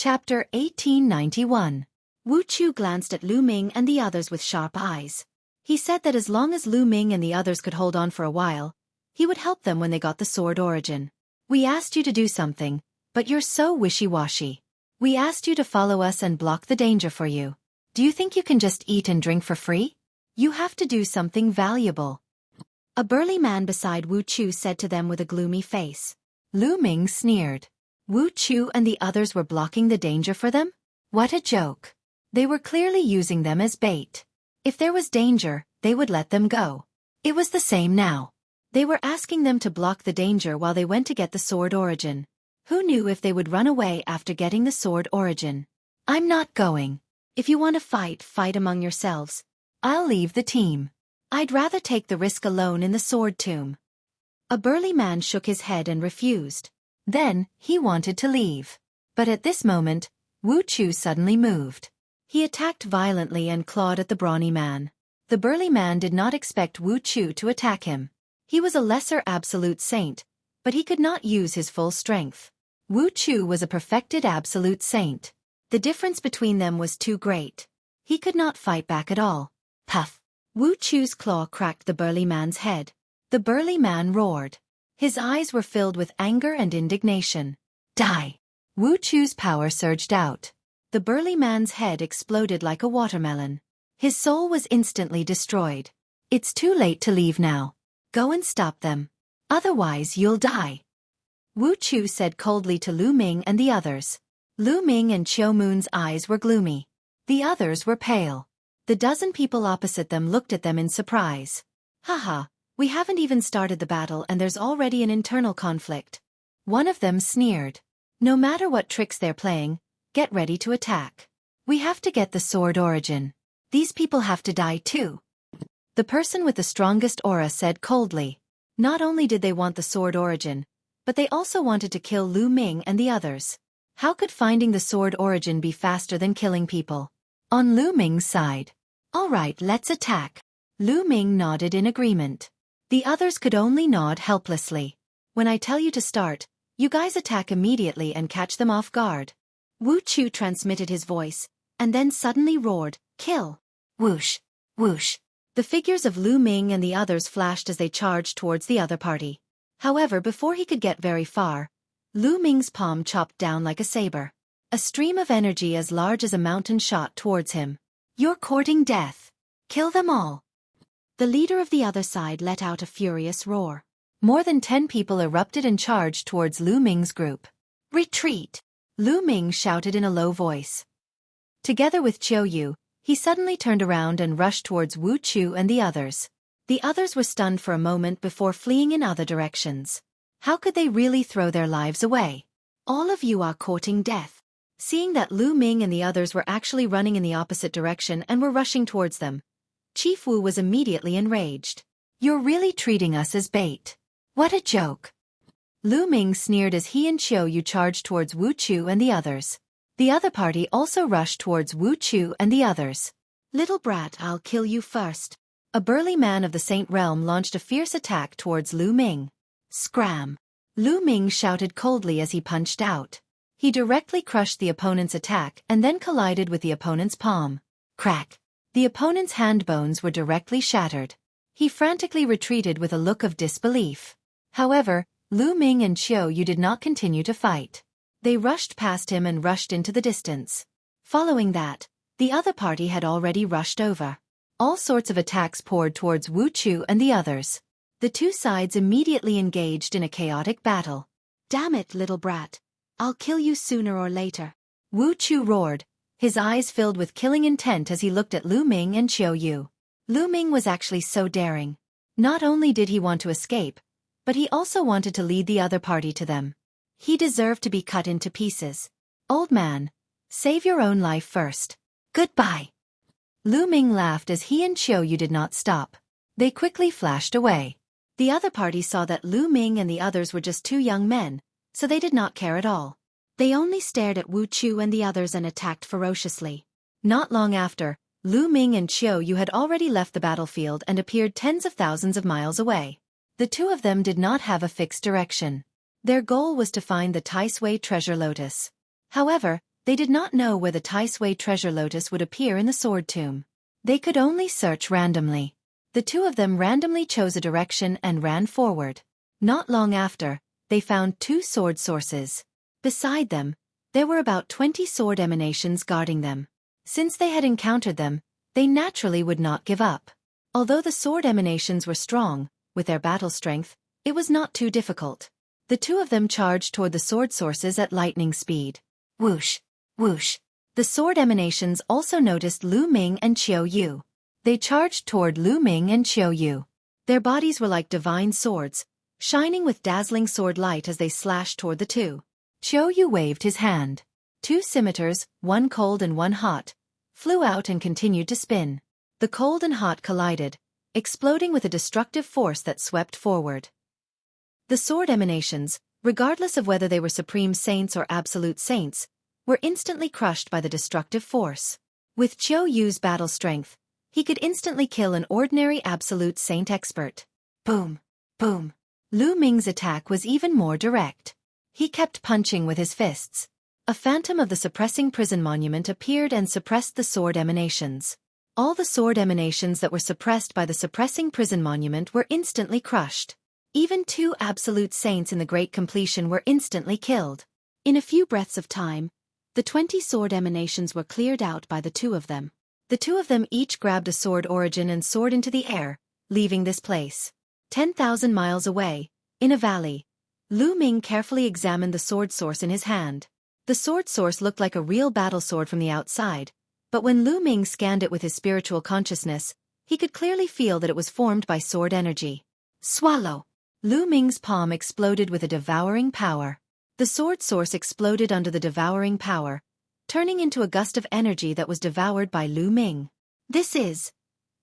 Chapter 1891. Wu Chu glanced at Lu Ming and the others with sharp eyes. He said that as long as Lu Ming and the others could hold on for a while, he would help them when they got the sword origin. We asked you to do something, but you're so wishy-washy. We asked you to follow us and block the danger for you. Do you think you can just eat and drink for free? You have to do something valuable. A burly man beside Wu Chu said to them with a gloomy face. Lu Ming sneered. Wu Chu and the others were blocking the danger for them? What a joke. They were clearly using them as bait. If there was danger, they would let them go. It was the same now. They were asking them to block the danger while they went to get the sword origin. Who knew if they would run away after getting the sword origin? I'm not going. If you want to fight, fight among yourselves. I'll leave the team. I'd rather take the risk alone in the sword tomb. A burly man shook his head and refused. Then, he wanted to leave. But at this moment, Wu Chu suddenly moved. He attacked violently and clawed at the brawny man. The burly man did not expect Wu Chu to attack him. He was a lesser absolute saint, but he could not use his full strength. Wu Chu was a perfected absolute saint. The difference between them was too great. He could not fight back at all. Puff! Wu Chu's claw cracked the burly man's head. The burly man roared. His eyes were filled with anger and indignation. Die! Wu Chu's power surged out. The burly man's head exploded like a watermelon. His soul was instantly destroyed. It's too late to leave now. Go and stop them. Otherwise you'll die. Wu Chu said coldly to Lu Ming and the others. Lu Ming and Qiu Moon's eyes were gloomy. The others were pale. The dozen people opposite them looked at them in surprise. Haha, we haven't even started the battle and there's already an internal conflict. One of them sneered. No matter what tricks they're playing, get ready to attack. We have to get the sword origin. These people have to die too. The person with the strongest aura said coldly. Not only did they want the sword origin, but they also wanted to kill Lu Ming and the others. How could finding the sword origin be faster than killing people? On Lu Ming's side. All right, let's attack. Lu Ming nodded in agreement. The others could only nod helplessly. When I tell you to start, you guys attack immediately and catch them off guard. Wu Chu transmitted his voice, and then suddenly roared, kill! Whoosh! Whoosh! The figures of Lu Ming and the others flashed as they charged towards the other party. However, before he could get very far, Lu Ming's palm chopped down like a saber. A stream of energy as large as a mountain shot towards him. You're courting death. Kill them all. The leader of the other side let out a furious roar. More than 10 people erupted and charged towards Lu Ming's group. Retreat! Lu Ming shouted in a low voice. Together with Qiu Yu, he suddenly turned around and rushed towards Wu Chu and the others. The others were stunned for a moment before fleeing in other directions. How could they really throw their lives away? All of you are courting death. Seeing that Lu Ming and the others were actually running in the opposite direction and were rushing towards them, Chief Wu was immediately enraged. You're really treating us as bait. What a joke. Lu Ming sneered as he and Qiu Yu charged towards Wu Chu and the others. The other party also rushed towards Wu Chu and the others. Little brat, I'll kill you first. A burly man of the Saint Realm launched a fierce attack towards Lu Ming. Scram! Lu Ming shouted coldly as he punched out. He directly crushed the opponent's attack and then collided with the opponent's palm. Crack! The opponent's hand bones were directly shattered. He frantically retreated with a look of disbelief. However, Lu Ming and Qiu Yu did not continue to fight. They rushed past him and rushed into the distance. Following that, the other party had already rushed over. All sorts of attacks poured towards Wu Chu and the others. The two sides immediately engaged in a chaotic battle. Damn it, little brat. I'll kill you sooner or later. Wu Chu roared, his eyes filled with killing intent as he looked at Lu Ming and Qiu Yu. Lu Ming was actually so daring. Not only did he want to escape, but he also wanted to lead the other party to them. He deserved to be cut into pieces. Old man, save your own life first. Goodbye. Lu Ming laughed as he and Qiu Yu did not stop. They quickly flashed away. The other party saw that Lu Ming and the others were just two young men, so they did not care at all. They only stared at Wu Chu and the others and attacked ferociously. Not long after, Lu Ming and Qiu Yu had already left the battlefield and appeared tens of thousands of miles away. The two of them did not have a fixed direction. Their goal was to find the Tai Sui treasure lotus. However, They did not know where the Taisui treasure lotus would appear in the sword tomb. They could only search randomly. The two of them randomly chose a direction and ran forward. Not long after, they found 2 sword sources. Beside them, there were about 20 sword emanations guarding them. Since they had encountered them, they naturally would not give up. Although the sword emanations were strong, with their battle strength, it was not too difficult. The two of them charged toward the sword sources at lightning speed. Whoosh! Whoosh! The sword emanations also noticed Lu Ming and Qiu Yu. They charged toward Lu Ming and Qiu Yu. Their bodies were like divine swords, shining with dazzling sword light as they slashed toward the two. Qiu Yu waved his hand. 2 scimitars, one cold and one hot, flew out and continued to spin. The cold and hot collided, exploding with a destructive force that swept forward. The sword emanations, regardless of whether they were supreme saints or absolute saints, were instantly crushed by the destructive force. With Qiu Yu's battle strength, he could instantly kill an ordinary absolute saint expert. Boom! Boom! Lu Ming's attack was even more direct. He kept punching with his fists. A phantom of the suppressing prison monument appeared and suppressed the sword emanations. All the sword emanations that were suppressed by the suppressing prison monument were instantly crushed. Even 2 absolute saints in the Great Completion were instantly killed. In a few breaths of time, the 20 sword emanations were cleared out by the 2 of them. The 2 of them each grabbed a sword origin and soared into the air, leaving this place. 10,000 miles away, in a valley, Lu Ming carefully examined the sword source in his hand. The sword source looked like a real battle sword from the outside, but when Lu Ming scanned it with his spiritual consciousness, he could clearly feel that it was formed by sword energy. Swallow! Lu Ming's palm exploded with a devouring power. The sword source exploded under the devouring power, turning into a gust of energy that was devoured by Lu Ming. This is...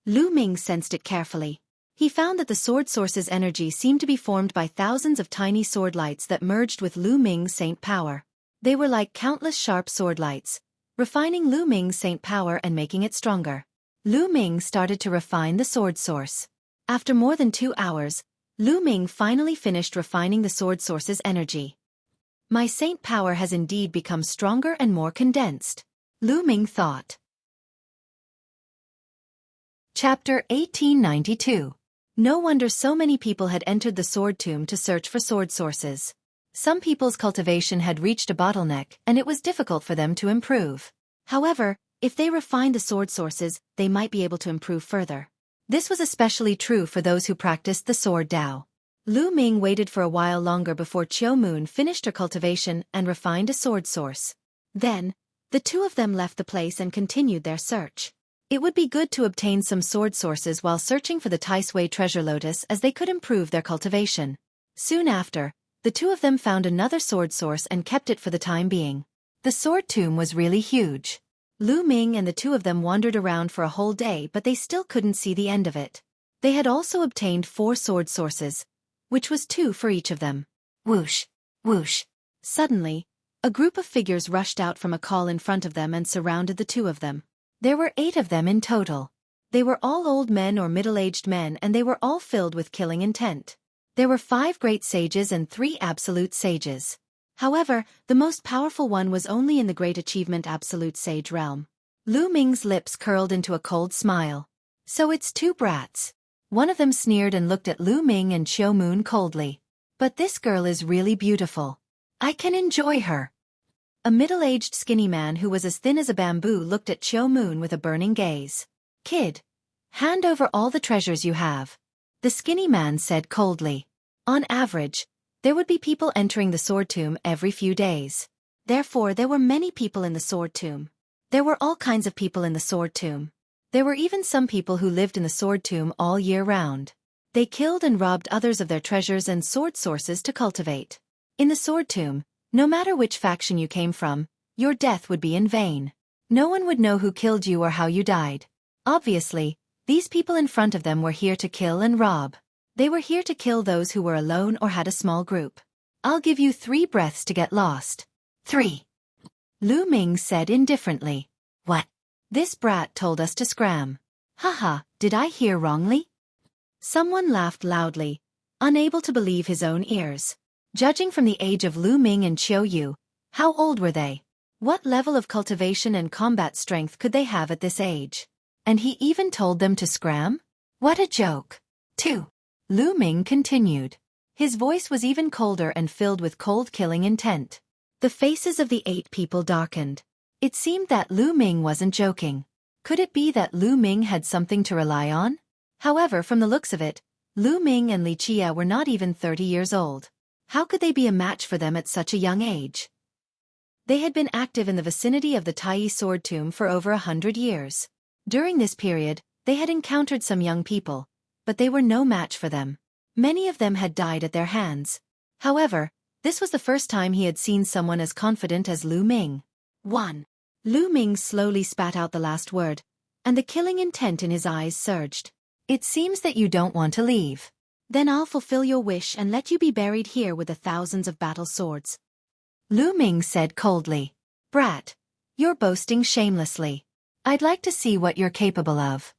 Lu Ming sensed it carefully. He found that the sword source's energy seemed to be formed by thousands of tiny sword lights that merged with Lu Ming's saint power. They were like countless sharp sword lights, refining Lu Ming's saint power and making it stronger. Lu Ming started to refine the sword source. After more than 2 hours, Lu Ming finally finished refining the sword source's energy. My saint power has indeed become stronger and more condensed, Lu Ming thought. Chapter 1892. No wonder so many people had entered the sword tomb to search for sword sources. Some people's cultivation had reached a bottleneck and it was difficult for them to improve. However, if they refined the sword sources, they might be able to improve further. This was especially true for those who practiced the sword Dao. Lu Ming waited for a while longer before Qiu Moon finished her cultivation and refined a sword source. Then, the 2 of them left the place and continued their search. It would be good to obtain some sword sources while searching for the Taisui treasure lotus as they could improve their cultivation. Soon after, the 2 of them found another sword source and kept it for the time being. The sword tomb was really huge. Lu Ming and the 2 of them wandered around for a whole day but they still couldn't see the end of it. They had also obtained 4 sword sources, which was 2 for each of them. Whoosh! Whoosh! Suddenly, a group of figures rushed out from a call in front of them and surrounded the 2 of them. There were 8 of them in total. They were all old men or middle-aged men and they were all filled with killing intent. There were 5 great sages and 3 absolute sages. However, the most powerful one was only in the Great Achievement Absolute Sage realm. Lu Ming's lips curled into a cold smile. So it's 2 brats. One of them sneered and looked at Lu Ming and Qiu Moon coldly. But this girl is really beautiful. I can enjoy her. A middle-aged skinny man who was as thin as a bamboo looked at Qiu Moon with a burning gaze. Kid, hand over all the treasures you have, the skinny man said coldly. On average, there would be people entering the sword tomb every few days. Therefore, there were many people in the sword tomb. There were all kinds of people in the sword tomb. There were even some people who lived in the sword tomb all year round. They killed and robbed others of their treasures and sword sources to cultivate. In the sword tomb, no matter which faction you came from, your death would be in vain. No one would know who killed you or how you died. Obviously, these people in front of them were here to kill and rob. They were here to kill those who were alone or had a small group. I'll give you 3 breaths to get lost. 3. Lu Ming said indifferently. What? This brat told us to scram. Haha, did I hear wrongly? Someone laughed loudly, unable to believe his own ears. Judging from the age of Lu Ming and Qiu Yu, how old were they? What level of cultivation and combat strength could they have at this age? And he even told them to scram? What a joke. 2. Lu Ming continued. His voice was even colder and filled with cold killing intent. The faces of the 8 people darkened. It seemed that Lu Ming wasn't joking. Could it be that Lu Ming had something to rely on? However, from the looks of it, Lu Ming and Li Chia were not even 30 years old. How could they be a match for them at such a young age? They had been active in the vicinity of the Tai Sword Tomb for over 100 years. During this period, they had encountered some young people, but they were no match for them. Many of them had died at their hands. However, this was the first time he had seen someone as confident as Lu Ming. 1. Lu Ming slowly spat out the last word, and the killing intent in his eyes surged. It seems that you don't want to leave. Then I'll fulfill your wish and let you be buried here with the thousands of battle swords. Lu Ming said coldly. Brat, you're boasting shamelessly. I'd like to see what you're capable of.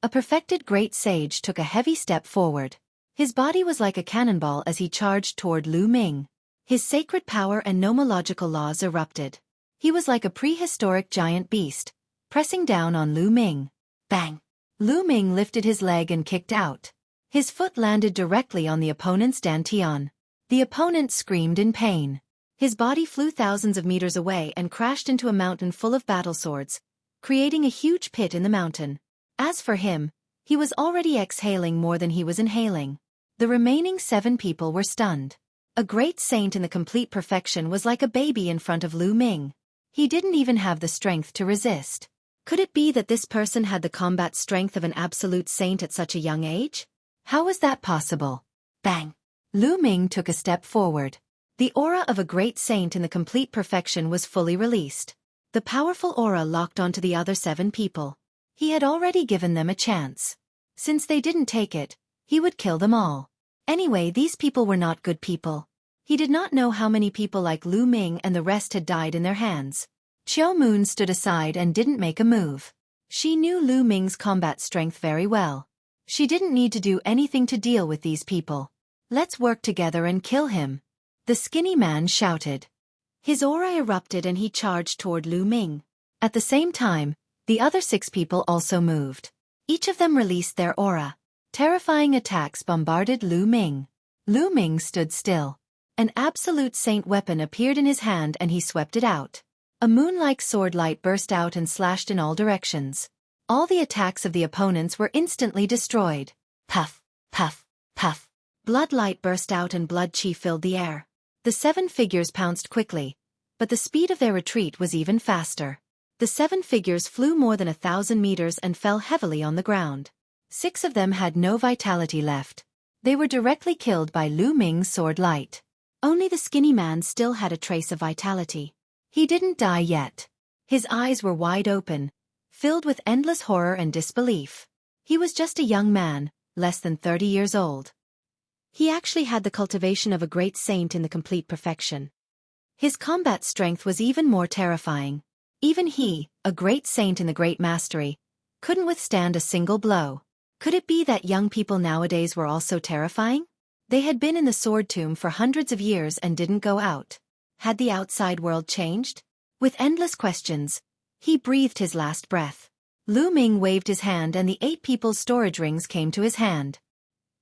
A perfected great sage took a heavy step forward. His body was like a cannonball as he charged toward Lu Ming. His sacred power and nomological laws erupted. He was like a prehistoric giant beast, pressing down on Lu Ming. Bang! Lu Ming lifted his leg and kicked out. His foot landed directly on the opponent's dantian. The opponent screamed in pain. His body flew thousands of meters away and crashed into a mountain full of battle swords, creating a huge pit in the mountain. As for him, he was already exhaling more than he was inhaling. The remaining 7 people were stunned. A great saint in the complete perfection was like a baby in front of Lu Ming. He didn't even have the strength to resist. Could it be that this person had the combat strength of an absolute saint at such a young age? How was that possible? Bang! Lu Ming took a step forward. The aura of a great saint in the complete perfection was fully released. The powerful aura locked onto the other 7 people. He had already given them a chance. Since they didn't take it, he would kill them all. Anyway, these people were not good people. He did not know how many people like Lu Ming and the rest had died in their hands. Qiao Moon stood aside and didn't make a move. She knew Lu Ming's combat strength very well. She didn't need to do anything to deal with these people. Let's work together and kill him. The skinny man shouted. His aura erupted and he charged toward Lu Ming. At the same time, the other 6 people also moved. Each of them released their aura. Terrifying attacks bombarded Lu Ming. Lu Ming stood still. An absolute saint weapon appeared in his hand and he swept it out. A moon-like sword light burst out and slashed in all directions. All the attacks of the opponents were instantly destroyed. Puff, puff, puff. Blood light burst out and blood chi filled the air. The 7 figures pounced quickly, but the speed of their retreat was even faster. The 7 figures flew more than 1,000 meters and fell heavily on the ground. 6 of them had no vitality left. They were directly killed by Lu Ming's sword light. Only the skinny man still had a trace of vitality. He didn't die yet. His eyes were wide open, filled with endless horror and disbelief. He was just a young man, less than 30 years old. He actually had the cultivation of a great saint in the complete perfection. His combat strength was even more terrifying. Even he, a great saint in the great mastery, couldn't withstand a single blow. Could it be that young people nowadays were also terrifying? They had been in the sword tomb for hundreds of years and didn't go out. Had the outside world changed? With endless questions, he breathed his last breath. Lu Ming waved his hand and the 8 people's storage rings came to his hand.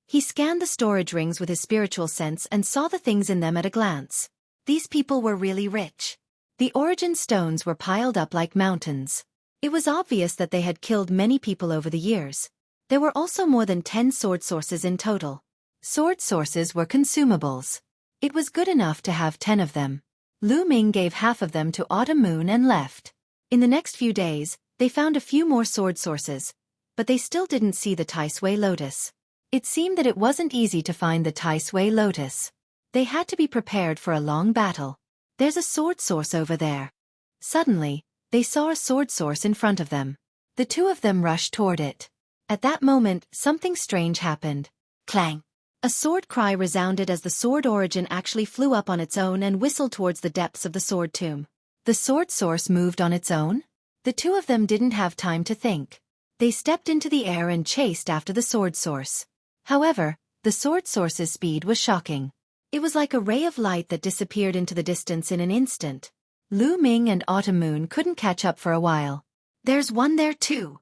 He scanned the storage rings with his spiritual sense and saw the things in them at a glance. These people were really rich. The origin stones were piled up like mountains. It was obvious that they had killed many people over the years. There were also more than 10 sword sources in total. Sword sources were consumables. It was good enough to have 10 of them. Lu Ming gave half of them to Autumn Moon and left. In the next few days, they found a few more sword sources, but they still didn't see the Tai Sui lotus. It seemed that it wasn't easy to find the Tai Sui lotus. They had to be prepared for a long battle. There's a sword source over there. Suddenly, they saw a sword source in front of them. The 2 of them rushed toward it. At that moment, something strange happened. Clang! A sword cry resounded as the sword origin actually flew up on its own and whistled towards the depths of the sword tomb. The sword source moved on its own? The 2 of them didn't have time to think. They stepped into the air and chased after the sword source. However, the sword source's speed was shocking. It was like a ray of light that disappeared into the distance in an instant. Lu Ming and Autumn Moon couldn't catch up for a while. There's one there too.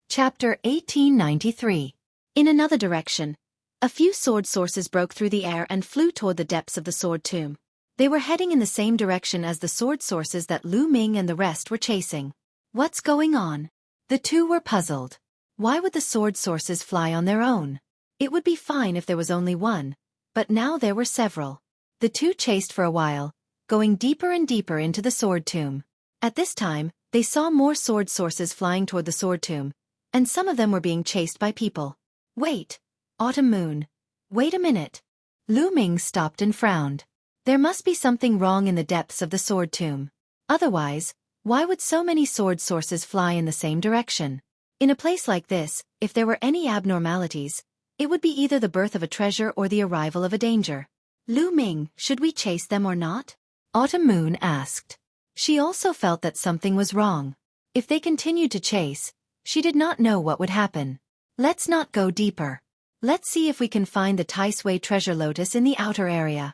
Chapter 1893. In another direction, a few sword sources broke through the air and flew toward the depths of the sword tomb. They were heading in the same direction as the sword sources that Lu Ming and the rest were chasing. What's going on? The two were puzzled. Why would the sword sources fly on their own? It would be fine if there was only one, but now there were several. The two chased for a while, going deeper and deeper into the sword tomb. At this time, they saw more sword sources flying toward the sword tomb, and some of them were being chased by people. Wait, Autumn Moon. Wait a minute. Lu Ming stopped and frowned. There must be something wrong in the depths of the sword tomb. Otherwise, why would so many sword sources fly in the same direction? In a place like this, if there were any abnormalities, it would be either the birth of a treasure or the arrival of a danger. Lu Ming, should we chase them or not? Autumn Moon asked. She also felt that something was wrong. If they continued to chase, she did not know what would happen. Let's not go deeper. Let's see if we can find the Tai Sui treasure lotus in the outer area.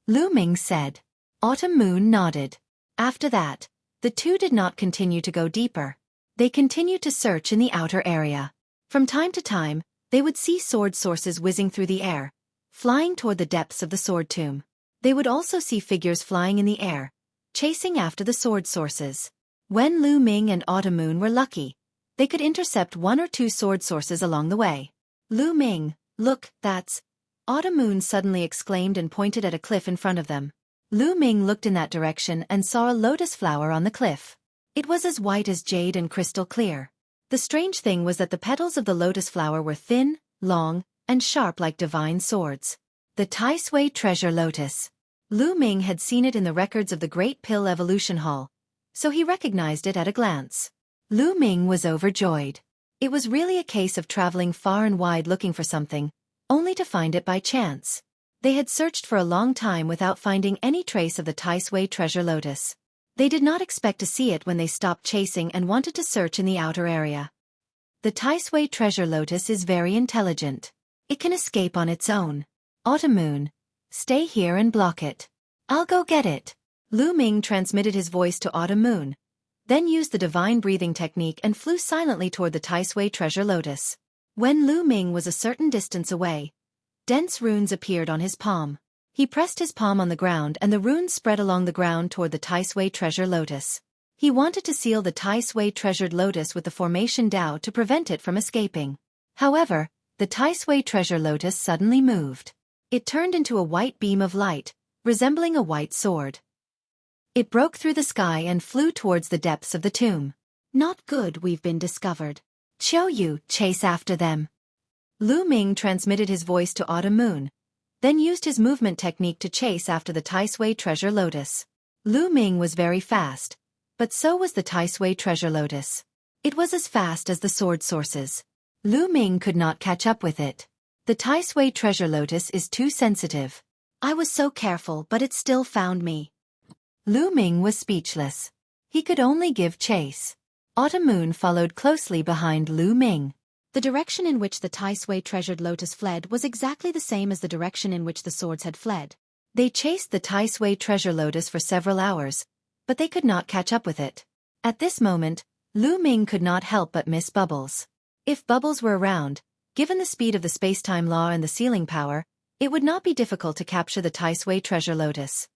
Lu Ming said. Autumn Moon nodded. After that, the two did not continue to go deeper. They continued to search in the outer area. From time to time, they would see sword sources whizzing through the air, flying toward the depths of the sword tomb. They would also see figures flying in the air, chasing after the sword sources. When Lu Ming and Autumn Moon were lucky, they could intercept one or two sword sources along the way. Lu Ming, look, that's... Autumn Moon suddenly exclaimed and pointed at a cliff in front of them. Lu Ming looked in that direction and saw a lotus flower on the cliff. It was as white as jade and crystal clear. The strange thing was that the petals of the lotus flower were thin, long, and sharp like divine swords. The Tai Sui treasure lotus. Lu Ming had seen it in the records of the Great Pill Evolution Hall, so he recognized it at a glance. Lu Ming was overjoyed. It was really a case of traveling far and wide looking for something, only to find it by chance. They had searched for a long time without finding any trace of the Tai Sui treasure lotus. They did not expect to see it when they stopped chasing and wanted to search in the outer area. The Tai Sui treasure lotus is very intelligent. It can escape on its own. Autumn Moon, stay here and block it. I'll go get it. Lu Ming transmitted his voice to Autumn Moon, then used the divine breathing technique and flew silently toward the Tai Sui treasure lotus. When Lu Ming was a certain distance away, dense runes appeared on his palm. He pressed his palm on the ground and the runes spread along the ground toward the Tai Sui treasure lotus. He wanted to seal the Tai Sui treasured lotus with the formation Dao to prevent it from escaping. However, the Tai Sui treasure lotus suddenly moved. It turned into a white beam of light, resembling a white sword. It broke through the sky and flew towards the depths of the tomb. Not good, we've been discovered. Xueqi, chase after them. Lu Ming transmitted his voice to Autumn Moon, then used his movement technique to chase after the Tai Sui treasure lotus. Lu Ming was very fast, but so was the Tai Sui treasure lotus. It was as fast as the sword sources. Lu Ming could not catch up with it. The Tai Sui treasure lotus is too sensitive. I was so careful, but it still found me. Lu Ming was speechless. He could only give chase. Autumn Moon followed closely behind Lu Ming. The direction in which the Tai Sui treasured lotus fled was exactly the same as the direction in which the swords had fled. They chased the Tai Sui treasure lotus for several hours, but they could not catch up with it. At this moment, Lu Ming could not help but miss Bubbles. If Bubbles were around, given the speed of the space-time law and the sealing power, it would not be difficult to capture the Tai Sui treasure lotus.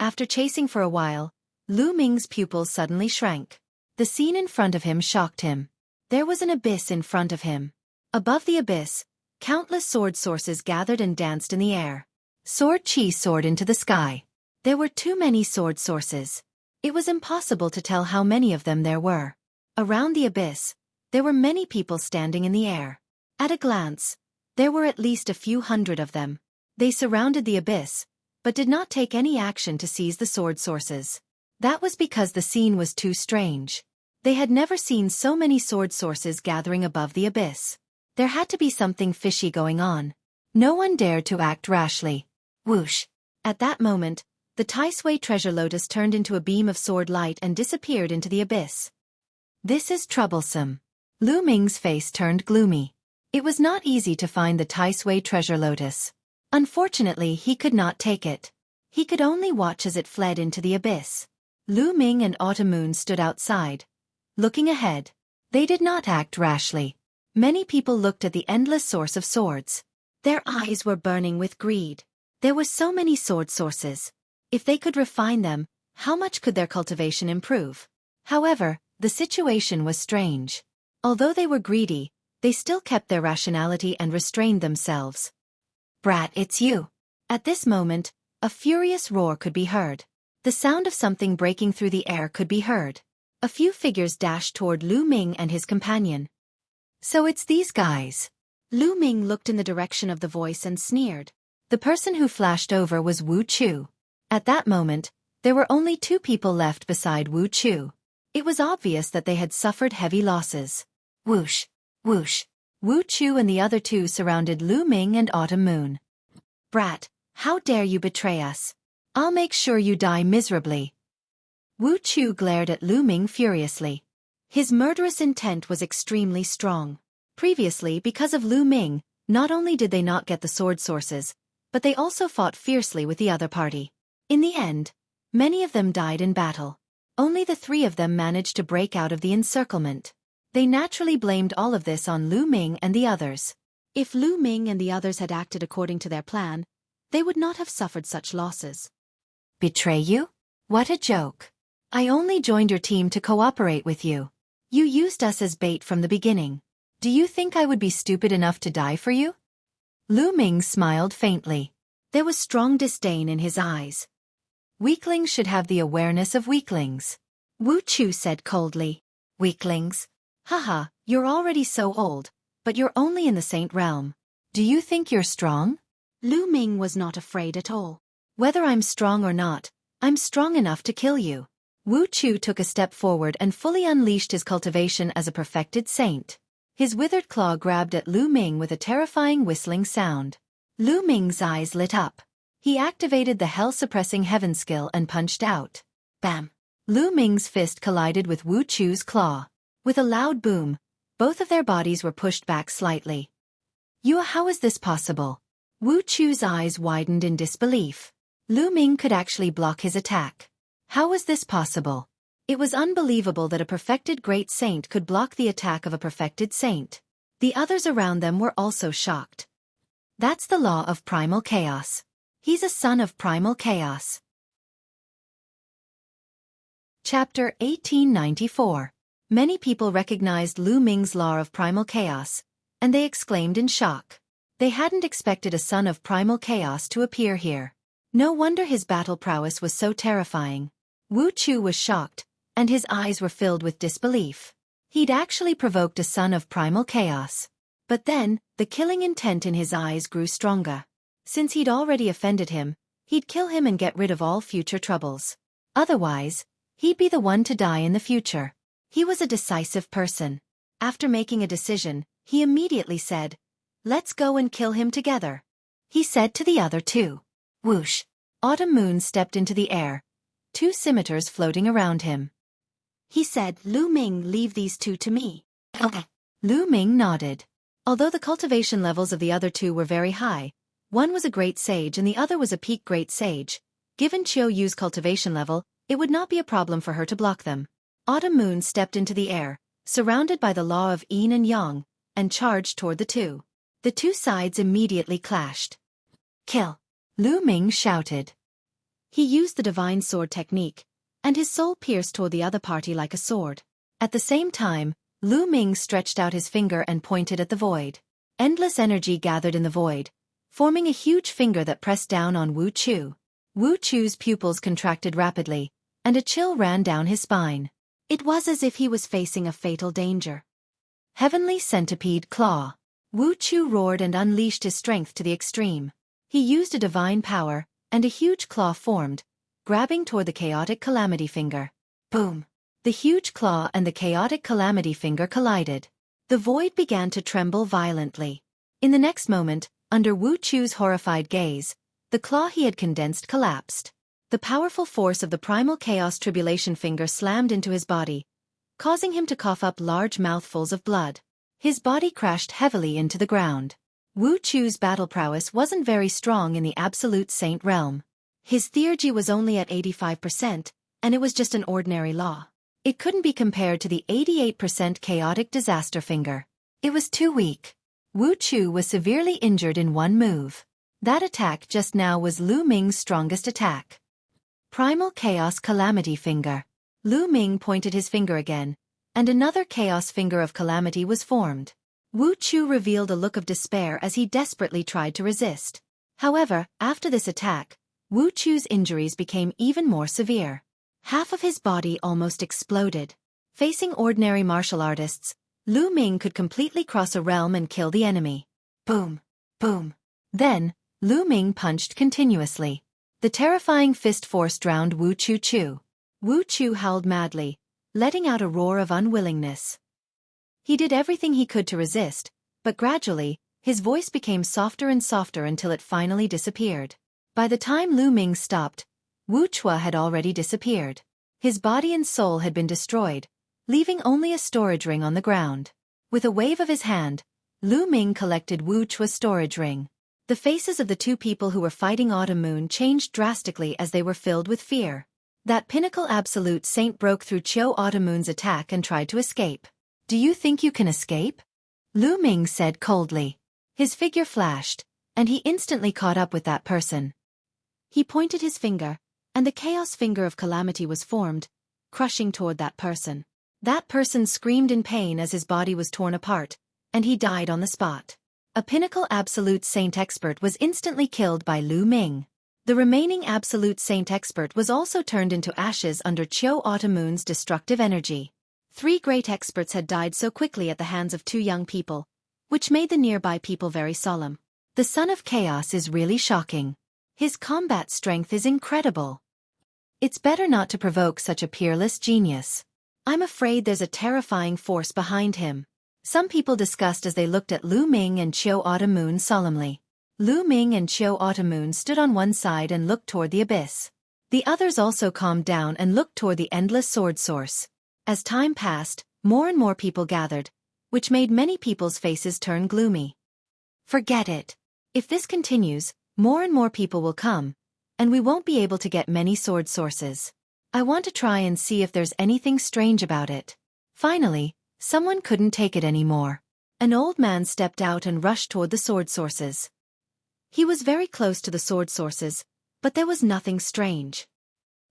After chasing for a while, Lu Ming's pupils suddenly shrank. The scene in front of him shocked him. There was an abyss in front of him. Above the abyss, countless sword sources gathered and danced in the air. Xueqi soared into the sky. There were too many sword sources. It was impossible to tell how many of them there were. Around the abyss, there were many people standing in the air. At a glance, there were at least a few hundred of them. They surrounded the abyss, but did not take any action to seize the sword sources. That was because the scene was too strange. They had never seen so many sword sources gathering above the abyss. There had to be something fishy going on. No one dared to act rashly. Whoosh! At that moment, the Tai Sui treasure lotus turned into a beam of sword light and disappeared into the abyss. This is troublesome. Lu Ming's face turned gloomy. It was not easy to find the Tai Sui treasure lotus. Unfortunately, he could not take it. He could only watch as it fled into the abyss. Lu Ming and Autumn Moon stood outside, looking ahead. They did not act rashly. Many people looked at the endless source of swords. Their eyes were burning with greed. There were so many sword sources. If they could refine them, how much could their cultivation improve? However, the situation was strange. Although they were greedy, they still kept their rationality and restrained themselves. "Brat, it's you." At this moment, a furious roar could be heard. The sound of something breaking through the air could be heard. A few figures dashed toward Lu Ming and his companion. "So it's these guys." Lu Ming looked in the direction of the voice and sneered. The person who flashed over was Wu Chu. At that moment, there were only 2 people left beside Wu Chu. It was obvious that they had suffered heavy losses. Whoosh, whoosh. Wu Chu and the other 2 surrounded Lu Ming and Autumn Moon. "Brat, how dare you betray us? I'll make sure you die miserably." Wu Chu glared at Lu Ming furiously. His murderous intent was extremely strong. Previously, because of Lu Ming, not only did they not get the sword sources, but they also fought fiercely with the other party. In the end, many of them died in battle. Only the 3 of them managed to break out of the encirclement. They naturally blamed all of this on Lu Ming and the others. If Lu Ming and the others had acted according to their plan, they would not have suffered such losses. "Betray you? What a joke. I only joined your team to cooperate with you. You used us as bait from the beginning. Do you think I would be stupid enough to die for you?" Lu Ming smiled faintly. There was strong disdain in his eyes. "Weaklings should have the awareness of weaklings," Wu Chu said coldly. "Weaklings? Haha, you're already so old, but you're only in the saint realm. Do you think you're strong?" Lu Ming was not afraid at all. "Whether I'm strong or not, I'm strong enough to kill you." Wu Chu took a step forward and fully unleashed his cultivation as a perfected saint. His withered claw grabbed at Lu Ming with a terrifying whistling sound. Lu Ming's eyes lit up. He activated the hell-suppressing heaven skill and punched out. Bam! Lu Ming's fist collided with Wu Chu's claw. With a loud boom, both of their bodies were pushed back slightly. How is this possible?" Wu Chu's eyes widened in disbelief. Lu Ming could actually block his attack. How was this possible? It was unbelievable that a perfected great saint could block the attack of a perfected saint. The others around them were also shocked. That's the law of primal chaos. He's a son of primal chaos. Chapter 1894. Many people recognized Lu Ming's law of primal chaos, and they exclaimed in shock. They hadn't expected a son of primal chaos to appear here. No wonder his battle prowess was so terrifying. Wu Chu was shocked, and his eyes were filled with disbelief. He'd actually provoked a son of primal chaos. But then, the killing intent in his eyes grew stronger. Since he'd already offended him, he'd kill him and get rid of all future troubles. Otherwise, he'd be the one to die in the future. He was a decisive person. After making a decision, he immediately said, "Let's go and kill him together." He said to the other 2. Whoosh! Autumn Moon stepped into the air, 2 scimitars floating around him. He said, "Lu Ming, leave these 2 to me." Okay. Lu Ming nodded. Although the cultivation levels of the other 2 were very high, one was a great sage and the other was a peak great sage, given Qiu Yu's cultivation level, it would not be a problem for her to block them. Autumn Moon stepped into the air, surrounded by the law of yin and yang, and charged toward the 2. The 2 sides immediately clashed. "Kill!" Lu Ming shouted. He used the divine sword technique, and his soul pierced toward the other party like a sword. At the same time, Lu Ming stretched out his finger and pointed at the void. Endless energy gathered in the void, forming a huge finger that pressed down on Wu Chu. Wu Chu's pupils contracted rapidly, and a chill ran down his spine. It was as if he was facing a fatal danger. Heavenly Centipede Claw. Wu Chu roared and unleashed his strength to the extreme. He used a divine power, and a huge claw formed, grabbing toward the chaotic calamity finger. Boom! The huge claw and the chaotic calamity finger collided. The void began to tremble violently. In the next moment, under Wu Chu's horrified gaze, the claw he had condensed collapsed. The powerful force of the primal chaos tribulation finger slammed into his body, causing him to cough up large mouthfuls of blood. His body crashed heavily into the ground. Wu Chu's battle prowess wasn't very strong in the absolute saint realm. His theurgy was only at 85%, and it was just an ordinary law. It couldn't be compared to the 88% chaotic disaster finger. It was too weak. Wu Chu was severely injured in one move. That attack just now was Lu Ming's strongest attack. Primal Chaos Calamity Finger. Lu Ming pointed his finger again, and another Chaos Finger of Calamity was formed. Wu Chu revealed a look of despair as he desperately tried to resist. However, after this attack, Wu Chu's injuries became even more severe. Half of his body almost exploded. Facing ordinary martial artists, Lu Ming could completely cross a realm and kill the enemy. Boom! Boom! Then, Lu Ming punched continuously. The terrifying fist force drowned Wu Chu. Wu Chu howled madly, letting out a roar of unwillingness. He did everything he could to resist, but gradually, his voice became softer and softer until it finally disappeared. By the time Lu Ming stopped, Wu Chua had already disappeared. His body and soul had been destroyed, leaving only a storage ring on the ground. With a wave of his hand, Lu Ming collected Wu Chua's storage ring. The faces of the two people who were fighting Autumn Moon changed drastically as they were filled with fear. That pinnacle absolute saint broke through Chiu Autumn Moon's attack and tried to escape. "Do you think you can escape?" Lu Ming said coldly. His figure flashed, and he instantly caught up with that person. He pointed his finger, and the Chaos Finger of Calamity was formed, crushing toward that person. That person screamed in pain as his body was torn apart, and he died on the spot. A pinnacle absolute saint expert was instantly killed by Lu Ming. The remaining absolute saint expert was also turned into ashes under Chiu Autumn Moon's destructive energy. 3 great experts had died so quickly at the hands of 2 young people, which made the nearby people very solemn. The Son of Chaos is really shocking. His combat strength is incredible. It's better not to provoke such a peerless genius. I'm afraid there's a terrifying force behind him. Some people discussed as they looked at Lu Ming and Chiu Autumn Moon solemnly. Lu Ming and Chiu Autumn Moon stood on one side and looked toward the abyss. The others also calmed down and looked toward the endless sword source. As time passed, more and more people gathered, which made many people's faces turn gloomy. Forget it. If this continues, more and more people will come, and we won't be able to get many sword sources. I want to try and see if there's anything strange about it. Finally, someone couldn't take it anymore. An old man stepped out and rushed toward the sword sources. He was very close to the sword sources, but there was nothing strange.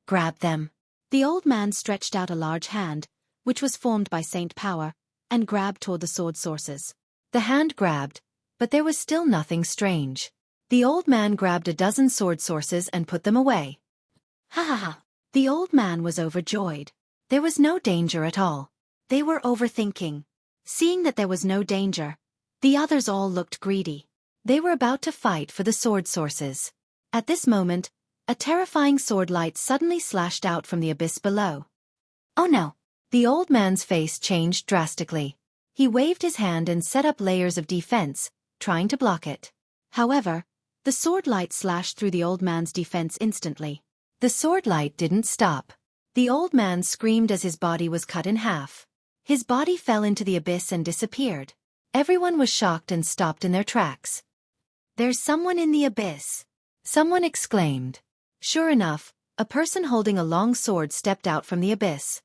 Grab them. The old man stretched out a large hand, which was formed by saint power, and grabbed toward the sword sources. The hand grabbed, but there was still nothing strange. The old man grabbed a dozen sword sources and put them away. Ha ha ha. The old man was overjoyed. There was no danger at all. They were overthinking. Seeing that there was no danger, the others all looked greedy. They were about to fight for the sword sources. At this moment, a terrifying sword light suddenly slashed out from the abyss below. Oh no! The old man's face changed drastically. He waved his hand and set up layers of defense, trying to block it. However, the sword light slashed through the old man's defense instantly. The sword light didn't stop. The old man screamed as his body was cut in half. His body fell into the abyss and disappeared. Everyone was shocked and stopped in their tracks. "There's someone in the abyss!" someone exclaimed. Sure enough, a person holding a long sword stepped out from the abyss.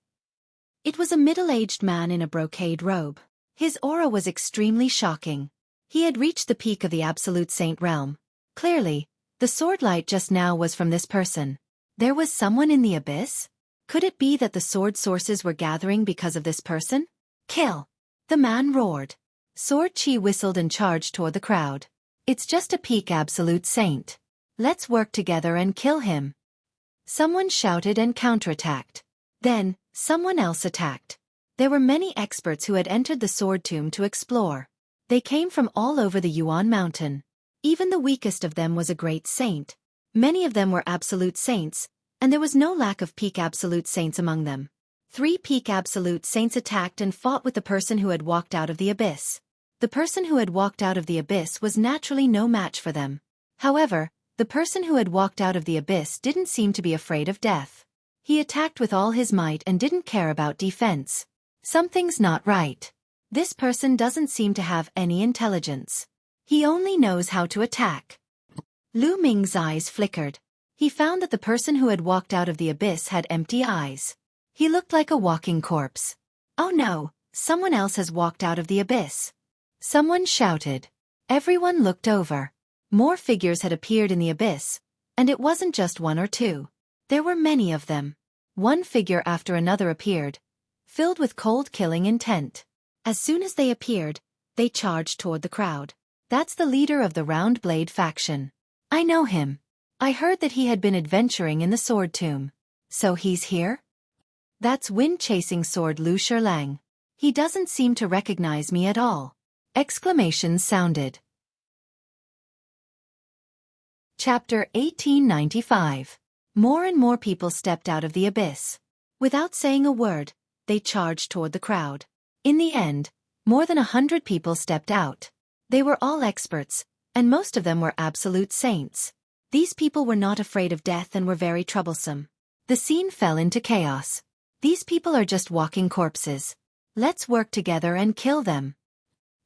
It was a middle-aged man in a brocade robe. His aura was extremely shocking. He had reached the peak of the Absolute Saint realm. Clearly, the sword light just now was from this person. There was someone in the abyss? Could it be that the sword sources were gathering because of this person? Kill! The man roared. Xueqi whistled and charged toward the crowd. It's just a peak Absolute Saint. Let's work together and kill him. Someone shouted and counterattacked. Then, someone else attacked. There were many experts who had entered the sword tomb to explore. They came from all over the Yuan mountain. Even the weakest of them was a great saint. Many of them were absolute saints, and there was no lack of peak absolute saints among them. 3 peak absolute saints attacked and fought with the person who had walked out of the abyss. The person who had walked out of the abyss was naturally no match for them. However, the person who had walked out of the abyss didn't seem to be afraid of death. He attacked with all his might and didn't care about defense. Something's not right. This person doesn't seem to have any intelligence. He only knows how to attack. Lu Ming's eyes flickered. He found that the person who had walked out of the abyss had empty eyes. He looked like a walking corpse. "Oh no, someone else has walked out of the abyss!" Someone shouted. Everyone looked over. More figures had appeared in the abyss, and it wasn't just one or two. There were many of them. One figure after another appeared, filled with cold killing intent. As soon as they appeared, they charged toward the crowd. "That's the leader of the Round Blade faction. I know him. I heard that he had been adventuring in the Sword Tomb. So he's here? That's wind-chasing sword Lu Shirlang. He doesn't seem to recognize me at all." Exclamations sounded. Chapter 1895. More and more people stepped out of the abyss. Without saying a word, they charged toward the crowd. In the end, more than 100 people stepped out. They were all experts, and most of them were absolute saints. These people were not afraid of death and were very troublesome. The scene fell into chaos. "These people are just walking corpses. Let's work together and kill them."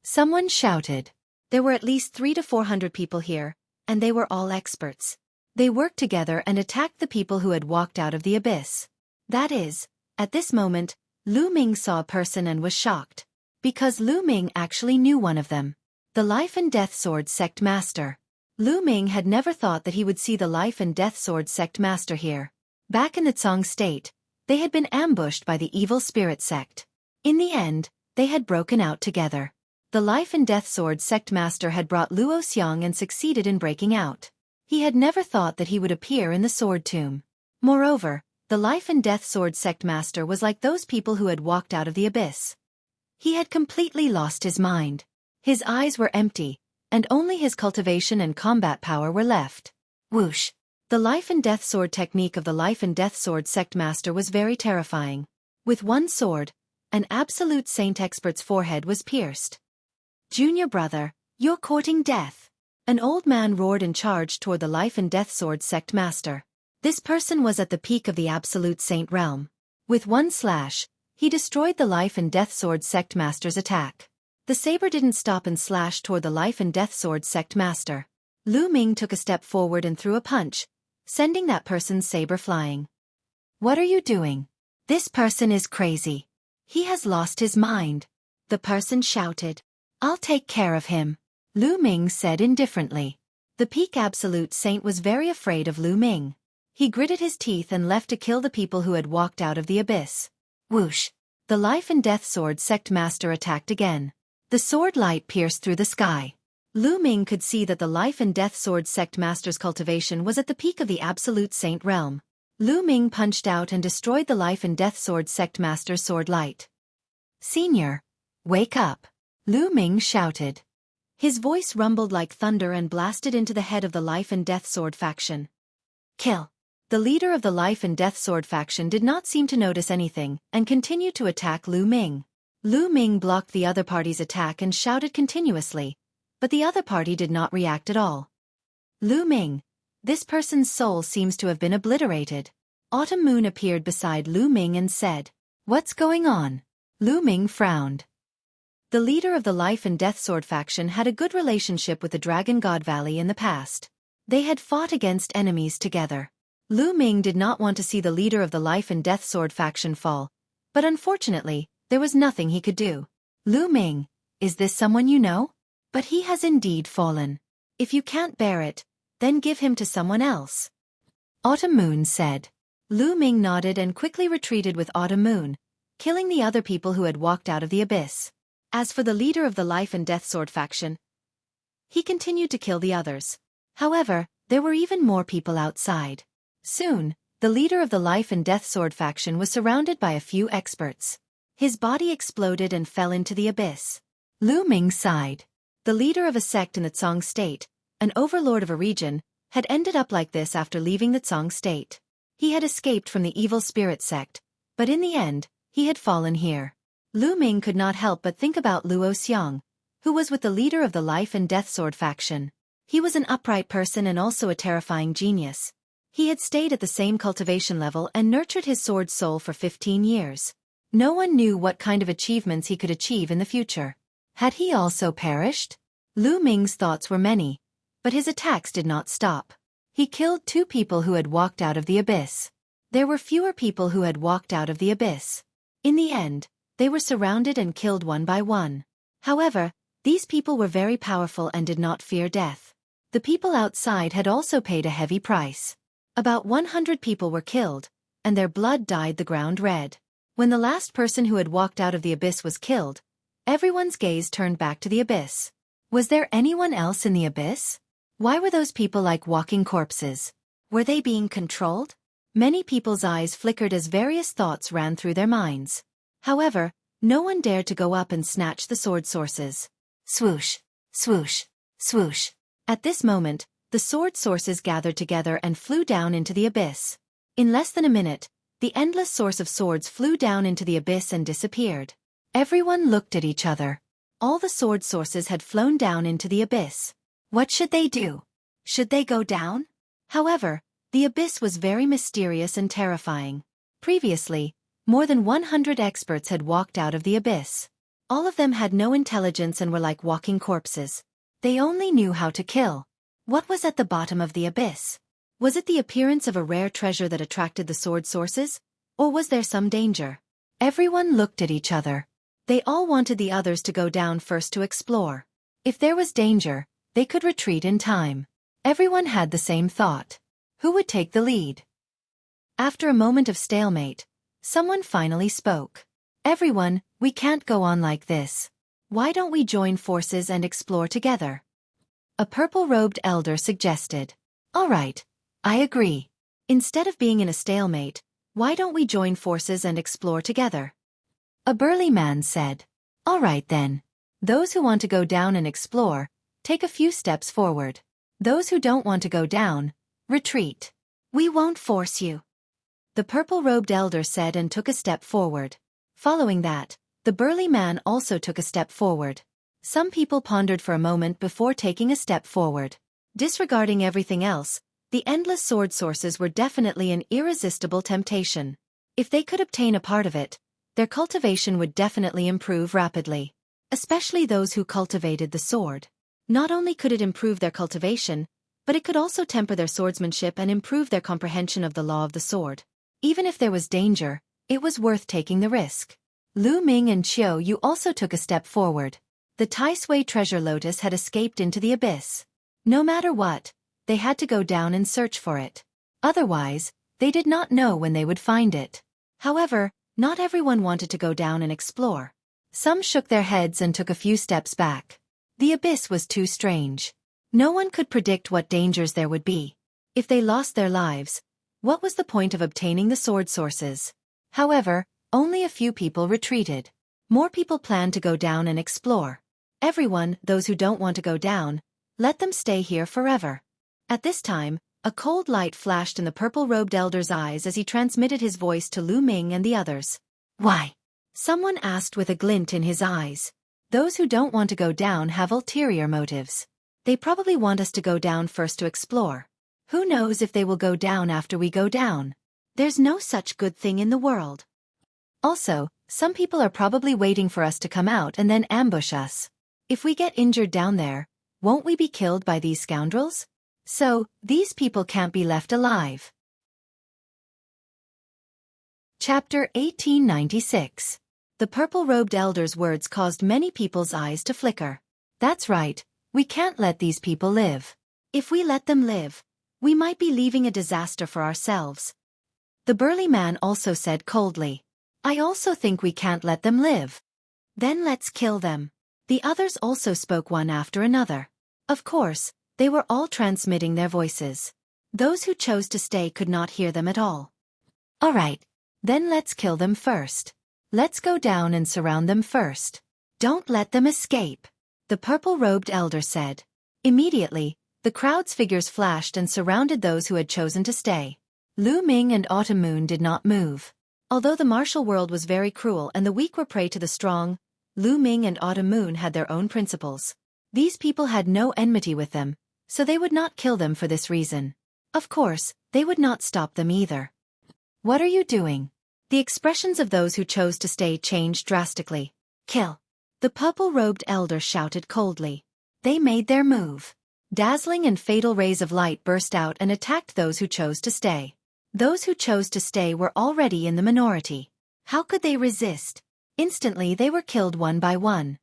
Someone shouted. There were at least 300 to 400 people here, and they were all experts. They worked together and attacked the people who had walked out of the abyss. That is, at this moment, Lu Ming saw a person and was shocked. Because Lu Ming actually knew one of them. The Life and Death Sword Sect Master. Lu Ming had never thought that he would see the Life and Death Sword Sect Master here. Back in the Tsang state, they had been ambushed by the evil spirit sect. In the end, they had broken out together. The Life and Death Sword Sect Master had brought Luo Xiang and succeeded in breaking out. He had never thought that he would appear in the Sword Tomb. Moreover, the Life and Death Sword Sect Master was like those people who had walked out of the abyss. He had completely lost his mind. His eyes were empty, and only his cultivation and combat power were left. Whoosh! The Life and Death Sword technique of the Life and Death Sword Sect Master was very terrifying. With one sword, an absolute saint expert's forehead was pierced. "Junior brother, you're courting death." An old man roared and charged toward the Life and Death Sword Sect Master. This person was at the peak of the absolute saint realm. With one slash, he destroyed the Life and Death Sword Sect Master's attack. The saber didn't stop and slashed toward the Life and Death Sword Sect Master. Lu Ming took a step forward and threw a punch, sending that person's saber flying. "What are you doing? This person is crazy. He has lost his mind." The person shouted. "I'll take care of him," Lu Ming said indifferently. The peak absolute saint was very afraid of Lu Ming. He gritted his teeth and left to kill the people who had walked out of the abyss. Whoosh! The Life and Death Sword Sect Master attacked again. The sword light pierced through the sky. Lu Ming could see that the Life and Death Sword Sect Master's cultivation was at the peak of the absolute saint realm. Lu Ming punched out and destroyed the Life and Death Sword Sect Master's sword light. "Senior, wake up," Lu Ming shouted. His voice rumbled like thunder and blasted into the head of the Life and Death Sword faction. "Kill." The leader of the Life and Death Sword faction did not seem to notice anything and continued to attack Lu Ming. Lu Ming blocked the other party's attack and shouted continuously, but the other party did not react at all. "Lu Ming, this person's soul seems to have been obliterated." Autumn Moon appeared beside Lu Ming and said, "What's going on?" Lu Ming frowned. The leader of the Life and Death Sword faction had a good relationship with the Dragon God Valley in the past. They had fought against enemies together. Lu Ming did not want to see the leader of the Life and Death Sword faction fall, but unfortunately, there was nothing he could do. "Lu Ming, is this someone you know? But he has indeed fallen. If you can't bear it, then give him to someone else," Autumn Moon said. Lu Ming nodded and quickly retreated with Autumn Moon, killing the other people who had walked out of the abyss. As for the leader of the Life and Death Sword faction, he continued to kill the others. However, there were even more people outside. Soon, the leader of the Life and Death Sword faction was surrounded by a few experts. His body exploded and fell into the abyss. Lu Ming sighed. The leader of a sect in the Tsang state, an overlord of a region, had ended up like this after leaving the Tsang state. He had escaped from the evil spirit sect, but in the end, he had fallen here. Lu Ming could not help but think about Luo Xiang, who was with the leader of the Life and Death Sword faction. He was an upright person and also a terrifying genius. He had stayed at the same cultivation level and nurtured his sword soul for 15 years. No one knew what kind of achievements he could achieve in the future. Had he also perished? Lu Ming's thoughts were many, but his attacks did not stop. He killed 2 people who had walked out of the abyss. There were fewer people who had walked out of the abyss. In the end, they were surrounded and killed one by one. However, these people were very powerful and did not fear death. The people outside had also paid a heavy price. About 100 people were killed, and their blood dyed the ground red. When the last person who had walked out of the abyss was killed, everyone's gaze turned back to the abyss. Was there anyone else in the abyss? Why were those people like walking corpses? Were they being controlled? Many people's eyes flickered as various thoughts ran through their minds. However, no one dared to go up and snatch the sword sources. Swoosh, swoosh, swoosh. At this moment, the sword sources gathered together and flew down into the abyss. In less than a minute, the endless source of swords flew down into the abyss and disappeared. Everyone looked at each other. All the sword sources had flown down into the abyss. What should they do? Should they go down? However, the abyss was very mysterious and terrifying. Previously, more than 100 experts had walked out of the abyss. All of them had no intelligence and were like walking corpses. They only knew how to kill. What was at the bottom of the abyss? Was it the appearance of a rare treasure that attracted the sword sources? Or was there some danger? Everyone looked at each other. They all wanted the others to go down first to explore. If there was danger, they could retreat in time. Everyone had the same thought. Who would take the lead? After a moment of stalemate, someone finally spoke. Everyone, we can't go on like this. Why don't we join forces and explore together? A purple-robed elder suggested. All right, I agree. Instead of being in a stalemate, why don't we join forces and explore together? A burly man said. All right then. Those who want to go down and explore, take a few steps forward. Those who don't want to go down, retreat. We won't force you. The purple-robed elder said and took a step forward. Following that, the burly man also took a step forward. Some people pondered for a moment before taking a step forward. Disregarding everything else, the endless sword sources were definitely an irresistible temptation. If they could obtain a part of it, their cultivation would definitely improve rapidly. Especially those who cultivated the sword. Not only could it improve their cultivation, but it could also temper their swordsmanship and improve their comprehension of the law of the sword. Even if there was danger, it was worth taking the risk. Lu Ming and Xueqi also took a step forward. The Tai Sui treasure lotus had escaped into the abyss. No matter what, they had to go down and search for it. Otherwise, they did not know when they would find it. However, not everyone wanted to go down and explore. Some shook their heads and took a few steps back. The abyss was too strange. No one could predict what dangers there would be. If they lost their lives, what was the point of obtaining the sword sources? However, only a few people retreated. More people planned to go down and explore. Everyone, those who don't want to go down, let them stay here forever. At this time, a cold light flashed in the purple-robed elder's eyes as he transmitted his voice to Lu Ming and the others. Why? Someone asked with a glint in his eyes. Those who don't want to go down have ulterior motives. They probably want us to go down first to explore. Who knows if they will go down after we go down? There's no such good thing in the world. Also, some people are probably waiting for us to come out and then ambush us. If we get injured down there, won't we be killed by these scoundrels? So, these people can't be left alive. Chapter 1896. The purple-robed elder's words caused many people's eyes to flicker. That's right, we can't let these people live. If we let them live, we might be leaving a disaster for ourselves. The burly man also said coldly. I also think we can't let them live. Then let's kill them. The others also spoke one after another. Of course, they were all transmitting their voices. Those who chose to stay could not hear them at all. All right, then let's kill them first. Let's go down and surround them first. Don't let them escape, the purple-robed elder said. Immediately, the crowd's figures flashed and surrounded those who had chosen to stay. Lu Ming and Autumn Moon did not move. Although the martial world was very cruel and the weak were prey to the strong, Lu Ming and Autumn Moon had their own principles. These people had no enmity with them, so they would not kill them for this reason. Of course, they would not stop them either. What are you doing? The expressions of those who chose to stay changed drastically. Kill! The purple-robed elder shouted coldly. They made their move. Dazzling and fatal rays of light burst out and attacked those who chose to stay. Those who chose to stay were already in the minority. How could they resist? Instantly they were killed one by one.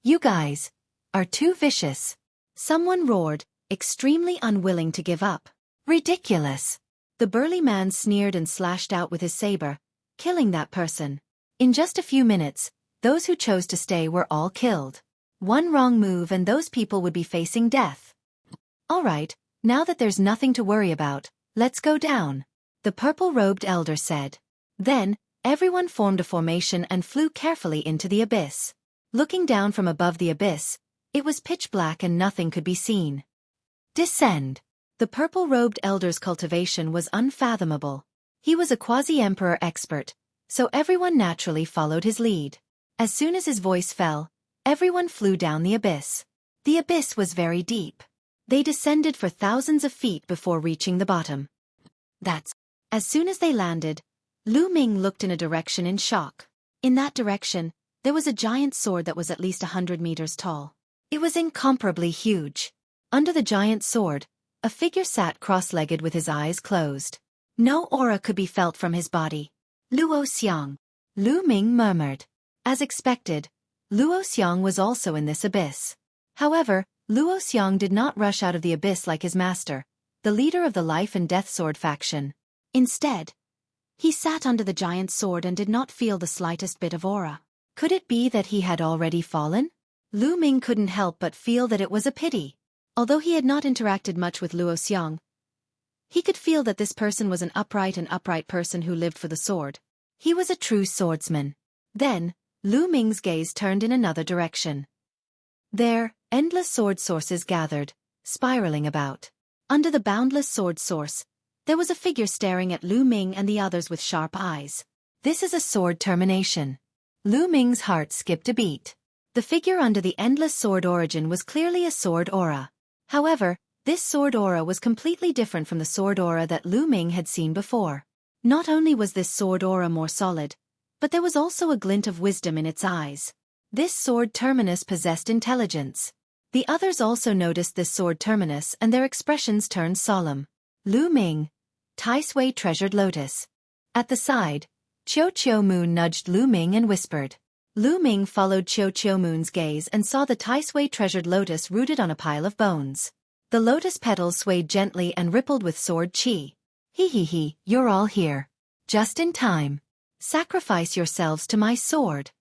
"You guys are too vicious," someone roared, extremely unwilling to give up. "Ridiculous." The burly man sneered and slashed out with his saber, killing that person. In just a few minutes, those who chose to stay were all killed. One wrong move and those people would be facing death. "All right, now that there's nothing to worry about, let's go down," the purple-robed elder said. Then, everyone formed a formation and flew carefully into the abyss. Looking down from above the abyss, it was pitch black and nothing could be seen. Descend. The purple-robed elder's cultivation was unfathomable. He was a quasi-emperor expert, so everyone naturally followed his lead. As soon as his voice fell, everyone flew down the abyss. The abyss was very deep. They descended for thousands of feet before reaching the bottom. As soon as they landed, Lu Ming looked in a direction in shock. In that direction, there was a giant sword that was at least 100 meters tall. It was incomparably huge. Under the giant sword, a figure sat cross-legged with his eyes closed. No aura could be felt from his body. "Luo Xiang," Lu Ming murmured. As expected, Luo Xiang was also in this abyss. However, Luo Xiang did not rush out of the abyss like his master, the leader of the Life and Death Sword faction. Instead, he sat under the giant sword and did not feel the slightest bit of aura. Could it be that he had already fallen? Lu Ming couldn't help but feel that it was a pity. Although he had not interacted much with Luo Xiang, he could feel that this person was an upright person who lived for the sword. He was a true swordsman. Then, Lu Ming's gaze turned in another direction. There, endless sword sources gathered, spiraling about. Under the boundless sword source, there was a figure staring at Lu Ming and the others with sharp eyes. "This is a sword termination." Lu Ming's heart skipped a beat. The figure under the endless sword origin was clearly a sword aura. However, this sword aura was completely different from the sword aura that Lu Ming had seen before. Not only was this sword aura more solid, but there was also a glint of wisdom in its eyes. This sword terminus possessed intelligence. The others also noticed this sword terminus and their expressions turned solemn. "Lu Ming, Tai Sui Treasured Lotus." At the side, Chiu Moon nudged Lu Ming and whispered. Lu Ming followed Chiu Moon's gaze and saw the Tai Sui Treasured Lotus rooted on a pile of bones. The lotus petals swayed gently and rippled with sword chi. He, you're all here. Just in time. Sacrifice yourselves to my sword."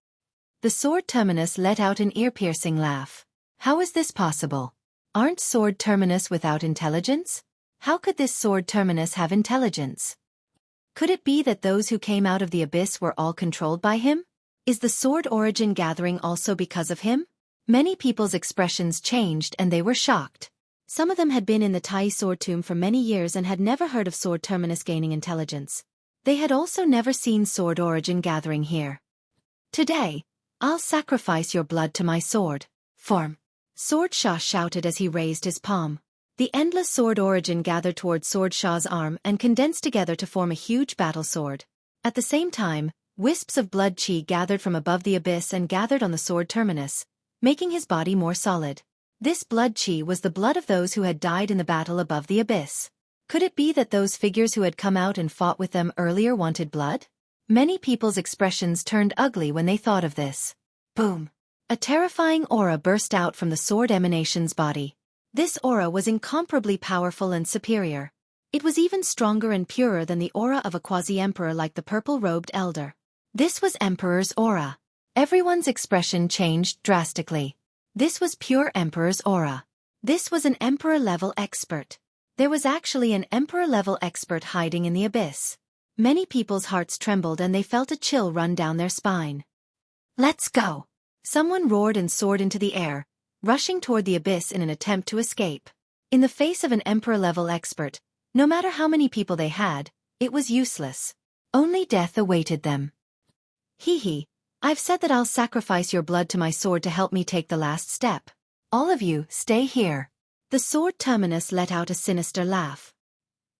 The sword terminus let out an ear-piercing laugh. How is this possible? Aren't sword terminus without intelligence? How could this sword terminus have intelligence? Could it be that those who came out of the abyss were all controlled by him? Is the sword origin gathering also because of him? Many people's expressions changed and they were shocked. Some of them had been in the Tai sword tomb for many years and had never heard of sword terminus gaining intelligence. They had also never seen sword origin gathering here. "Today, I'll sacrifice your blood to my sword. Form." Sword Shah shouted as he raised his palm. The endless sword origin gathered toward Sword Shah's arm and condensed together to form a huge battle sword. At the same time, wisps of blood chi gathered from above the abyss and gathered on the sword terminus, making his body more solid. This blood chi was the blood of those who had died in the battle above the abyss. Could it be that those figures who had come out and fought with them earlier wanted blood? Many people's expressions turned ugly when they thought of this. Boom! A terrifying aura burst out from the sword emanation's body. This aura was incomparably powerful and superior. It was even stronger and purer than the aura of a quasi-emperor like the purple-robed elder. This was Emperor's aura. Everyone's expression changed drastically. This was pure Emperor's aura. This was an Emperor-level expert. There was actually an Emperor-level expert hiding in the abyss. Many people's hearts trembled and they felt a chill run down their spine. "Let's go!" Someone roared and soared into the air, rushing toward the abyss in an attempt to escape. In the face of an Emperor-level expert, no matter how many people they had, it was useless. Only death awaited them. I've said that I'll sacrifice your blood to my sword to help me take the last step. All of you, stay here. The sword terminus let out a sinister laugh.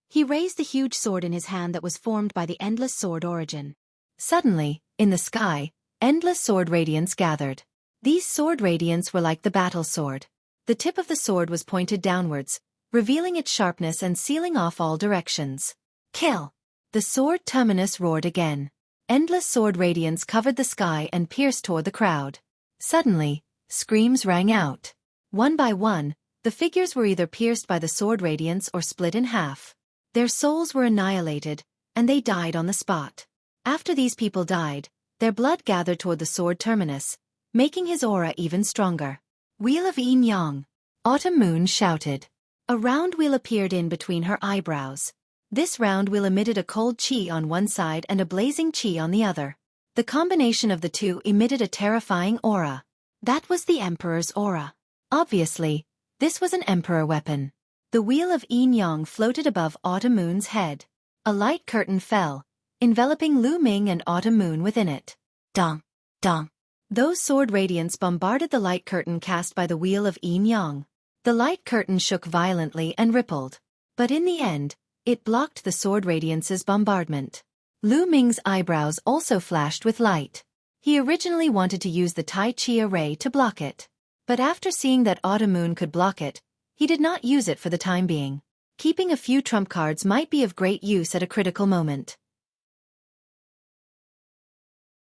He raised the huge sword in his hand that was formed by the endless sword origin. Suddenly, in the sky, endless sword radiance gathered. These sword radiance were like the battle sword. The tip of the sword was pointed downwards, revealing its sharpness and sealing off all directions. Kill! The sword terminus roared again. Endless sword radiance covered the sky and pierced toward the crowd. Suddenly, screams rang out. One by one, the figures were either pierced by the sword radiance or split in half. Their souls were annihilated, and they died on the spot. After these people died, their blood gathered toward the sword terminus, making his aura even stronger. Wheel of Yin-Yang! Autumn Moon shouted. A round wheel appeared in between her eyebrows. This round wheel emitted a cold qi on one side and a blazing qi on the other. The combination of the two emitted a terrifying aura. That was the Emperor's aura. Obviously, this was an Emperor weapon. The wheel of Yin-Yang floated above Autumn Moon's head. A light curtain fell, enveloping Lu Ming and Autumn Moon within it. Dong! Dong! Those sword radiance bombarded the light curtain cast by the wheel of Yin-Yang. The light curtain shook violently and rippled. But in the end, it blocked the sword radiance's bombardment. Lu Ming's eyebrows also flashed with light. He originally wanted to use the Tai Chi array to block it. But after seeing that Autumn Moon could block it, he did not use it for the time being. Keeping a few trump cards might be of great use at a critical moment.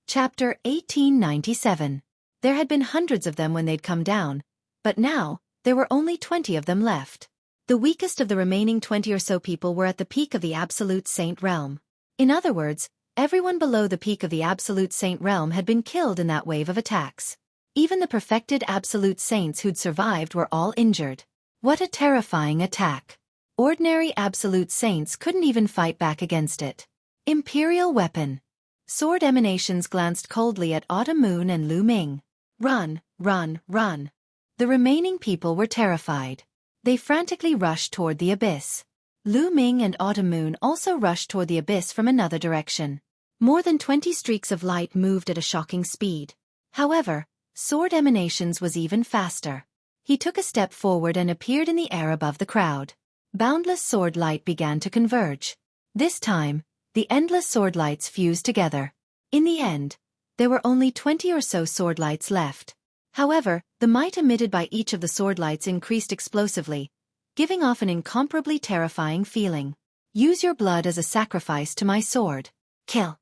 Chapter 1897. There had been hundreds of them when they'd come down, but now, there were only 20 of them left. The weakest of the remaining 20 or so people were at the peak of the Absolute Saint realm. In other words, everyone below the peak of the Absolute Saint realm had been killed in that wave of attacks. Even the perfected Absolute Saints who'd survived were all injured. What a terrifying attack. Ordinary Absolute Saints couldn't even fight back against it. Imperial weapon. Sword emanations glanced coldly at Autumn Moon and Lu Ming. Run, run, run. The remaining people were terrified. They frantically rushed toward the abyss. Lu Ming and Autumn Moon also rushed toward the abyss from another direction. More than 20 streaks of light moved at a shocking speed. However, sword emanations was even faster. He took a step forward and appeared in the air above the crowd. Boundless sword light began to converge. This time, the endless sword lights fused together. In the end, there were only 20 or so sword lights left. However, the might emitted by each of the sword lights increased explosively, giving off an incomparably terrifying feeling. Use your blood as a sacrifice to my sword. Kill!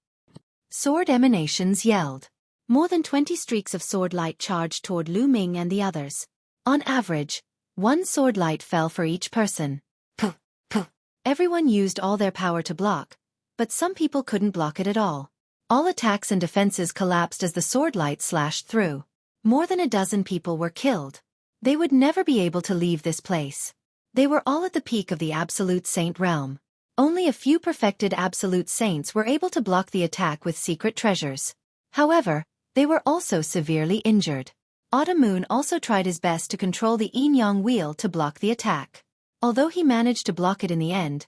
Sword emanations yelled. More than 20 streaks of sword light charged toward Lu Ming and the others. On average, one sword light fell for each person. Puh! Puh! Everyone used all their power to block, but some people couldn't block it at all. All attacks and defenses collapsed as the sword light slashed through. More than a dozen people were killed. They would never be able to leave this place. They were all at the peak of the Absolute Saint realm. Only a few perfected Absolute Saints were able to block the attack with secret treasures. However, they were also severely injured. Autumn Moon also tried his best to control the Yin-Yang wheel to block the attack. Although he managed to block it in the end,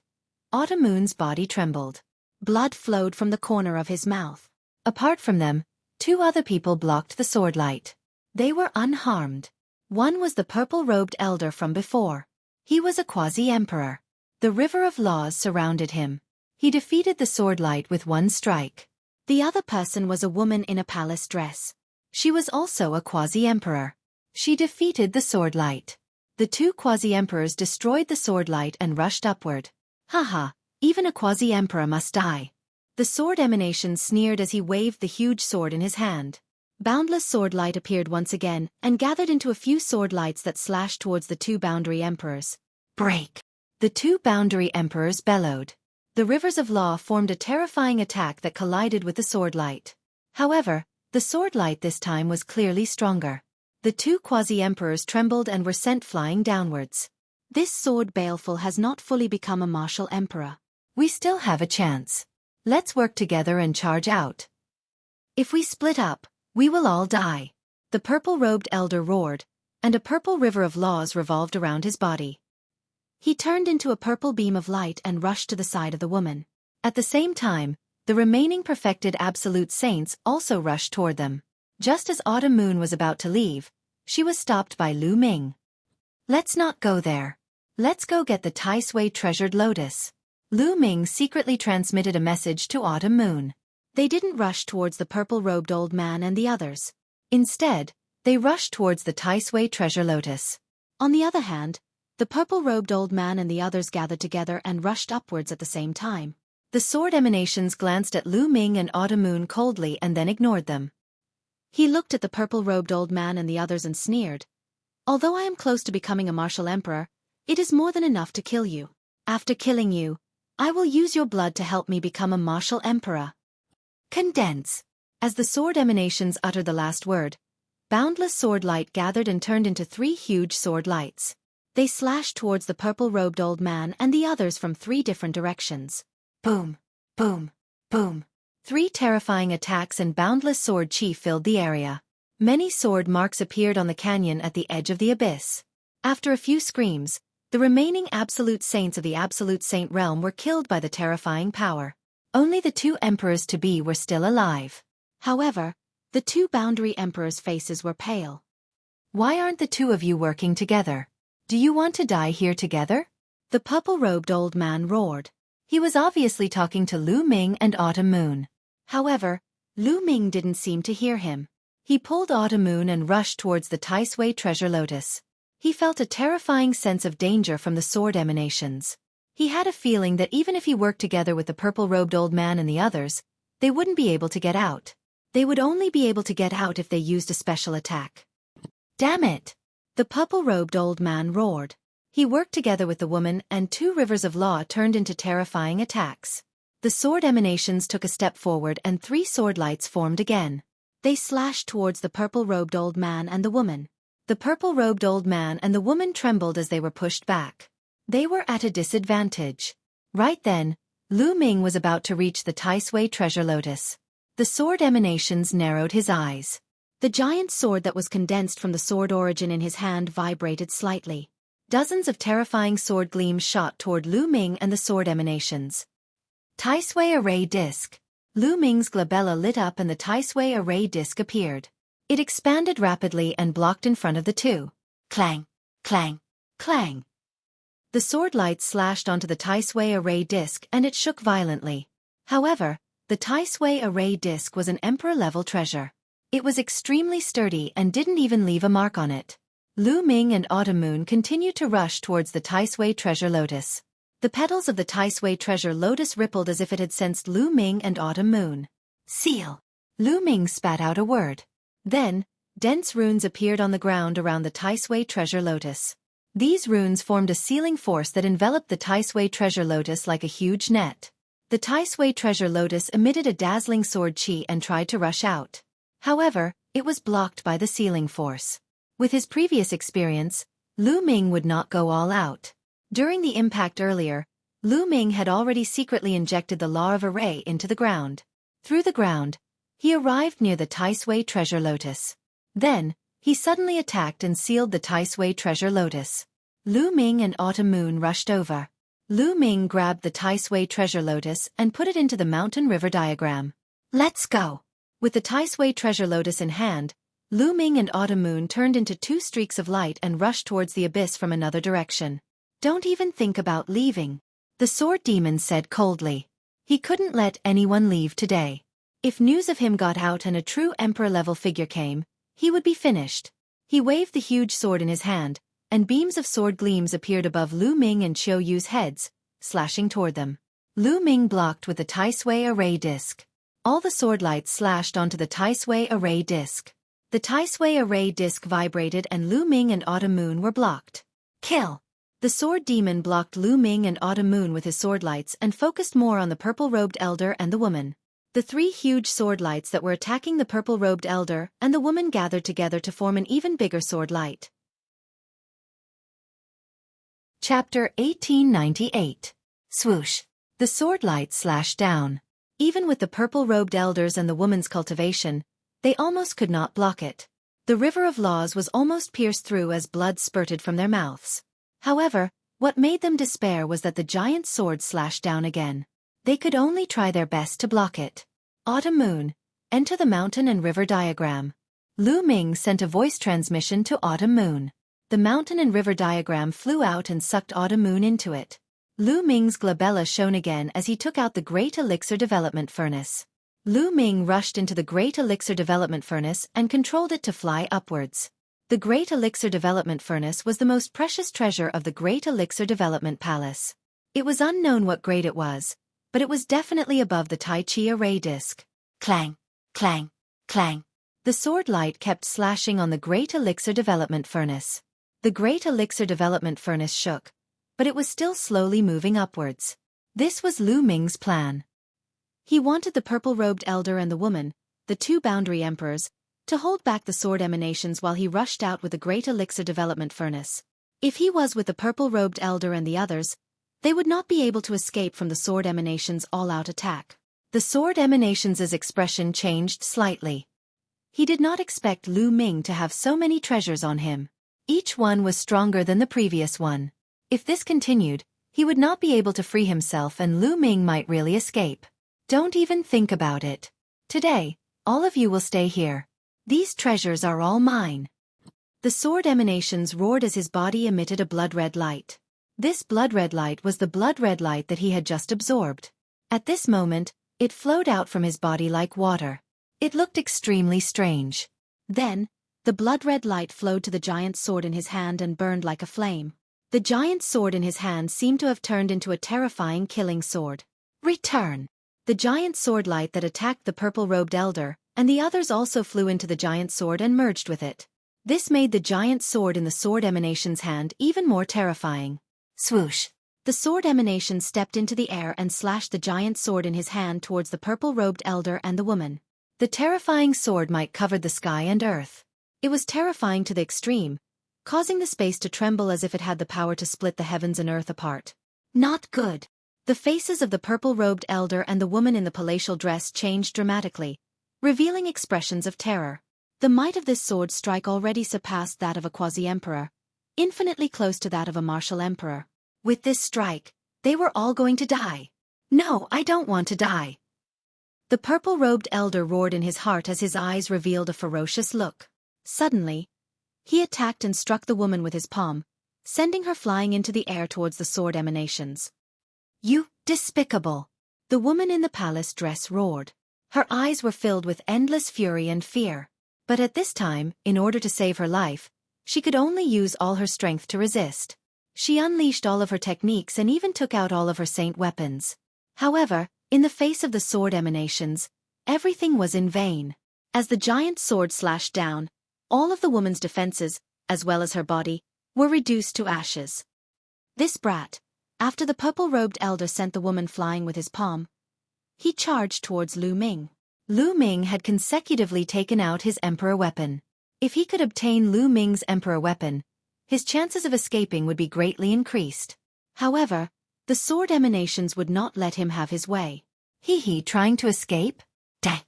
Autumn Moon's body trembled. Blood flowed from the corner of his mouth. Apart from them, 2 other people blocked the sword light. They were unharmed. One was the purple-robed elder from before. He was a quasi-emperor. The river of laws surrounded him. He defeated the sword light with one strike. The other person was a woman in a palace dress. She was also a quasi-emperor. She defeated the sword light. The 2 quasi-emperors destroyed the sword light and rushed upward. Haha, even a quasi-emperor must die. The sword emanation sneered as he waved the huge sword in his hand. Boundless sword light appeared once again and gathered into a few sword lights that slashed towards the 2 boundary emperors. Break! The 2 boundary emperors bellowed. The rivers of law formed a terrifying attack that collided with the sword light. However, the sword light this time was clearly stronger. The 2 quasi-emperors trembled and were sent flying downwards. This sword baleful has not fully become a martial emperor. We still have a chance. Let's work together and charge out. If we split up, we will all die. The purple-robed elder roared, and a purple river of laws revolved around his body. He turned into a purple beam of light and rushed to the side of the woman. At the same time, the remaining perfected Absolute Saints also rushed toward them. Just as Autumn Moon was about to leave, she was stopped by Lu Ming. Let's not go there. Let's go get the Tai Sui treasured lotus. Lu Ming secretly transmitted a message to Autumn Moon. They didn't rush towards the purple-robed old man and the others. Instead, they rushed towards the Tai Sui treasure lotus. On the other hand, the purple-robed old man and the others gathered together and rushed upwards at the same time. The sword emanations glanced at Lu Ming and Autumn Moon coldly and then ignored them. He looked at the purple-robed old man and the others and sneered. Although I am close to becoming a martial emperor, it is more than enough to kill you. After killing you, I will use your blood to help me become a martial emperor. Condense. As the sword emanations uttered the last word, boundless sword light gathered and turned into 3 huge sword lights. They slashed towards the purple-robed old man and the others from 3 different directions. Boom, boom, boom. 3 terrifying attacks and boundless sword chi filled the area. Many sword marks appeared on the canyon at the edge of the abyss. After a few screams, the remaining absolute saints of the absolute saint realm were killed by the terrifying power. Only the 2 emperors-to-be were still alive. However, the 2 boundary emperors' faces were pale. Why aren't the 2 of you working together? Do you want to die here together? The purple-robed old man roared. He was obviously talking to Lu Ming and Autumn Moon. However, Lu Ming didn't seem to hear him. He pulled Autumn Moon and rushed towards the Tai Sui treasure lotus. He felt a terrifying sense of danger from the sword emanations. He had a feeling that even if he worked together with the purple-robed old man and the others, they wouldn't be able to get out. They would only be able to get out if they used a special attack. Damn it! The purple-robed old man roared. He worked together with the woman and 2 rivers of law turned into terrifying attacks. The sword emanations took a step forward and 3 sword lights formed again. They slashed towards the purple-robed old man and the woman. The purple-robed old man and the woman trembled as they were pushed back. They were at a disadvantage. Right then, Lu Ming was about to reach the Tai Sui treasure lotus. The sword emanations narrowed his eyes. The giant sword that was condensed from the sword origin in his hand vibrated slightly. Dozens of terrifying sword gleams shot toward Lu Ming and the sword emanations. Tai Sui array disc. Lu Ming's glabella lit up and the Tai Sui array disc appeared. It expanded rapidly and blocked in front of the 2. Clang, clang, clang. The sword lights slashed onto the Tai Sui array disc and it shook violently. However, the Tai Sui array disc was an emperor-level treasure. It was extremely sturdy and didn't even leave a mark on it. Lu Ming and Autumn Moon continued to rush towards the Tai Sui treasure lotus. The petals of the Tai Sui treasure lotus rippled as if it had sensed Lu Ming and Autumn Moon. Seal. Lu Ming spat out a word. Then, dense runes appeared on the ground around the Tai Sui treasure lotus. These runes formed a sealing force that enveloped the Tai Sui treasure lotus like a huge net. The Tai Sui treasure lotus emitted a dazzling sword chi and tried to rush out. However, it was blocked by the sealing force. With his previous experience, Lu Ming would not go all out. During the impact earlier, Lu Ming had already secretly injected the law of array into the ground. Through the ground, he arrived near the Tai Sui treasure lotus. Then, he suddenly attacked and sealed the Tai Sui treasure lotus. Lu Ming and Autumn Moon rushed over. Lu Ming grabbed the Tai Sui treasure lotus and put it into the mountain river diagram. Let's go! With the Tai Sui treasure lotus in hand, Lu Ming and Autumn Moon turned into 2 streaks of light and rushed towards the abyss from another direction. Don't even think about leaving, the sword demon said coldly. He couldn't let anyone leave today. If news of him got out and a true emperor-level figure came, he would be finished. He waved the huge sword in his hand, and beams of sword gleams appeared above Lu Ming and Xueqi's heads, slashing toward them. Lu Ming blocked with the Tai Sui array disc. All the sword lights slashed onto the Tai Sui array disc. The Tai Sui array disc vibrated and Lu Ming and Autumn Moon were blocked. Kill! The sword demon blocked Lu Ming and Autumn Moon with his sword lights and focused more on the purple-robed elder and the woman. The 3 huge sword lights that were attacking the purple-robed elder and the woman gathered together to form an even bigger sword light. Chapter 1898. Swoosh. The sword light slashed down. Even with the purple-robed elders and the woman's cultivation, they almost could not block it. The river of laws was almost pierced through as blood spurted from their mouths. However, what made them despair was that the giant sword slashed down again. They could only try their best to block it. Autumn Moon, enter the mountain and river diagram. Lu Ming sent a voice transmission to Autumn Moon. The mountain and river diagram flew out and sucked Autumn Moon into it. Lu Ming's glabella shone again as he took out the Great Elixir Development Furnace. Lu Ming rushed into the Great Elixir Development Furnace and controlled it to fly upwards. The Great Elixir Development Furnace was the most precious treasure of the Great Elixir Development Palace. It was unknown what grade it was, but it was definitely above the Tai Chi array disc. Clang, clang, clang. The sword light kept slashing on the Great Elixir Development Furnace. The Great Elixir Development Furnace shook, but it was still slowly moving upwards. This was Lu Ming's plan. He wanted the purple-robed elder and the woman, the two boundary emperors, to hold back the sword emanations while he rushed out with the Great Elixir Development Furnace. If he was with the purple-robed elder and the others, they would not be able to escape from the sword emanations' all-out attack. The sword emanations' expression changed slightly. He did not expect Lu Ming to have so many treasures on him. Each one was stronger than the previous one. If this continued, he would not be able to free himself and Lu Ming might really escape. Don't even think about it. Today, all of you will stay here. These treasures are all mine. The sword emanations roared as his body emitted a blood-red light. This blood-red light was the blood-red light that he had just absorbed. At this moment, it flowed out from his body like water. It looked extremely strange. Then, the blood-red light flowed to the giant's sword in his hand and burned like a flame. The giant's sword in his hand seemed to have turned into a terrifying killing sword. Return! The giant sword light that attacked the purple-robed elder, and the others also flew into the giant sword and merged with it. This made the giant sword in the sword emanation's hand even more terrifying. Swoosh! The sword emanation stepped into the air and slashed the giant sword in his hand towards the purple-robed elder and the woman. The terrifying sword might cover the sky and earth. It was terrifying to the extreme, causing the space to tremble as if it had the power to split the heavens and earth apart. Not good. The faces of the purple-robed elder and the woman in the palatial dress changed dramatically, revealing expressions of terror. The might of this sword strike already surpassed that of a quasi-emperor, infinitely close to that of a martial emperor. With this strike, they were all going to die. No, I don't want to die. The purple-robed elder roared in his heart as his eyes revealed a ferocious look. Suddenly, he attacked and struck the woman with his palm, sending her flying into the air towards the sword emanations. You, despicable! The woman in the palace dress roared. Her eyes were filled with endless fury and fear. But at this time, in order to save her life, she could only use all her strength to resist. She unleashed all of her techniques and even took out all of her saint weapons. However, in the face of the sword emanations, everything was in vain. As the giant sword slashed down, all of the woman's defenses, as well as her body, were reduced to ashes. This brat, after the purple-robed elder sent the woman flying with his palm, he charged towards Lu Ming. Lu Ming had consecutively taken out his emperor weapon. If he could obtain Lu Ming's emperor weapon, his chances of escaping would be greatly increased. However, the sword emanations would not let him have his way. Trying to escape? Dang!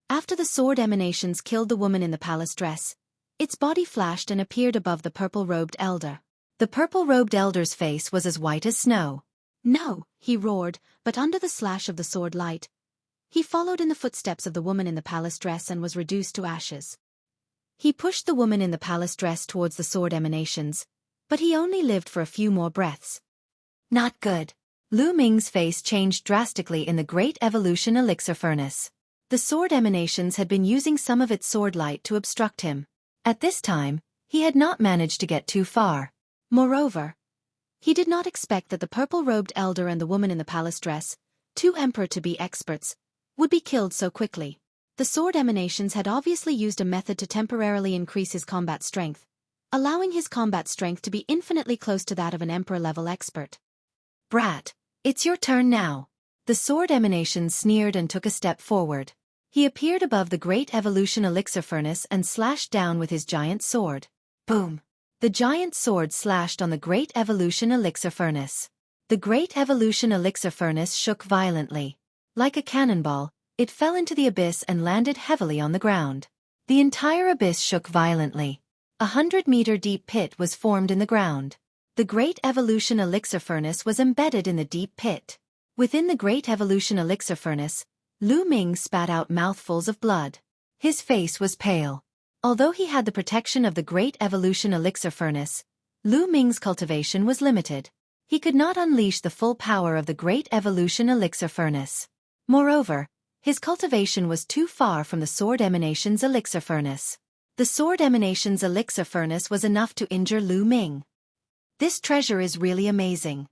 After the sword emanations killed the woman in the palace dress, its body flashed and appeared above the purple-robed elder. The purple-robed elder's face was as white as snow. No, he roared, but under the slash of the sword light, he followed in the footsteps of the woman in the palace dress and was reduced to ashes. He pushed the woman in the palace dress towards the sword emanations, but he only lived for a few more breaths. Not good. Lu Ming's face changed drastically in the Great Evolution Elixir Furnace. The sword emanations had been using some of its sword light to obstruct him. At this time, he had not managed to get too far. Moreover, he did not expect that the purple-robed elder and the woman in the palace dress, two emperor-to-be experts, would be killed so quickly. The sword emanations had obviously used a method to temporarily increase his combat strength, allowing his combat strength to be infinitely close to that of an emperor-level expert. Brat, it's your turn now. The sword emanations sneered and took a step forward. He appeared above the Great Evolution Elixir Furnace and slashed down with his giant sword. Boom! The giant sword slashed on the Great Evolution Elixir Furnace. The Great Evolution Elixir Furnace shook violently. Like a cannonball, it fell into the abyss and landed heavily on the ground. The entire abyss shook violently. 100-meter deep pit was formed in the ground. The Great Evolution Elixir Furnace was embedded in the deep pit. Within the Great Evolution Elixir Furnace, Lu Ming spat out mouthfuls of blood. His face was pale. Although he had the protection of the Great Evolution Elixir Furnace, Lu Ming's cultivation was limited. He could not unleash the full power of the Great Evolution Elixir Furnace. Moreover, his cultivation was too far from the Sword Emanation's Elixir Furnace. The sword emanation's elixir furnace was enough to injure Lu Ming. This treasure is really amazing.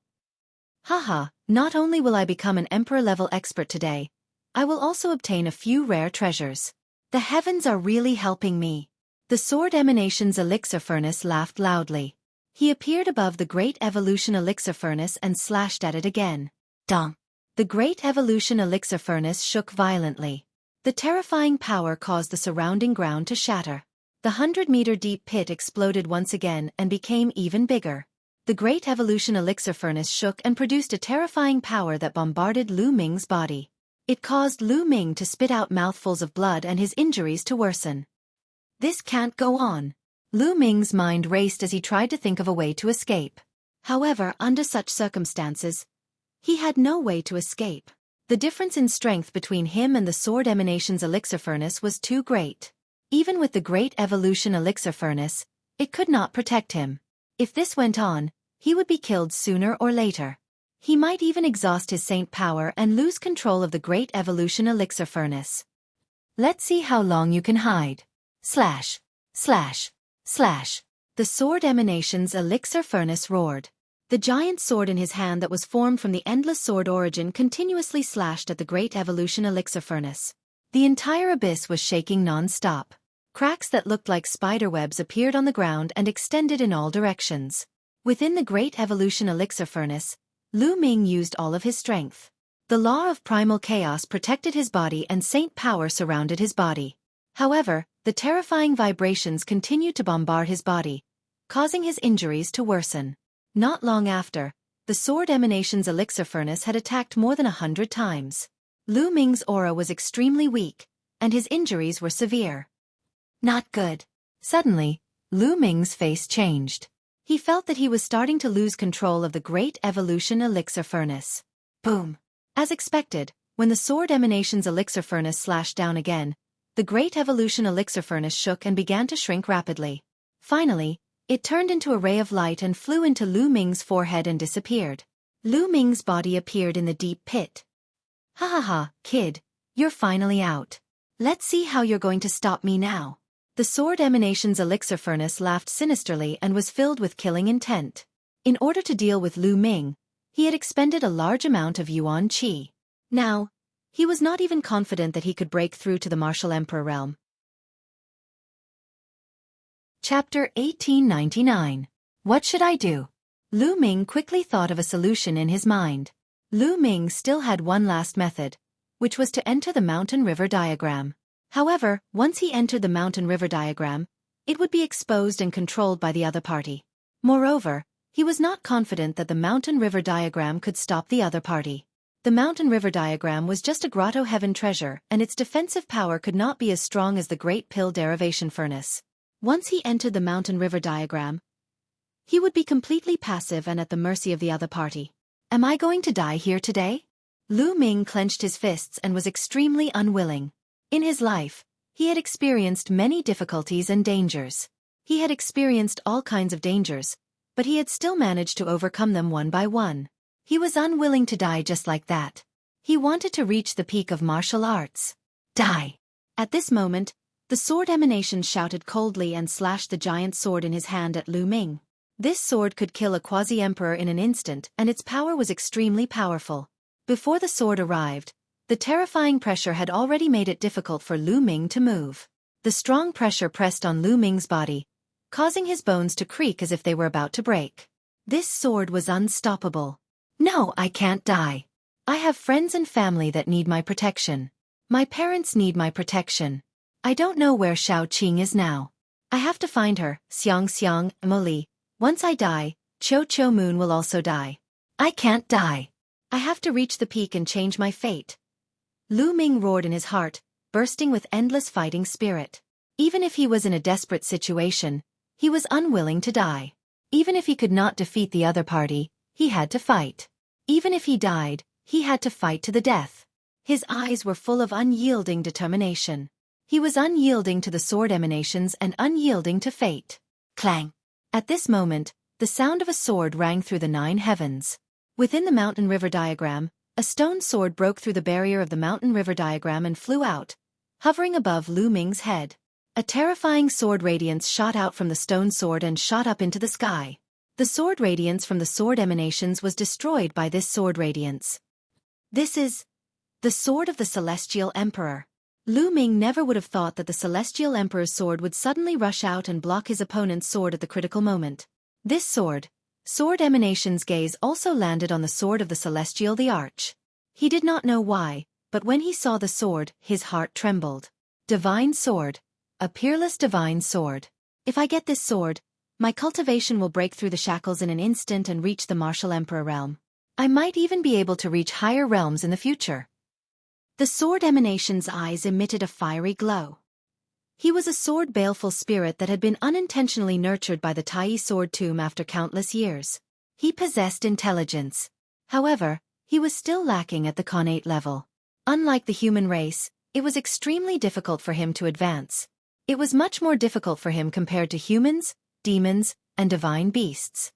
Haha, not only will I become an emperor-level expert today, I will also obtain a few rare treasures. The heavens are really helping me. The sword emanation's elixir furnace laughed loudly. He appeared above the Great Evolution elixir furnace and slashed at it again. Dong! The Great Evolution elixir furnace shook violently. The terrifying power caused the surrounding ground to shatter. The 100-meter deep pit exploded once again and became even bigger. The Great Evolution elixir furnace shook and produced a terrifying power that bombarded Lu Ming's body. It caused Lu Ming to spit out mouthfuls of blood and his injuries to worsen. This can't go on. Lu Ming's mind raced as he tried to think of a way to escape. However, under such circumstances, he had no way to escape. The difference in strength between him and the sword emanation's elixir furnace was too great. Even with the Great Evolution elixir furnace, it could not protect him. If this went on, he would be killed sooner or later. He might even exhaust his saint power and lose control of the Great Evolution elixir furnace. Let's see how long you can hide. Slash, slash, slash. The sword emanation's elixir furnace roared. The giant sword in his hand that was formed from the endless sword origin continuously slashed at the Great Evolution elixir furnace. The entire abyss was shaking non-stop. Cracks that looked like spiderwebs appeared on the ground and extended in all directions. Within the Great Evolution elixir furnace, Lu Ming used all of his strength. The law of primal chaos protected his body and saint power surrounded his body. However, the terrifying vibrations continued to bombard his body, causing his injuries to worsen. Not long after, the sword emanation's elixir furnace had attacked more than 100 times. Lu Ming's aura was extremely weak, and his injuries were severe. Not good. Suddenly, Lu Ming's face changed. He felt that he was starting to lose control of the Great Evolution elixir furnace. Boom! As expected, when the sword emanation's elixir furnace slashed down again, the Great Evolution elixir furnace shook and began to shrink rapidly. Finally, it turned into a ray of light and flew into Lu Ming's forehead and disappeared. Lu Ming's body appeared in the deep pit. Ha ha ha, kid, you're finally out. Let's see how you're going to stop me now. The sword emanation's elixir furnace laughed sinisterly and was filled with killing intent. In order to deal with Lu Ming, he had expended a large amount of yuan qi. Now, he was not even confident that he could break through to the martial emperor realm. Chapter 1899. What should I do? Lu Ming quickly thought of a solution in his mind. Lu Ming still had one last method, which was to enter the mountain river diagram. However, once he entered the mountain river diagram, it would be exposed and controlled by the other party. Moreover, he was not confident that the mountain river diagram could stop the other party. The mountain river diagram was just a grotto heaven treasure, and its defensive power could not be as strong as the Great Pill derivation furnace. Once he entered the mountain river diagram, he would be completely passive and at the mercy of the other party. Am I going to die here today? Lu Ming clenched his fists and was extremely unwilling. In his life, he had experienced many difficulties and dangers. He had experienced all kinds of dangers, but he had still managed to overcome them one by one. He was unwilling to die just like that. He wanted to reach the peak of martial arts. Die! At this moment, the sword emanation shouted coldly and slashed the giant sword in his hand at Lu Ming. This sword could kill a quasi-emperor in an instant, and its power was extremely powerful. Before the sword arrived, the terrifying pressure had already made it difficult for Lu Ming to move. The strong pressure pressed on Lu Ming's body, causing his bones to creak as if they were about to break. This sword was unstoppable. No, I can't die. I have friends and family that need my protection. My parents need my protection. I don't know where Xiao Qing is now. I have to find her, Xiang Xiang, Emily. Once I die, Cho Cho Moon will also die. I can't die. I have to reach the peak and change my fate. Lu Ming roared in his heart, bursting with endless fighting spirit. Even if he was in a desperate situation, he was unwilling to die. Even if he could not defeat the other party, he had to fight. Even if he died, he had to fight to the death. His eyes were full of unyielding determination. He was unyielding to the sword emanations and unyielding to fate. Clang! At this moment, the sound of a sword rang through the 9 heavens. Within the mountain river diagram, a stone sword broke through the barrier of the mountain river diagram and flew out, hovering above Lu Ming's head. A terrifying sword radiance shot out from the stone sword and shot up into the sky. The sword radiance from the sword emanations was destroyed by this sword radiance. This is the sword of the Celestial Emperor. Lu Ming never would have thought that the Celestial Emperor's sword would suddenly rush out and block his opponent's sword at the critical moment. This sword emanation's gaze also landed on the sword of the Celestial the Arch. He did not know why, but when he saw the sword, his heart trembled. Divine sword. A peerless divine sword. If I get this sword, my cultivation will break through the shackles in an instant and reach the martial emperor realm. I might even be able to reach higher realms in the future. The sword emanation's eyes emitted a fiery glow. He was a sword baleful spirit that had been unintentionally nurtured by the Tai sword tomb after countless years. He possessed intelligence. However, he was still lacking at the connate level. Unlike the human race, it was extremely difficult for him to advance. It was much more difficult for him compared to humans, demons, and divine beasts.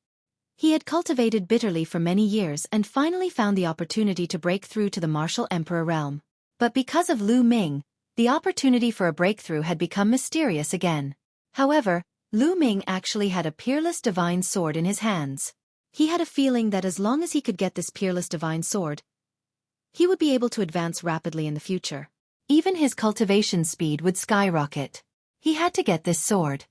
He had cultivated bitterly for many years and finally found the opportunity to break through to the martial emperor realm. But because of Lu Ming, the opportunity for a breakthrough had become mysterious again. However, Lu Ming actually had a peerless divine sword in his hands. He had a feeling that as long as he could get this peerless divine sword, he would be able to advance rapidly in the future. Even his cultivation speed would skyrocket. He had to get this sword.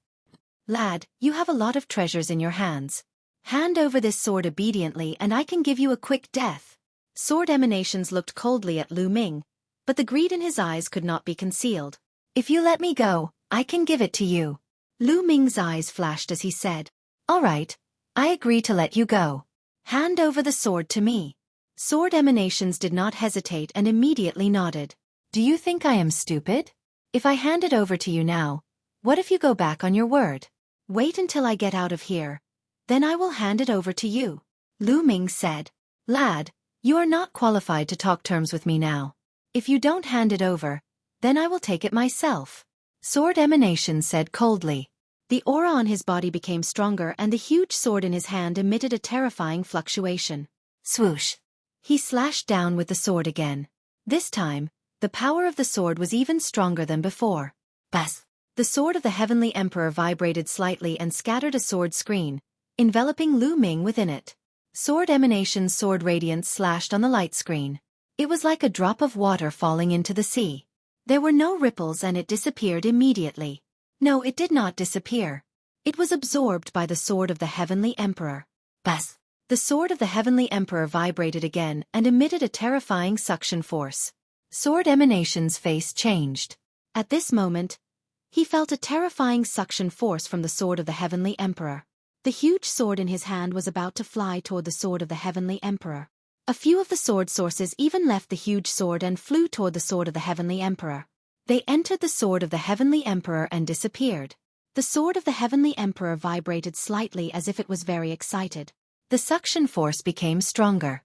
Lad, you have a lot of treasures in your hands. Hand over this sword obediently and I can give you a quick death. Sword emanations looked coldly at Lu Ming, but the greed in his eyes could not be concealed. If you let me go, I can give it to you. Lu Ming's eyes flashed as he said, "All right, I agree to let you go. Hand over the sword to me." Sword emanations did not hesitate and immediately nodded. Do you think I am stupid? If I hand it over to you now, what if you go back on your word? Wait until I get out of here. Then I will hand it over to you. Lu Ming said, "Lad, you are not qualified to talk terms with me now. If you don't hand it over, then I will take it myself." Sword emanation said coldly. The aura on his body became stronger and the huge sword in his hand emitted a terrifying fluctuation. Swoosh. He slashed down with the sword again. This time, the power of the sword was even stronger than before. Bas. The sword of the Heavenly Emperor vibrated slightly and scattered a sword screen, enveloping Lu Ming within it. Sword emanation's sword radiance slashed on the light screen. It was like a drop of water falling into the sea. There were no ripples and it disappeared immediately. No, it did not disappear. It was absorbed by the sword of the Heavenly Emperor. Bas. The sword of the Heavenly Emperor vibrated again and emitted a terrifying suction force. Sword emanation's face changed. At this moment, he felt a terrifying suction force from the sword of the Heavenly Emperor. The huge sword in his hand was about to fly toward the sword of the Heavenly Emperor. A few of the sword sources even left the huge sword and flew toward the sword of the Heavenly Emperor. They entered the sword of the Heavenly Emperor and disappeared. The sword of the Heavenly Emperor vibrated slightly as if it was very excited. The suction force became stronger.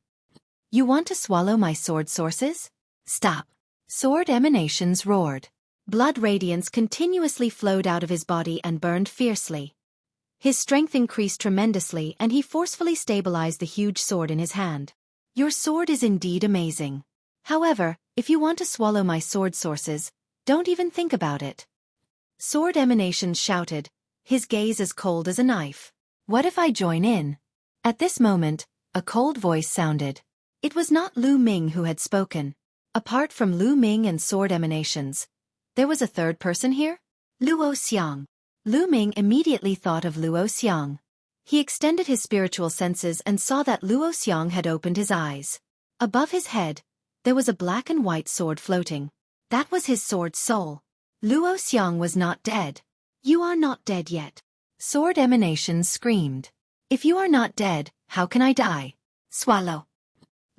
You want to swallow my sword sources? Stop. Sword emanations roared. Blood radiance continuously flowed out of his body and burned fiercely. His strength increased tremendously and he forcefully stabilized the huge sword in his hand. Your sword is indeed amazing. However, if you want to swallow my sword sources, don't even think about it. Sword emanations shouted, his gaze as cold as a knife. What if I join in? At this moment, a cold voice sounded. It was not Lu Ming who had spoken. Apart from Lu Ming and sword emanations, there was a third person here? Luo Xiang. Lu Ming immediately thought of Luo Xiang. He extended his spiritual senses and saw that Luo Xiang had opened his eyes. Above his head, there was a black and white sword floating. That was his sword's soul. Luo Xiang was not dead. You are not dead yet. Sword emanations screamed. If you are not dead, how can I die? Swallow.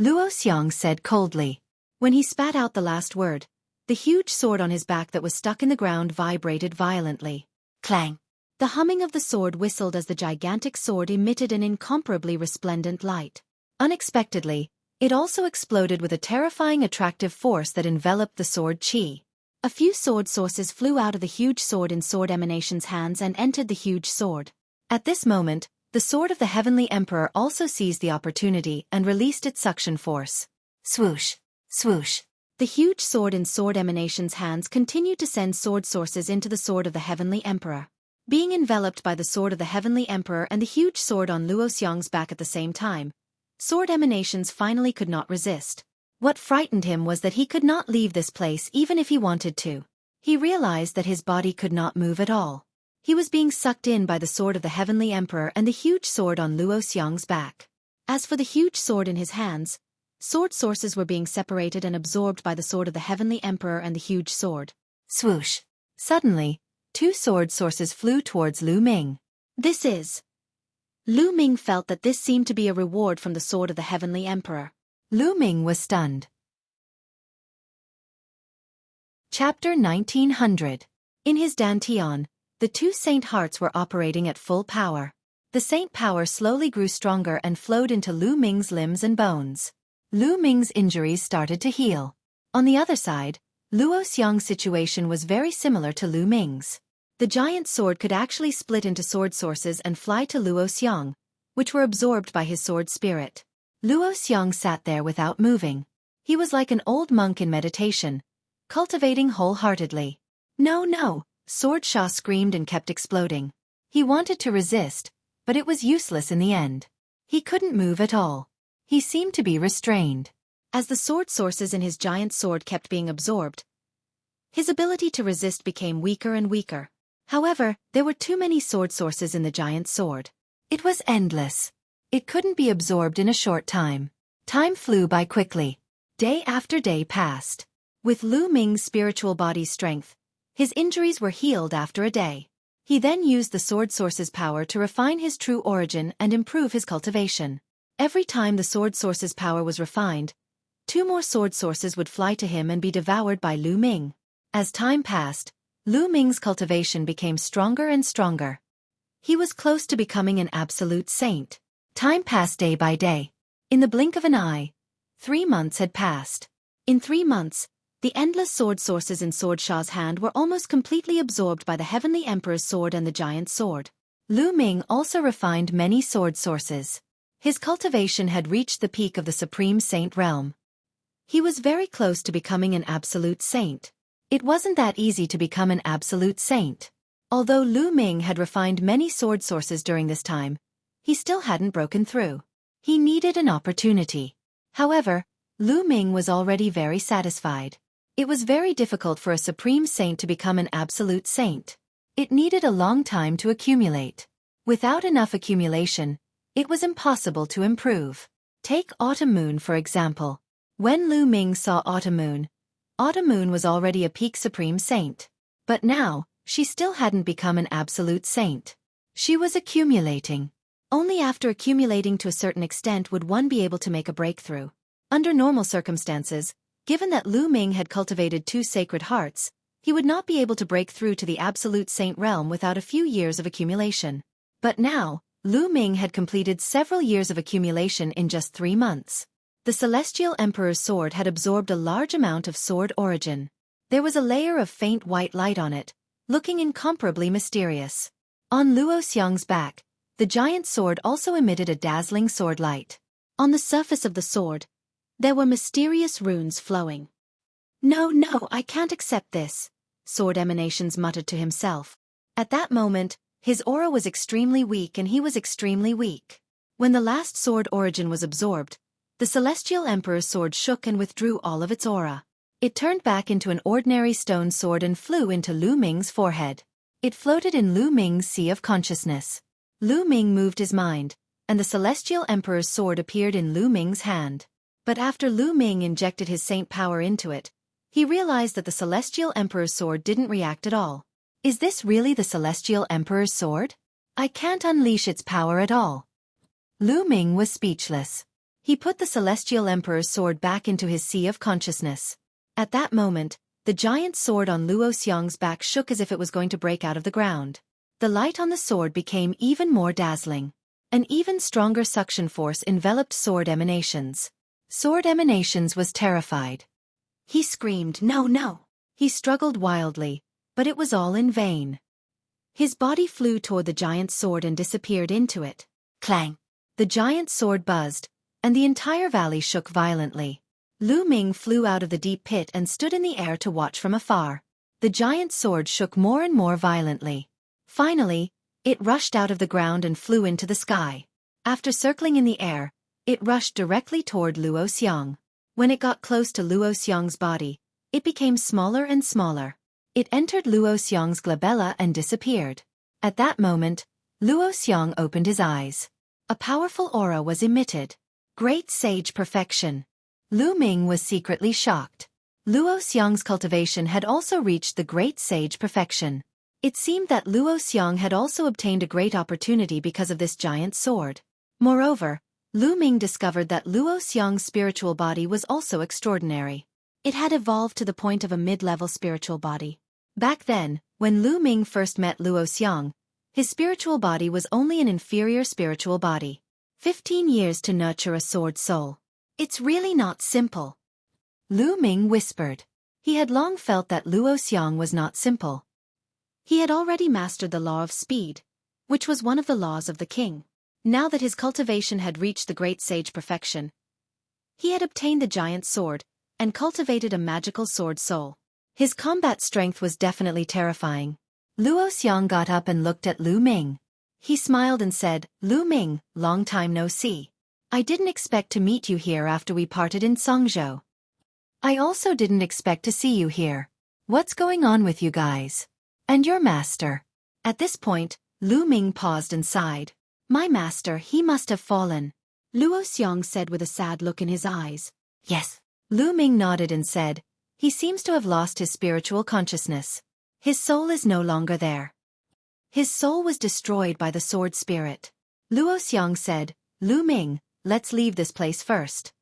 Luo Xiang said coldly. When he spat out the last word, the huge sword on his back that was stuck in the ground vibrated violently. Clang! The humming of the sword whistled as the gigantic sword emitted an incomparably resplendent light. Unexpectedly, it also exploded with a terrifying attractive force that enveloped the sword chi. A few sword sources flew out of the huge sword in sword emanation's hands and entered the huge sword. At this moment, the sword of the Heavenly Emperor also seized the opportunity and released its suction force. Swoosh! Swoosh! The huge sword in Sword Emanation's hands continued to send sword sources into the sword of the Heavenly Emperor. Being enveloped by the sword of the Heavenly Emperor and the huge sword on Luo Xiang's back at the same time, Sword Emanations finally could not resist. What frightened him was that he could not leave this place even if he wanted to. He realized that his body could not move at all. He was being sucked in by the sword of the Heavenly Emperor and the huge sword on Luo Xiang's back. As for the huge sword in his hands, sword sources were being separated and absorbed by the sword of the Heavenly Emperor and the huge sword. Swoosh! Suddenly, two sword sources flew towards Lu Ming. This is... Lu Ming felt that this seemed to be a reward from the sword of the Heavenly Emperor. Lu Ming was stunned. Chapter 1900. In his dantian, the two saint hearts were operating at full power. The saint power slowly grew stronger and flowed into Lu Ming's limbs and bones. Lu Ming's injuries started to heal. On the other side, Luo Xiang's situation was very similar to Lu Ming's. The giant sword could actually split into sword sources and fly to Luo Xiang, which were absorbed by his sword spirit. Luo Xiang sat there without moving. He was like an old monk in meditation, cultivating wholeheartedly. No, no, Sword Sha screamed and kept exploding. He wanted to resist, but it was useless in the end. He couldn't move at all. He seemed to be restrained. As the sword sources in his giant sword kept being absorbed, his ability to resist became weaker and weaker. However, there were too many sword sources in the giant sword. It was endless. It couldn't be absorbed in a short time. Time flew by quickly. Day after day passed. With Lu Ming's spiritual body's strength, his injuries were healed after a day. He then used the sword source's power to refine his true origin and improve his cultivation. Every time the sword source's power was refined, two more sword sources would fly to him and be devoured by Lu Ming. As time passed, Lu Ming's cultivation became stronger and stronger. He was close to becoming an absolute saint. Time passed day by day. In the blink of an eye, 3 months had passed. In 3 months, the endless sword sources in Sword Sha's hand were almost completely absorbed by the Heavenly Emperor's sword and the giant sword. Lu Ming also refined many sword sources. His cultivation had reached the peak of the Supreme Saint realm. He was very close to becoming an absolute saint. It wasn't that easy to become an absolute saint. Although Lu Ming had refined many sword sources during this time, he still hadn't broken through. He needed an opportunity. However, Lu Ming was already very satisfied. It was very difficult for a supreme saint to become an absolute saint. It needed a long time to accumulate. Without enough accumulation, it was impossible to improve. Take Autumn Moon for example. When Lu Ming saw Autumn Moon was already a peak supreme saint. But now, she still hadn't become an absolute saint. She was accumulating. Only after accumulating to a certain extent would one be able to make a breakthrough. Under normal circumstances, given that Lu Ming had cultivated 2 sacred hearts, he would not be able to break through to the absolute saint realm without a few years of accumulation. But now, Lu Ming had completed several years of accumulation in just 3 months. The Celestial Emperor's sword had absorbed a large amount of sword origin. There was a layer of faint white light on it, looking incomparably mysterious. On Luo Xiang's back, the giant sword also emitted a dazzling sword light. On the surface of the sword, there were mysterious runes flowing. No, I can't accept this, Sword Emanations muttered to himself. At that moment, his aura was extremely weak and he was extremely weak. When the last sword origin was absorbed, the Celestial Emperor's sword shook and withdrew all of its aura. It turned back into an ordinary stone sword and flew into Lu Ming's forehead. It floated in Lu Ming's sea of consciousness. Lu Ming moved his mind, and the Celestial Emperor's sword appeared in Lu Ming's hand. But after Lu Ming injected his saint power into it, he realized that the Celestial Emperor's sword didn't react at all. Is this really the Celestial Emperor's sword? I can't unleash its power at all. Lu Ming was speechless. He put the Celestial Emperor's sword back into his sea of consciousness. At that moment, the giant sword on Luo Xiang's back shook as if it was going to break out of the ground. The light on the sword became even more dazzling. An even stronger suction force enveloped Sword Emanations. Sword Emanations was terrified. He screamed, no. He struggled wildly, but it was all in vain. His body flew toward the giant sword and disappeared into it. Clang! The giant sword buzzed, and the entire valley shook violently. Lu Ming flew out of the deep pit and stood in the air to watch from afar. The giant sword shook more and more violently. Finally, it rushed out of the ground and flew into the sky. After circling in the air, it rushed directly toward Luo Xiang. When it got close to Luo Xiang's body, it became smaller and smaller. It entered Luo Xiang's glabella and disappeared. At that moment, Luo Xiang opened his eyes. A powerful aura was emitted. Great sage perfection. Lu Ming was secretly shocked. Luo Xiang's cultivation had also reached the great sage perfection. It seemed that Luo Xiang had also obtained a great opportunity because of this giant sword. Moreover, Lu Ming discovered that Luo Xiang's spiritual body was also extraordinary. It had evolved to the point of a mid-level spiritual body. Back then, when Lu Ming first met Luo Xiang, his spiritual body was only an inferior spiritual body. 15 years to nurture a sword soul. It's really not simple. Lu Ming whispered. He had long felt that Luo Xiang was not simple. He had already mastered the law of speed, which was one of the laws of the king. Now that his cultivation had reached the great sage perfection, he had obtained the giant sword and cultivated a magical sword soul. His combat strength was definitely terrifying. Luo Xiang got up and looked at Lu Ming. He smiled and said, "Lu Ming, long time no see. I didn't expect to meet you here after we parted in Songzhou. I also didn't expect to see you here. What's going on with you guys? And your master?" At this point, Lu Ming paused and sighed. "My master, he must have fallen," Luo Xiang said with a sad look in his eyes. "Yes." Lu Ming nodded and said, "He seems to have lost his spiritual consciousness. His soul is no longer there. His soul was destroyed by the sword spirit." Luo Xiang said, "Lu Ming, let's leave this place first.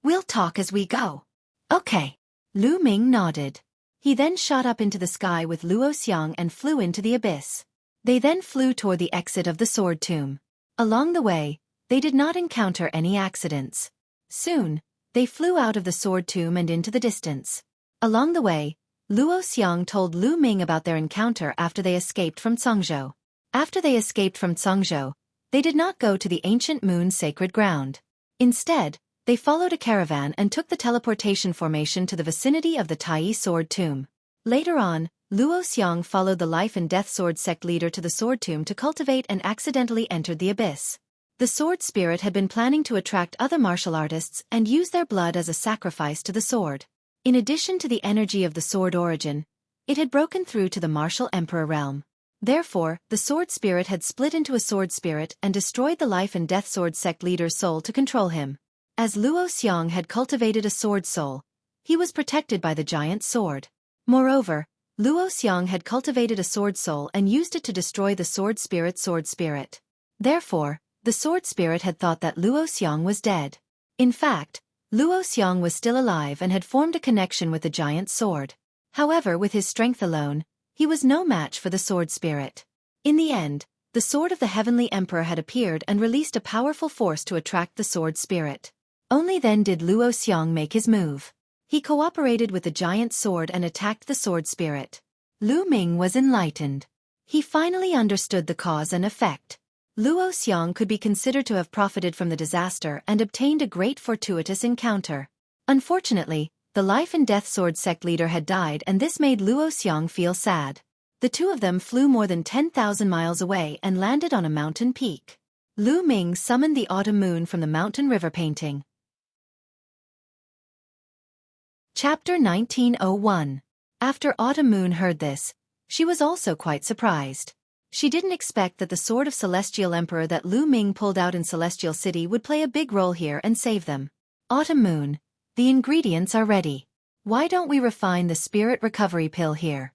We'll talk as we go." "Okay." Lu Ming nodded. He then shot up into the sky with Luo Xiang and flew into the abyss. They then flew toward the exit of the sword tomb. Along the way, they did not encounter any accidents. Soon, they flew out of the sword tomb and into the distance. Along the way, Luo Xiang told Lu Ming about their encounter after they escaped from Songzhou. After they escaped from Songzhou, they did not go to the ancient moon's sacred ground. Instead, they followed a caravan and took the teleportation formation to the vicinity of the Tai sword tomb. Later on, Luo Xiang followed the life and death sword sect leader to the sword tomb to cultivate and accidentally entered the abyss. The sword spirit had been planning to attract other martial artists and use their blood as a sacrifice to the sword. In addition to the energy of the sword origin, it had broken through to the martial emperor realm. Therefore, the sword spirit had split into a sword spirit and destroyed the life and death sword sect leader's soul to control him. As Luo Xiang had cultivated a sword soul, he was protected by the giant sword. Moreover, Luo Xiang had cultivated a sword soul and used it to destroy the sword spirit. Therefore, the sword spirit had thought that Luo Xiang was dead. In fact, Luo Xiang was still alive and had formed a connection with the giant sword. However, with his strength alone, he was no match for the sword spirit. In the end, the sword of the heavenly emperor had appeared and released a powerful force to attract the sword spirit. Only then did Luo Xiang make his move. He cooperated with the giant sword and attacked the sword spirit. Lu Ming was enlightened. He finally understood the cause and effect. Luo Xiang could be considered to have profited from the disaster and obtained a great fortuitous encounter. Unfortunately, the life and death sword sect leader had died and this made Luo Xiang feel sad. The two of them flew more than 10,000 miles away and landed on a mountain peak. Lu Ming summoned the autumn moon from the mountain river painting. Chapter 1901. After Autumn Moon heard this, she was also quite surprised. She didn't expect that the sword of Celestial Emperor that Lu Ming pulled out in Celestial City would play a big role here and save them. Autumn Moon, the ingredients are ready. Why don't we refine the spirit recovery pill here?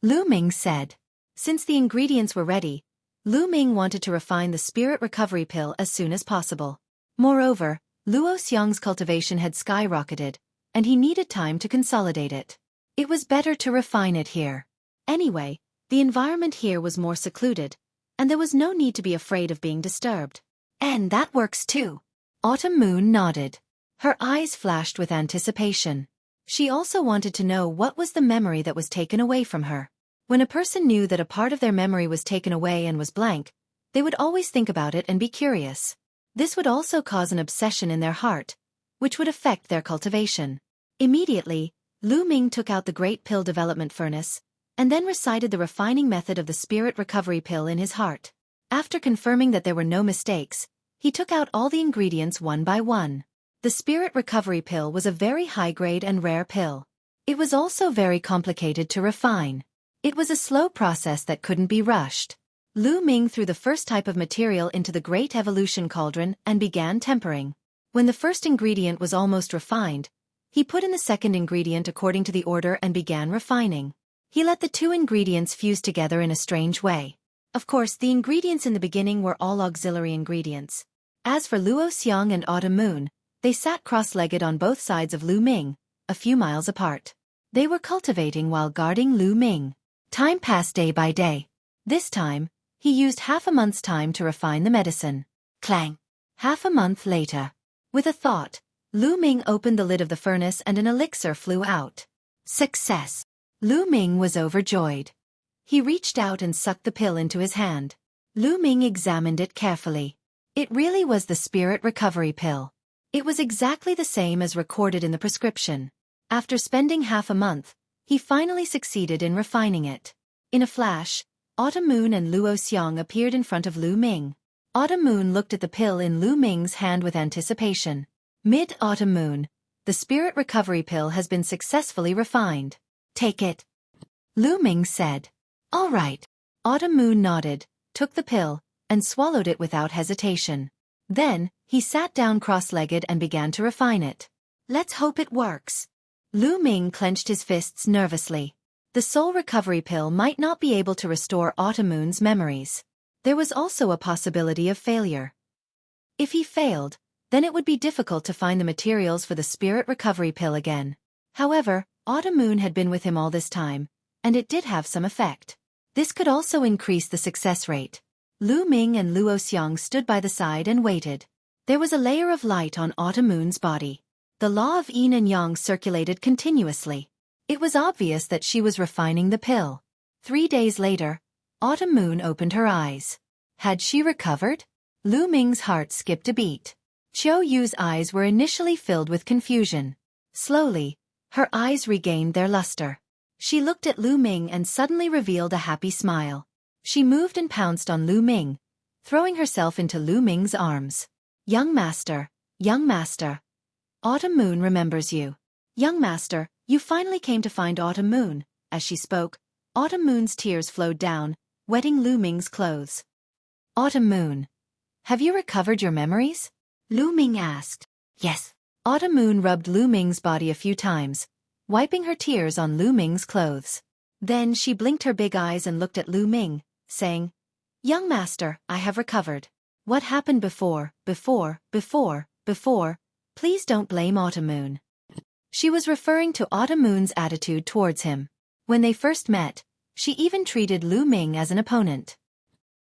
Lu Ming said. Since the ingredients were ready, Lu Ming wanted to refine the spirit recovery pill as soon as possible. Moreover, Luo Xiang's cultivation had skyrocketed, and he needed time to consolidate it. It was better to refine it here. Anyway, the environment here was more secluded, and there was no need to be afraid of being disturbed. And that works too. Autumn Moon nodded. Her eyes flashed with anticipation. She also wanted to know what was the memory that was taken away from her. When a person knew that a part of their memory was taken away and was blank, they would always think about it and be curious. This would also cause an obsession in their heart, which would affect their cultivation. Immediately, Lu Ming took out the Great Pill Development Furnace, and then recited the refining method of the Spirit Recovery Pill in his heart. After confirming that there were no mistakes, he took out all the ingredients one by one. The Spirit Recovery Pill was a very high-grade and rare pill. It was also very complicated to refine. It was a slow process that couldn't be rushed. Lu Ming threw the first type of material into the Great Evolution Cauldron and began tempering. When the first ingredient was almost refined, he put in the second ingredient according to the order and began refining. He let the two ingredients fuse together in a strange way. Of course, the ingredients in the beginning were all auxiliary ingredients. As for Luo Xiang and Autumn Moon, they sat cross-legged on both sides of Lu Ming, a few miles apart. They were cultivating while guarding Lu Ming. Time passed day by day. This time, he used half a month's time to refine the medicine. Clang! Half a month later. With a thought, Lu Ming opened the lid of the furnace and an elixir flew out. Success! Lu Ming was overjoyed. He reached out and sucked the pill into his hand. Lu Ming examined it carefully. It really was the Spirit Recovery Pill. It was exactly the same as recorded in the prescription. After spending half a month, he finally succeeded in refining it. In a flash, Autumn Moon and Luo Xiang appeared in front of Lu Ming. Autumn Moon looked at the pill in Lu Ming's hand with anticipation. Mid-Autumn Moon, the Spirit Recovery Pill has been successfully refined. Take it. Lu Ming said. All right. Autumn Moon nodded, took the pill, and swallowed it without hesitation. Then, he sat down cross-legged and began to refine it. Let's hope it works. Lu Ming clenched his fists nervously. The Soul Recovery Pill might not be able to restore Autumn Moon's memories. There was also a possibility of failure. If he failed, then it would be difficult to find the materials for the Spirit Recovery Pill again. However, Autumn Moon had been with him all this time, and it did have some effect. This could also increase the success rate. Lu Ming and Luo Xiang stood by the side and waited. There was a layer of light on Autumn Moon's body. The law of yin and yang circulated continuously. It was obvious that she was refining the pill. 3 days later, Autumn Moon opened her eyes. Had she recovered? Lu Ming's heart skipped a beat. Qiu Yu's eyes were initially filled with confusion. Slowly, her eyes regained their luster. She looked at Lu Ming and suddenly revealed a happy smile. She moved and pounced on Lu Ming, throwing herself into Lu Ming's arms. Young Master, Young Master. Autumn Moon remembers you. Young Master, you finally came to find Autumn Moon. As she spoke, Autumn Moon's tears flowed down, wetting Lu Ming's clothes. Autumn Moon. Have you recovered your memories? Lu Ming asked. Yes. Autumn Moon rubbed Lu Ming's body a few times, wiping her tears on Lu Ming's clothes. Then she blinked her big eyes and looked at Lu Ming, saying, Young Master, I have recovered. What happened before, please don't blame Autumn Moon. She was referring to Autumn Moon's attitude towards him. When they first met, she even treated Lu Ming as an opponent.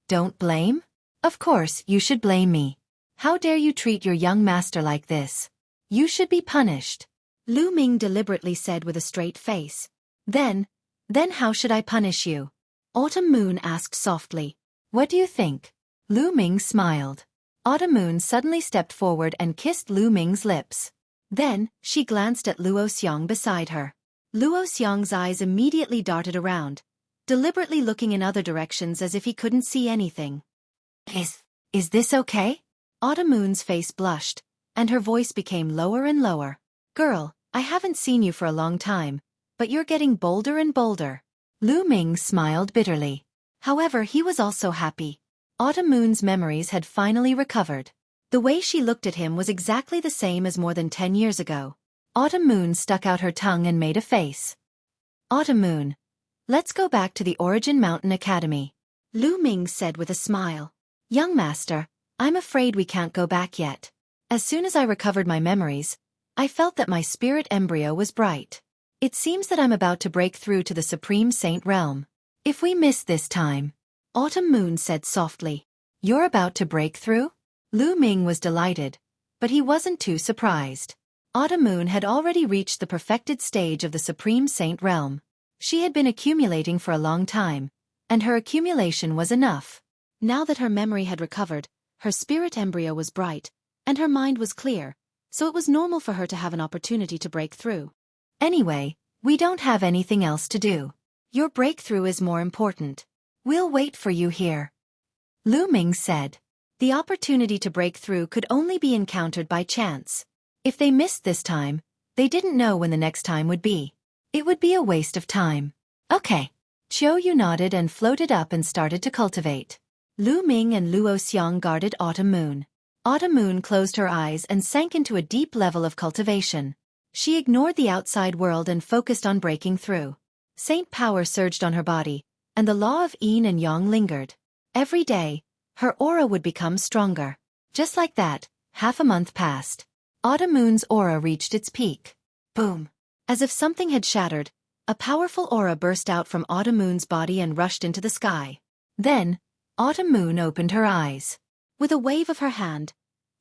Don't blame? Of course, you should blame me. How dare you treat your young master like this? You should be punished. Lu Ming deliberately said with a straight face. Then how should I punish you? Autumn Moon asked softly. What do you think? Lu Ming smiled. Autumn Moon suddenly stepped forward and kissed Lu Ming's lips. Then, she glanced at Luo Xiang beside her. Luo Xiang's eyes immediately darted around, deliberately looking in other directions as if he couldn't see anything. Is this okay? Autumn Moon's face blushed, and her voice became lower and lower. Girl, I haven't seen you for a long time, but you're getting bolder and bolder. Lu Ming smiled bitterly. However, he was also happy. Autumn Moon's memories had finally recovered. The way she looked at him was exactly the same as more than 10 years ago. Autumn Moon stuck out her tongue and made a face. Autumn Moon, let's go back to the Origin Mountain Academy. Lu Ming said with a smile. Young Master, I'm afraid we can't go back yet. As soon as I recovered my memories, I felt that my spirit embryo was bright. It seems that I'm about to break through to the Supreme Saint realm. If we miss this time, Autumn Moon said softly. You're about to break through? Lu Ming was delighted, but he wasn't too surprised. Autumn Moon had already reached the perfected stage of the Supreme Saint realm. She had been accumulating for a long time, and her accumulation was enough. Now that her memory had recovered, her spirit embryo was bright, and her mind was clear, so it was normal for her to have an opportunity to break through. Anyway, we don't have anything else to do. Your breakthrough is more important. We'll wait for you here. Lu Ming said. The opportunity to break through could only be encountered by chance. If they missed this time, they didn't know when the next time would be. It would be a waste of time. Okay. Xueqi nodded and floated up and started to cultivate. Lu Ming and Luo Xiang guarded Autumn Moon. Autumn Moon closed her eyes and sank into a deep level of cultivation. She ignored the outside world and focused on breaking through. Saint power surged on her body, and the law of yin and yang lingered. Every day, her aura would become stronger. Just like that, half a month passed. Autumn Moon's aura reached its peak. Boom! As if something had shattered, a powerful aura burst out from Autumn Moon's body and rushed into the sky. Then, Autumn Moon opened her eyes. With a wave of her hand,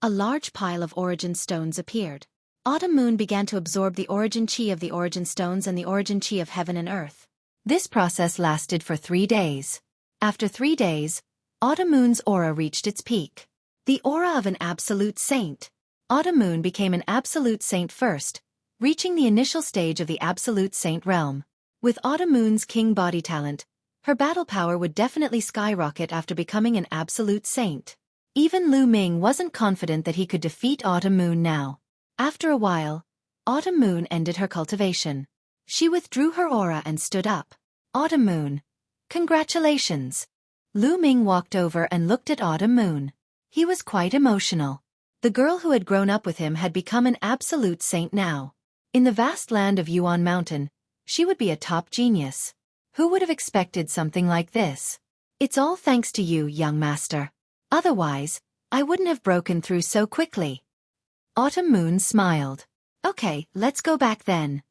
a large pile of origin stones appeared. Autumn Moon began to absorb the origin chi of the origin stones and the origin chi of heaven and earth. This process lasted for 3 days. After 3 days, Autumn Moon's aura reached its peak. The aura of an absolute saint. Autumn Moon became an absolute saint first, reaching the initial stage of the absolute saint realm. With Autumn Moon's king body talent, her battle power would definitely skyrocket after becoming an absolute saint. Even Lu Ming wasn't confident that he could defeat Autumn Moon now. After a while, Autumn Moon ended her cultivation. She withdrew her aura and stood up. Autumn Moon. Congratulations. Lu Ming walked over and looked at Autumn Moon. He was quite emotional. The girl who had grown up with him had become an absolute saint now. In the vast land of Yuan Mountain, she would be a top genius. Who would have expected something like this? It's all thanks to you, young master. Otherwise, I wouldn't have broken through so quickly. Autumn Moon smiled. Okay, let's go back then.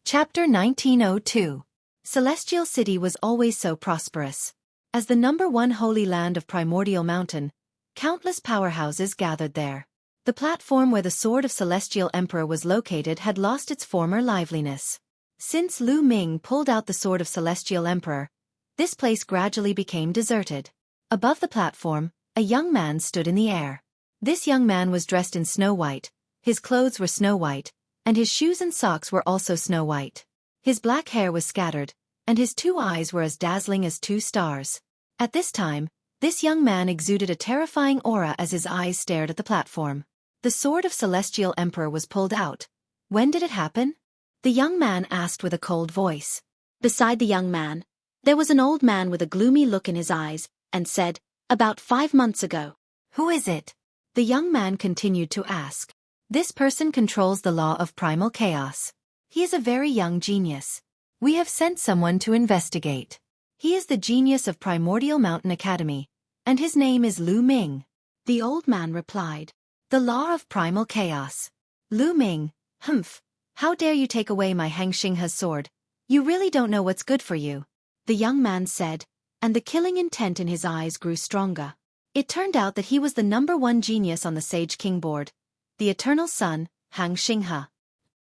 Chapter 1902. Celestial City was always so prosperous. As the #1 holy land of Primordial Mountain, countless powerhouses gathered there. The platform where the sword of Celestial Emperor was located had lost its former liveliness. Since Lu Ming pulled out the sword of Celestial Emperor, this place gradually became deserted. Above the platform, a young man stood in the air. This young man was dressed in snow white, his clothes were snow white, and his shoes and socks were also snow white. His black hair was scattered, and his 2 eyes were as dazzling as 2 stars. At this time, this young man exuded a terrifying aura as his eyes stared at the platform. The sword of Celestial Emperor was pulled out. When did it happen? The young man asked with a cold voice. Beside the young man, there was an old man with a gloomy look in his eyes, and said, "About 5 months ago." "Who is it?" The young man continued to ask. "This person controls the law of primal chaos. He is a very young genius. We have sent someone to investigate. He is the genius of Primordial Mountain Academy, and his name is Lu Ming." The old man replied. "The law of primal chaos. Lu Ming, humph, how dare you take away my Hang Xinghe's sword? You really don't know what's good for you." The young man said, and the killing intent in his eyes grew stronger. It turned out that he was the #1 genius on the Sage King board, the Eternal Son, Hang Xinghe.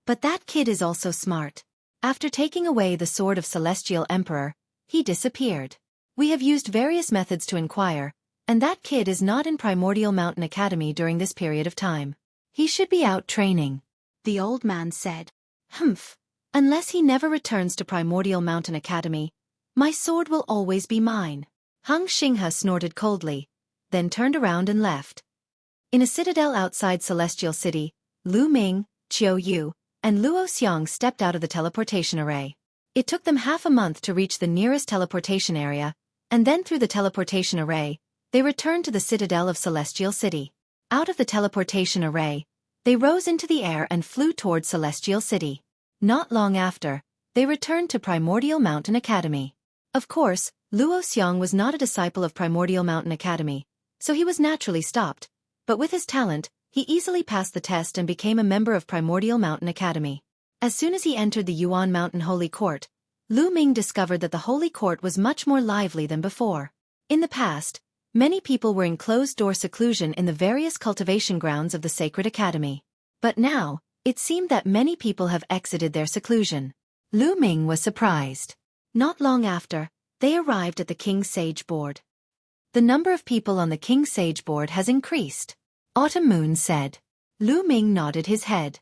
But that kid is also smart. After taking away the sword of Celestial Emperor, he disappeared. We have used various methods to inquire, and that kid is not in Primordial Mountain Academy during this period of time. He should be out training. The old man said. "Humph. Unless he never returns to Primordial Mountain Academy, my sword will always be mine." Hang Xinghe snorted coldly, then turned around and left. In a citadel outside Celestial City, Lu Ming, Xueqi, and Luo Xiang stepped out of the teleportation array. It took them half a month to reach the nearest teleportation area, and then through the teleportation array, they returned to the citadel of Celestial City. Out of the teleportation array, they rose into the air and flew towards Celestial City. Not long after, they returned to Primordial Mountain Academy. Of course, Luo Xiang was not a disciple of Primordial Mountain Academy, so he was naturally stopped, but with his talent, he easily passed the test and became a member of Primordial Mountain Academy. As soon as he entered the Yuan Mountain Holy Court, Lu Ming discovered that the Holy Court was much more lively than before. In the past, many people were in closed-door seclusion in the various cultivation grounds of the Sacred Academy. But now, it seemed that many people have exited their seclusion. Lu Ming was surprised. Not long after, they arrived at the King Sage board. The number of people on the King Sage board has increased. Autumn Moon said. Lu Ming nodded his head.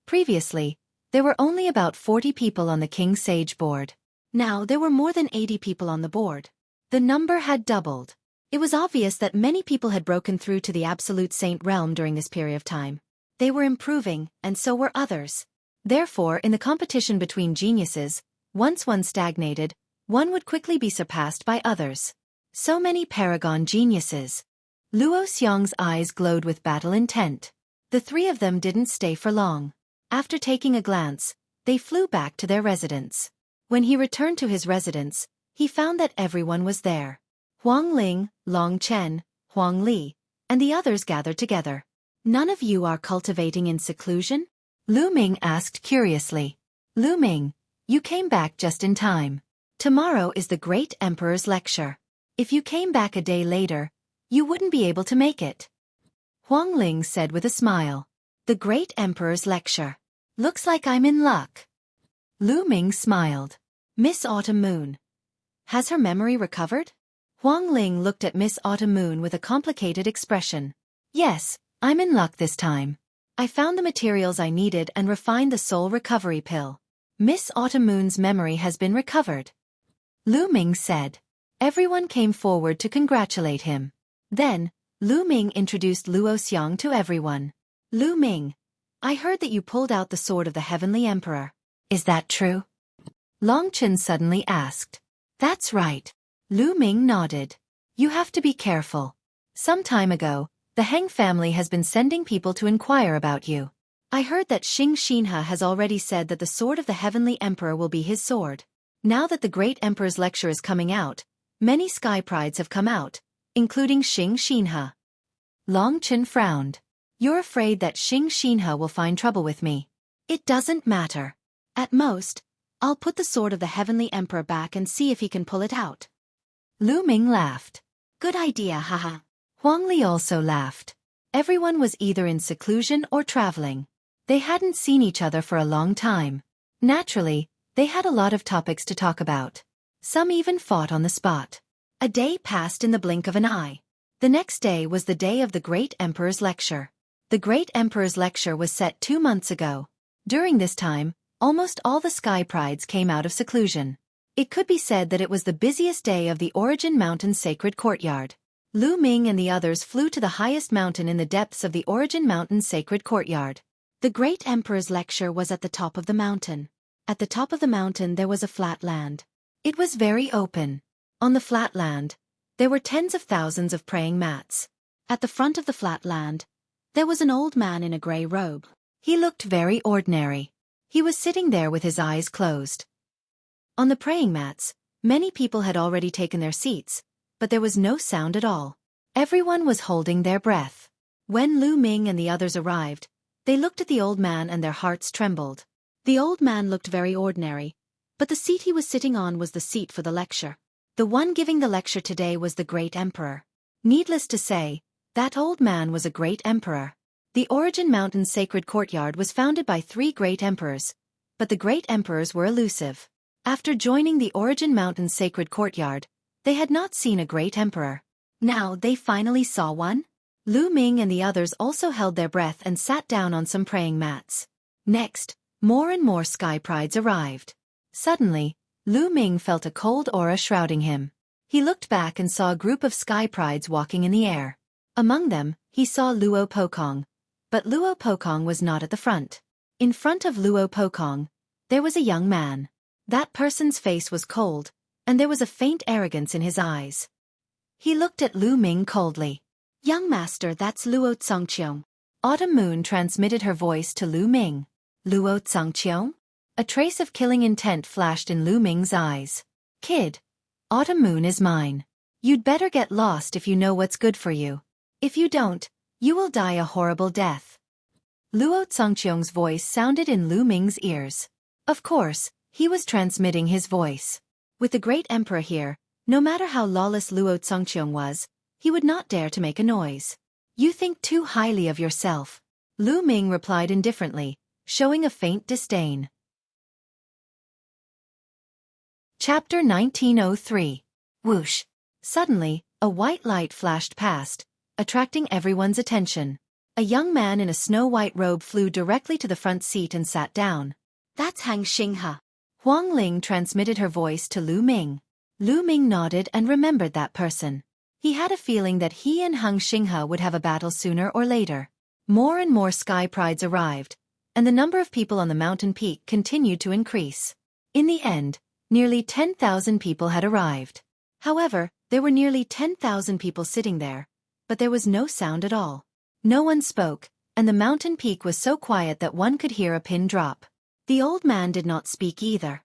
Previously, there were only about 40 people on the King Sage board. Now there were more than 80 people on the board. The number had doubled. It was obvious that many people had broken through to the Absolute Saint realm during this period of time. They were improving, and so were others. Therefore, in the competition between geniuses, once one stagnated, one would quickly be surpassed by others. So many paragon geniuses. Luo Xiang's eyes glowed with battle intent. The three of them didn't stay for long. After taking a glance, they flew back to their residence. When he returned to his residence, he found that everyone was there. Huang Ling, Long Chen, Huang Li, and the others gathered together. None of you are cultivating in seclusion? Lu Ming asked curiously. Lu Ming, you came back just in time. Tomorrow is the Great Emperor's lecture. If you came back a day later, you wouldn't be able to make it. Huang Ling said with a smile. The Great Emperor's lecture. Looks like I'm in luck. Lu Ming smiled. Miss Autumn Moon. Has her memory recovered? Huang Ling looked at Miss Autumn Moon with a complicated expression. Yes, I'm in luck this time. I found the materials I needed and refined the soul recovery pill. Miss Autumn Moon's memory has been recovered. Lu Ming said. Everyone came forward to congratulate him. Then, Lu Ming introduced Luo Xiang to everyone. Lu Ming, I heard that you pulled out the sword of the Heavenly Emperor. Is that true? Long Chen suddenly asked. That's right. Lu Ming nodded. You have to be careful. Some time ago, the Heng family has been sending people to inquire about you. I heard that Xing Xinhe has already said that the sword of the Heavenly Emperor will be his sword. Now that the Great Emperor's lecture is coming out, many sky prides have come out, including Xing Xinhe. Long Chen frowned. You're afraid that Xing Xinhe will find trouble with me. It doesn't matter. At most, I'll put the sword of the Heavenly Emperor back and see if he can pull it out. Lu Ming laughed. Good idea, haha. Huang Li also laughed. Everyone was either in seclusion or traveling. They hadn't seen each other for a long time. Naturally, they had a lot of topics to talk about. Some even fought on the spot. A day passed in the blink of an eye. The next day was the day of the Great Emperor's lecture. The Great Emperor's lecture was set 2 months ago. During this time, almost all the sky prides came out of seclusion. It could be said that it was the busiest day of the Origin Mountain Sacred Courtyard. Lu Ming and the others flew to the highest mountain in the depths of the Origin Mountain Sacred Courtyard. The Great Emperor's lecture was at the top of the mountain. At the top of the mountain there was a flat land. It was very open. On the flat land, there were tens of thousands of praying mats. At the front of the flat land, there was an old man in a grey robe. He looked very ordinary. He was sitting there with his eyes closed. On the praying mats, many people had already taken their seats, but there was no sound at all. Everyone was holding their breath. When Lu Ming and the others arrived, they looked at the old man and their hearts trembled. The old man looked very ordinary, but the seat he was sitting on was the seat for the lecture. The one giving the lecture today was the Great Emperor. Needless to say, that old man was a great emperor. The Origin Mountain Sacred Courtyard was founded by 3 great emperors, but the great emperors were elusive. After joining the Origin Mountain Sacred Courtyard, they had not seen a great emperor. Now they finally saw one. Lu Ming and the others also held their breath and sat down on some praying mats. Next, more and more sky prides arrived. Suddenly, Lu Ming felt a cold aura shrouding him. He looked back and saw a group of sky prides walking in the air. Among them, he saw Luo Pokong. But Luo Pokong was not at the front. In front of Luo Pokong, there was a young man. That person's face was cold, and there was a faint arrogance in his eyes. He looked at Lu Ming coldly. Young master, that's Luo Tsongqiong. Autumn Moon transmitted her voice to Lu Ming. Luo Tsongqiong? A trace of killing intent flashed in Lu Ming's eyes. Kid, Autumn Moon is mine. You'd better get lost if you know what's good for you. If you don't, you will die a horrible death. Luo Tsongqiong's voice sounded in Lu Ming's ears. Of course, he was transmitting his voice. With the great emperor here, no matter how lawless Luo Tsongqiong was, he would not dare to make a noise. You think too highly of yourself. Lu Ming replied indifferently, showing a faint disdain. Chapter 1903. Whoosh. Suddenly, a white light flashed past. attracting everyone's attention. A young man in a snow-white robe flew directly to the front seat and sat down. "That's Hang Xinghe." Huang Ling transmitted her voice to Lu Ming. Lu Ming nodded and remembered that person. He had a feeling that he and Hang Xinghe would have a battle sooner or later. More and more sky prides arrived, and the number of people on the mountain peak continued to increase. In the end, nearly 10,000 people had arrived. However, there were nearly 10,000 people sitting there, but there was no sound at all. No one spoke, and the mountain peak was so quiet that one could hear a pin drop. The old man did not speak either.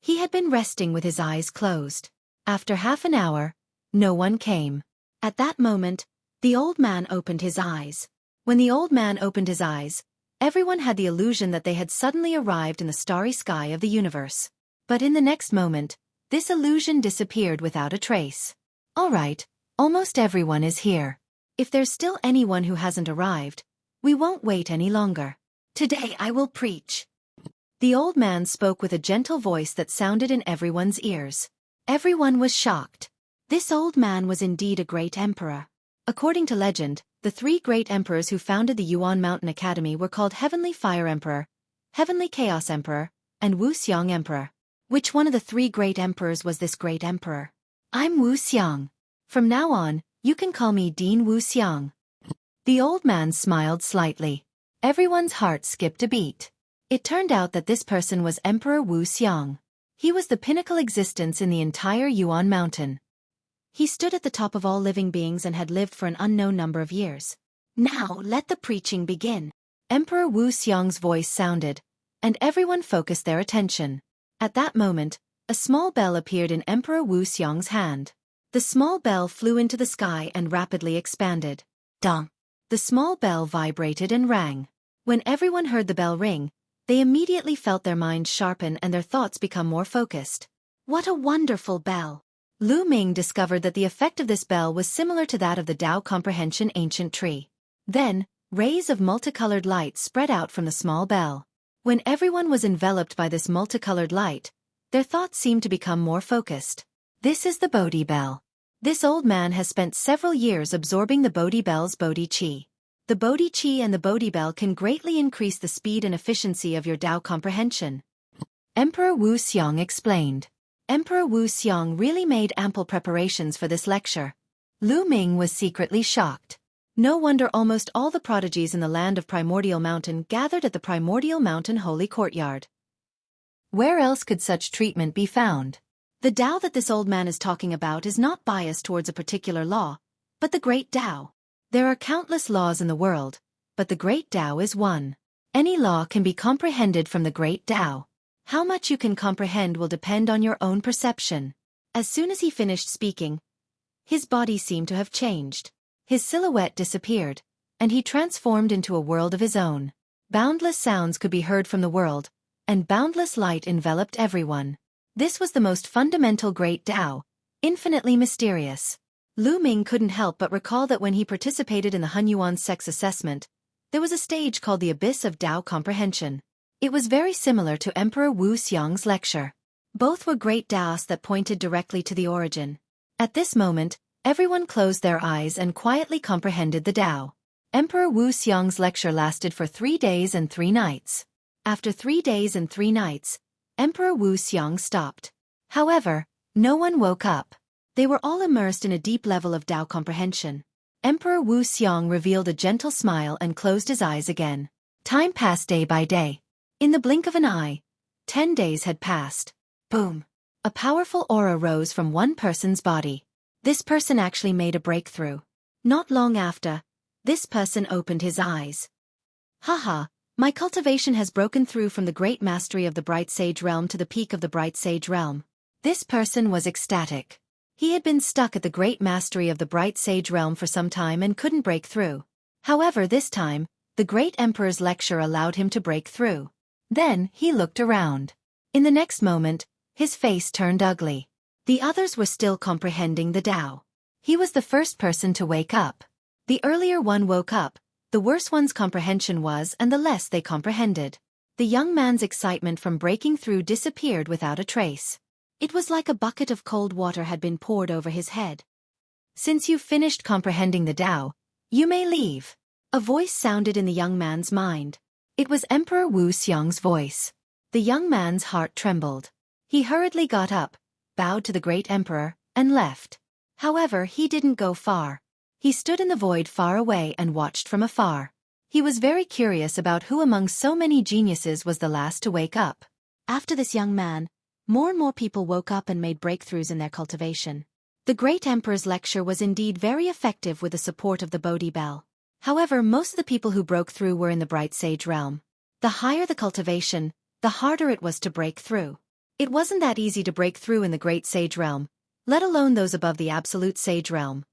He had been resting with his eyes closed. After half an hour, no one came. At that moment, the old man opened his eyes. When the old man opened his eyes, everyone had the illusion that they had suddenly arrived in the starry sky of the universe. But in the next moment, this illusion disappeared without a trace. "All right, almost everyone is here. If there's still anyone who hasn't arrived, we won't wait any longer. Today I will preach." The old man spoke with a gentle voice that sounded in everyone's ears. Everyone was shocked. This old man was indeed a great emperor. According to legend, the 3 great emperors who founded the Yuan Mountain Academy were called Heavenly Fire Emperor, Heavenly Chaos Emperor, and Wu Xiang Emperor. Which one of the 3 great emperors was this great emperor? "I'm Wu Xiang. From now on, you can call me Dean Wu Xiang." The old man smiled slightly. Everyone's heart skipped a beat. It turned out that this person was Emperor Wu Xiang. He was the pinnacle existence in the entire Yuan Mountain. He stood at the top of all living beings and had lived for an unknown number of years. "Now let the preaching begin." Emperor Wu Xiang's voice sounded, and everyone focused their attention. At that moment, a small bell appeared in Emperor Wu Xiang's hand. The small bell flew into the sky and rapidly expanded. Dong! The small bell vibrated and rang. When everyone heard the bell ring, they immediately felt their minds sharpen and their thoughts become more focused. What a wonderful bell! Lu Ming discovered that the effect of this bell was similar to that of the Tao Comprehension ancient tree. Then, rays of multicolored light spread out from the small bell. When everyone was enveloped by this multicolored light, their thoughts seemed to become more focused. This is the Bodhi bell. This old man has spent several years absorbing the Bodhi bell's Bodhi Chi. The Bodhi Chi and the Bodhi bell can greatly increase the speed and efficiency of your Tao comprehension. Emperor Wu Xiang explained. Emperor Wu Xiang really made ample preparations for this lecture. Lu Ming was secretly shocked. No wonder almost all the prodigies in the land of Primordial Mountain gathered at the Primordial Mountain Holy Courtyard. Where else could such treatment be found? The Tao that this old man is talking about is not biased towards a particular law, but the Great Tao. There are countless laws in the world, but the Great Tao is one. Any law can be comprehended from the Great Tao. How much you can comprehend will depend on your own perception. As soon as he finished speaking, his body seemed to have changed. His silhouette disappeared, and he transformed into a world of his own. Boundless sounds could be heard from the world, and boundless light enveloped everyone. This was the most fundamental Great Tao, infinitely mysterious. Lu Ming couldn't help but recall that when he participated in the Hunyuan sex assessment, there was a stage called the Abyss of Tao Comprehension. It was very similar to Emperor Wu Xiang's lecture. Both were great Taos that pointed directly to the origin. At this moment, everyone closed their eyes and quietly comprehended the Tao. Emperor Wu Xiang's lecture lasted for 3 days and 3 nights. After 3 days and 3 nights, Emperor Wu Xiang stopped. However, no one woke up. They were all immersed in a deep level of Tao comprehension. Emperor Wu Xiang revealed a gentle smile and closed his eyes again. Time passed day by day. In the blink of an eye, 10 days had passed. Boom! A powerful aura rose from one person's body. This person actually made a breakthrough. Not long after, this person opened his eyes. Haha, my cultivation has broken through from the great mastery of the Bright Sage Realm to the peak of the Bright Sage Realm. This person was ecstatic. He had been stuck at the great mastery of the Bright Sage Realm for some time and couldn't break through. However, this time, the great emperor's lecture allowed him to break through. Then, he looked around. In the next moment, his face turned ugly. The others were still comprehending the Tao. He was the first person to wake up. The earlier one woke up, the worse one's comprehension was and the less they comprehended. The young man's excitement from breaking through disappeared without a trace. It was like a bucket of cold water had been poured over his head. Since you've finished comprehending the Tao, you may leave. A voice sounded in the young man's mind. It was Emperor Wu Xiang's voice. The young man's heart trembled. He hurriedly got up, bowed to the great emperor, and left. However, he didn't go far. He stood in the void far away and watched from afar. He was very curious about who among so many geniuses was the last to wake up. After this young man, more and more people woke up and made breakthroughs in their cultivation. The great emperor's lecture was indeed very effective with the support of the Bodhi bell. However, most of the people who broke through were in the bright sage realm. The higher the cultivation, the harder it was to break through. It wasn't that easy to break through in the great sage realm, let alone those above the absolute sage realm.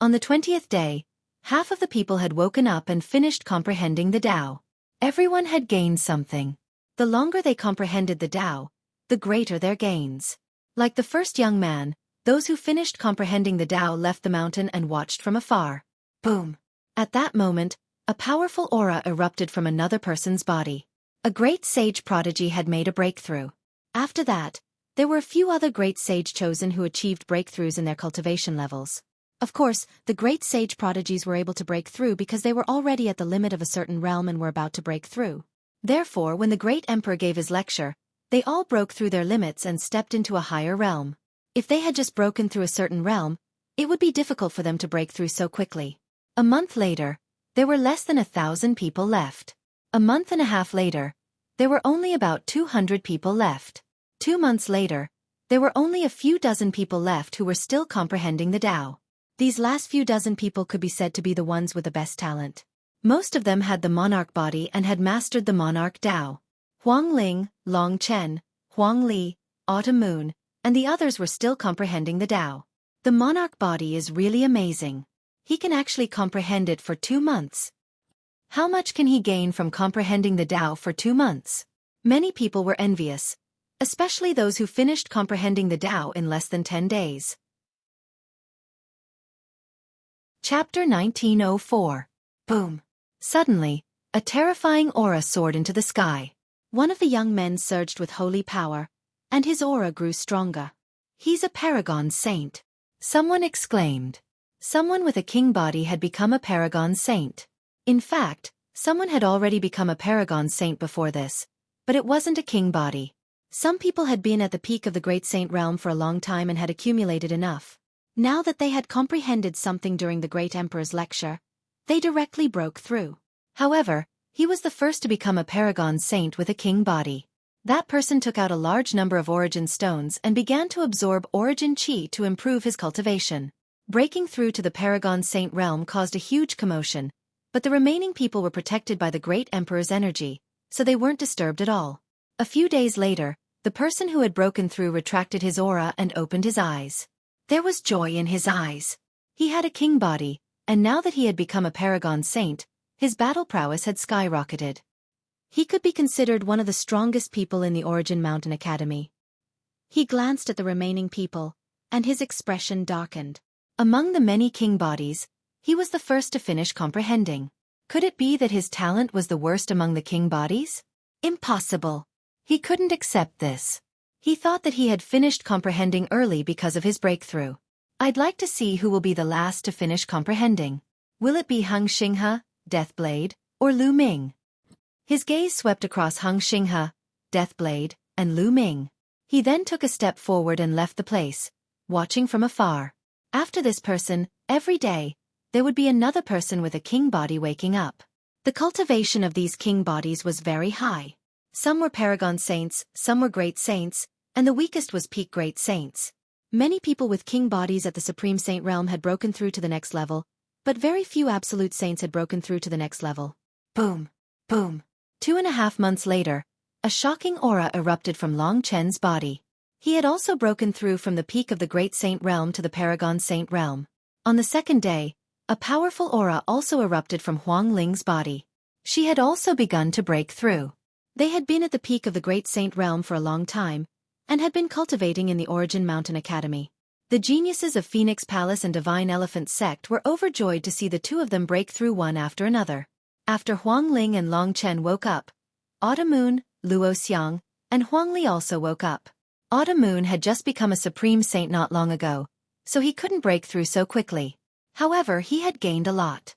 On the 20th day, half of the people had woken up and finished comprehending the Tao. Everyone had gained something. The longer they comprehended the Tao, the greater their gains. Like the first young man, those who finished comprehending the Tao left the mountain and watched from afar. Boom! At that moment, a powerful aura erupted from another person's body. A great sage prodigy had made a breakthrough. After that, there were a few other great sage chosen who achieved breakthroughs in their cultivation levels. Of course, the great sage prodigies were able to break through because they were already at the limit of a certain realm and were about to break through. Therefore, when the great emperor gave his lecture, they all broke through their limits and stepped into a higher realm. If they had just broken through a certain realm, it would be difficult for them to break through so quickly. A month later, there were less than 1,000 people left. A month and a half later, there were only about 200 people left. 2 months later, there were only a few dozen people left who were still comprehending the Tao. These last few dozen people could be said to be the ones with the best talent. Most of them had the monarch body and had mastered the monarch Tao. Huang Ling, Long Chen, Huang Li, Autumn Moon, and the others were still comprehending the Tao. The monarch body is really amazing. He can actually comprehend it for 2 months. How much can he gain from comprehending the Tao for 2 months? Many people were envious, especially those who finished comprehending the Tao in less than 10 days. Chapter 1904. Boom! Suddenly, a terrifying aura soared into the sky. One of the young men surged with holy power, and his aura grew stronger. He's a paragon saint. Someone exclaimed. Someone with a king body had become a paragon saint. In fact, someone had already become a paragon saint before this, but it wasn't a king body. Some people had been at the peak of the great saint realm for a long time and had accumulated enough. Now that they had comprehended something during the great emperor's lecture, they directly broke through. However, he was the first to become a paragon saint with a king body. That person took out a large number of origin stones and began to absorb origin chi to improve his cultivation. Breaking through to the paragon saint realm caused a huge commotion, but the remaining people were protected by the great emperor's energy, so they weren't disturbed at all. A few days later, the person who had broken through retracted his aura and opened his eyes. There was joy in his eyes. He had a king body, and now that he had become a paragon saint, his battle prowess had skyrocketed. He could be considered one of the strongest people in the Origin Mountain Academy. He glanced at the remaining people, and his expression darkened. Among the many king bodies, he was the first to finish comprehending. Could it be that his talent was the worst among the king bodies? Impossible. He couldn't accept this. He thought that he had finished comprehending early because of his breakthrough. I'd like to see who will be the last to finish comprehending. Will it be Hung Xinghe, Deathblade, or Lu Ming? His gaze swept across Hung Xinghe, Deathblade, and Lu Ming. He then took a step forward and left the place, watching from afar. After this person, every day, there would be another person with a king body waking up. The cultivation of these king bodies was very high. Some were paragon saints, some were great saints, and the weakest was peak great saints. Many people with king bodies at the Supreme Saint realm had broken through to the next level, but very few absolute saints had broken through to the next level. Boom! Boom! 2.5 months later, a shocking aura erupted from Long Chen's body. He had also broken through from the peak of the Great Saint realm to the Paragon Saint realm. On the second day, a powerful aura also erupted from Huang Ling's body. She had also begun to break through. They had been at the peak of the Great Saint realm for a long time, and had been cultivating in the Origin Mountain Academy. The geniuses of Phoenix Palace and Divine Elephant Sect were overjoyed to see the two of them break through one after another. After Huang Ling and Long Chen woke up, Autumn Moon, Luo Xiang, and Huang Li also woke up. Autumn Moon had just become a supreme saint not long ago, so he couldn't break through so quickly. However, he had gained a lot.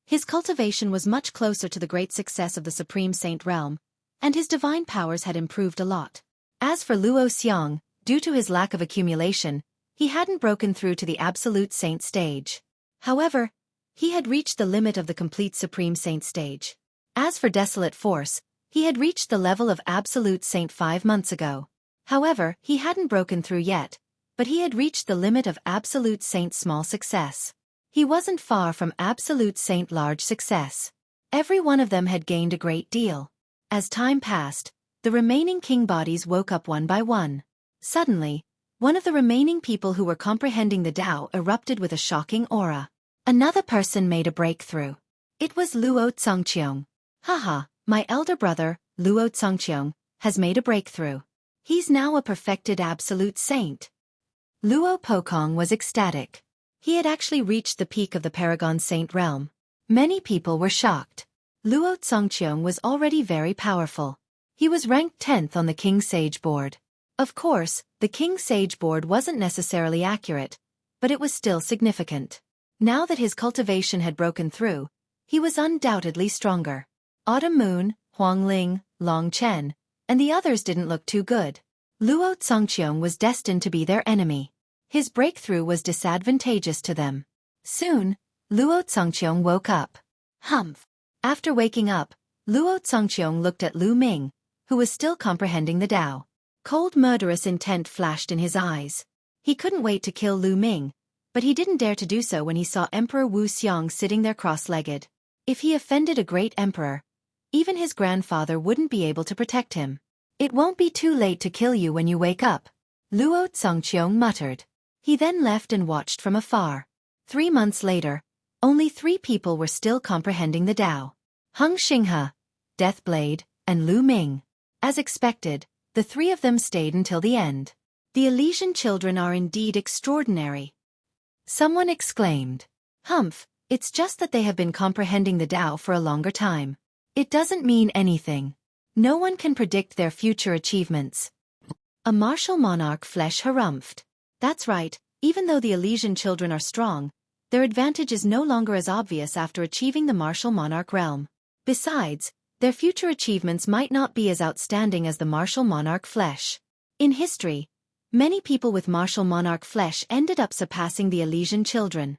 His cultivation was much closer to the great success of the Supreme Saint realm, and his divine powers had improved a lot. As for Luo Xiang, due to his lack of accumulation, he hadn't broken through to the Absolute Saint stage. However, he had reached the limit of the complete Supreme Saint stage. As for Desolate Force, he had reached the level of Absolute Saint 5 months ago. However, he hadn't broken through yet, but he had reached the limit of Absolute Saint Small Success. He wasn't far from Absolute Saint Large Success. Every one of them had gained a great deal. As time passed, the remaining king bodies woke up one by one. Suddenly, one of the remaining people who were comprehending the Tao erupted with a shocking aura. Another person made a breakthrough. It was Luo Zongqiong. Haha, my elder brother, Luo Zongqiong, has made a breakthrough. He's now a perfected Absolute Saint. Luo Pokong was ecstatic. He had actually reached the peak of the Paragon Saint realm. Many people were shocked. Luo Zongqiong was already very powerful. He was ranked 10th on the King Sage board. Of course, the King Sage board wasn't necessarily accurate, but it was still significant. Now that his cultivation had broken through, he was undoubtedly stronger. Autumn Moon, Huang Ling, Long Chen, and the others didn't look too good. Luo Zongqiong was destined to be their enemy. His breakthrough was disadvantageous to them. Soon, Luo Zongqiong woke up. Humph! After waking up, Luo Zongqiong looked at Lu Ming, who was still comprehending the Tao. Cold murderous intent flashed in his eyes. He couldn't wait to kill Lu Ming, but he didn't dare to do so when he saw Emperor Wu Xiang sitting there cross-legged. If he offended a great emperor, even his grandfather wouldn't be able to protect him. It won't be too late to kill you when you wake up, Luo Zongqiong muttered. He then left and watched from afar. 3 months later, only 3 people were still comprehending the Tao. Hung Xinghe, Deathblade, and Lu Ming. As expected, the 3 of them stayed until the end. The Elysian children are indeed extraordinary. Someone exclaimed. Humph, it's just that they have been comprehending the Tao for a longer time. It doesn't mean anything. No one can predict their future achievements. A martial monarch flesh harumphed. That's right, even though the Elysian children are strong, their advantage is no longer as obvious after achieving the martial monarch realm. Besides, their future achievements might not be as outstanding as the martial monarch flesh. In history, many people with martial monarch flesh ended up surpassing the Elysian children.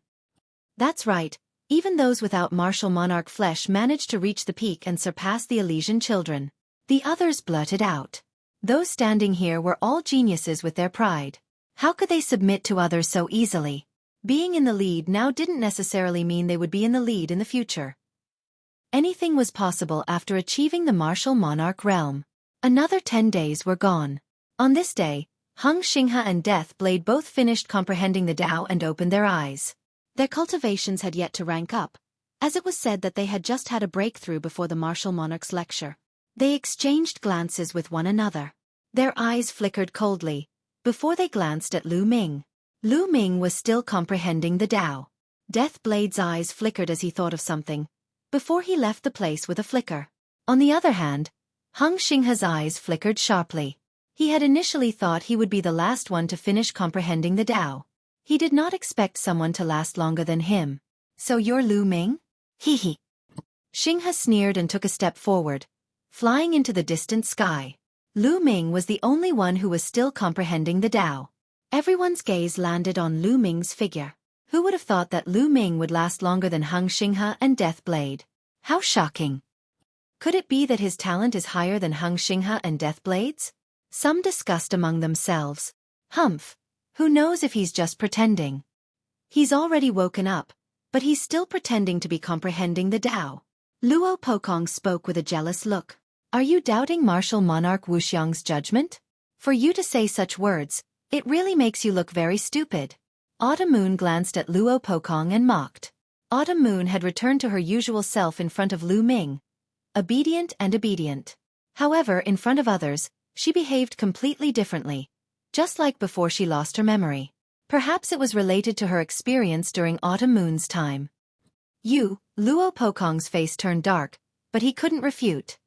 That's right, even those without martial monarch flesh managed to reach the peak and surpass the Elysian children. The others blurted out. Those standing here were all geniuses with their pride. How could they submit to others so easily? Being in the lead now didn't necessarily mean they would be in the lead in the future. Anything was possible after achieving the martial monarch realm. Another 10 days were gone. On this day, Hung Xinghe and Deathblade both finished comprehending the Tao and opened their eyes. Their cultivations had yet to rank up, as it was said that they had just had a breakthrough before the martial monarch's lecture. They exchanged glances with one another. Their eyes flickered coldly, before they glanced at Lu Ming. Lu Ming was still comprehending the Tao. Deathblade's eyes flickered as he thought of something, before he left the place with a flicker. On the other hand, Hung Xinghe's eyes flickered sharply. He had initially thought he would be the last one to finish comprehending the Tao. He did not expect someone to last longer than him. So you're Lu Ming? Hee hee. Xinghe sneered and took a step forward, flying into the distant sky. Lu Ming was the only one who was still comprehending the Tao. Everyone's gaze landed on Lu Ming's figure. Who would have thought that Lu Ming would last longer than Hung Xinghe and Deathblade? How shocking! Could it be that his talent is higher than Hung Xinghe and Deathblade's? Some discussed among themselves. Humph! Who knows if he's just pretending? He's already woken up, but he's still pretending to be comprehending the Tao. Luo Pokong spoke with a jealous look. Are you doubting martial monarch Wu Xiang's judgment? For you to say such words, it really makes you look very stupid. Autumn Moon glanced at Luo Pokong and mocked. Autumn Moon had returned to her usual self in front of Lu Ming. Obedient and obedient. However, in front of others, she behaved completely differently, just like before she lost her memory. Perhaps it was related to her experience during Autumn Moon's time. Luo Pokong's face turned dark, but he couldn't refute.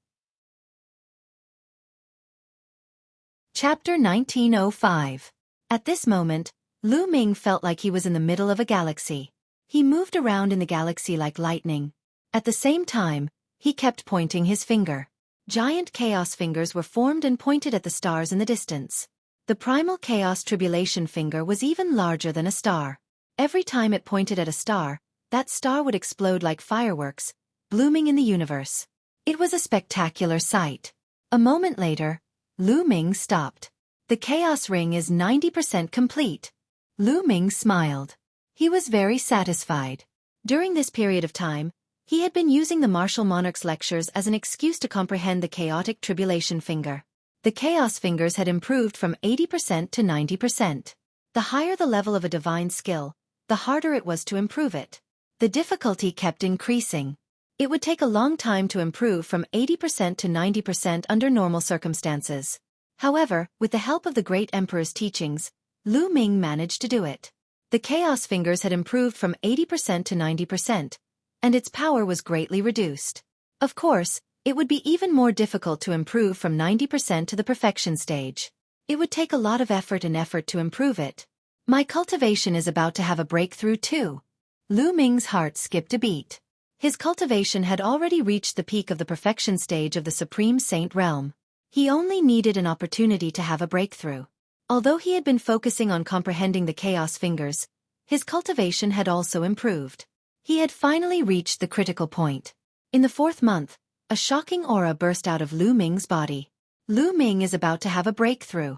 Chapter 1905. At this moment, Lu Ming felt like he was in the middle of a galaxy. He moved around in the galaxy like lightning. At the same time, he kept pointing his finger. Giant chaos fingers were formed and pointed at the stars in the distance. The primal chaos tribulation finger was even larger than a star. Every time it pointed at a star, that star would explode like fireworks, blooming in the universe. It was a spectacular sight. A moment later, Lu Ming stopped. The chaos ring is 90% complete. Lu Ming smiled. He was very satisfied. During this period of time, he had been using the martial monarch's lectures as an excuse to comprehend the chaotic tribulation finger. The chaos fingers had improved from 80% to 90%. The higher the level of a divine skill, the harder it was to improve it. The difficulty kept increasing. It would take a long time to improve from 80% to 90% under normal circumstances. However, with the help of the great emperor's teachings, Lu Ming managed to do it. The chaos fingers had improved from 80% to 90%, and its power was greatly reduced. Of course, it would be even more difficult to improve from 90% to the perfection stage. It would take a lot of effort to improve it. My cultivation is about to have a breakthrough too. Lu Ming's heart skipped a beat. His cultivation had already reached the peak of the perfection stage of the Supreme Saint realm. He only needed an opportunity to have a breakthrough. Although he had been focusing on comprehending the chaos fingers, his cultivation had also improved. He had finally reached the critical point. In the 4th month, a shocking aura burst out of Lu Ming's body. Lu Ming is about to have a breakthrough.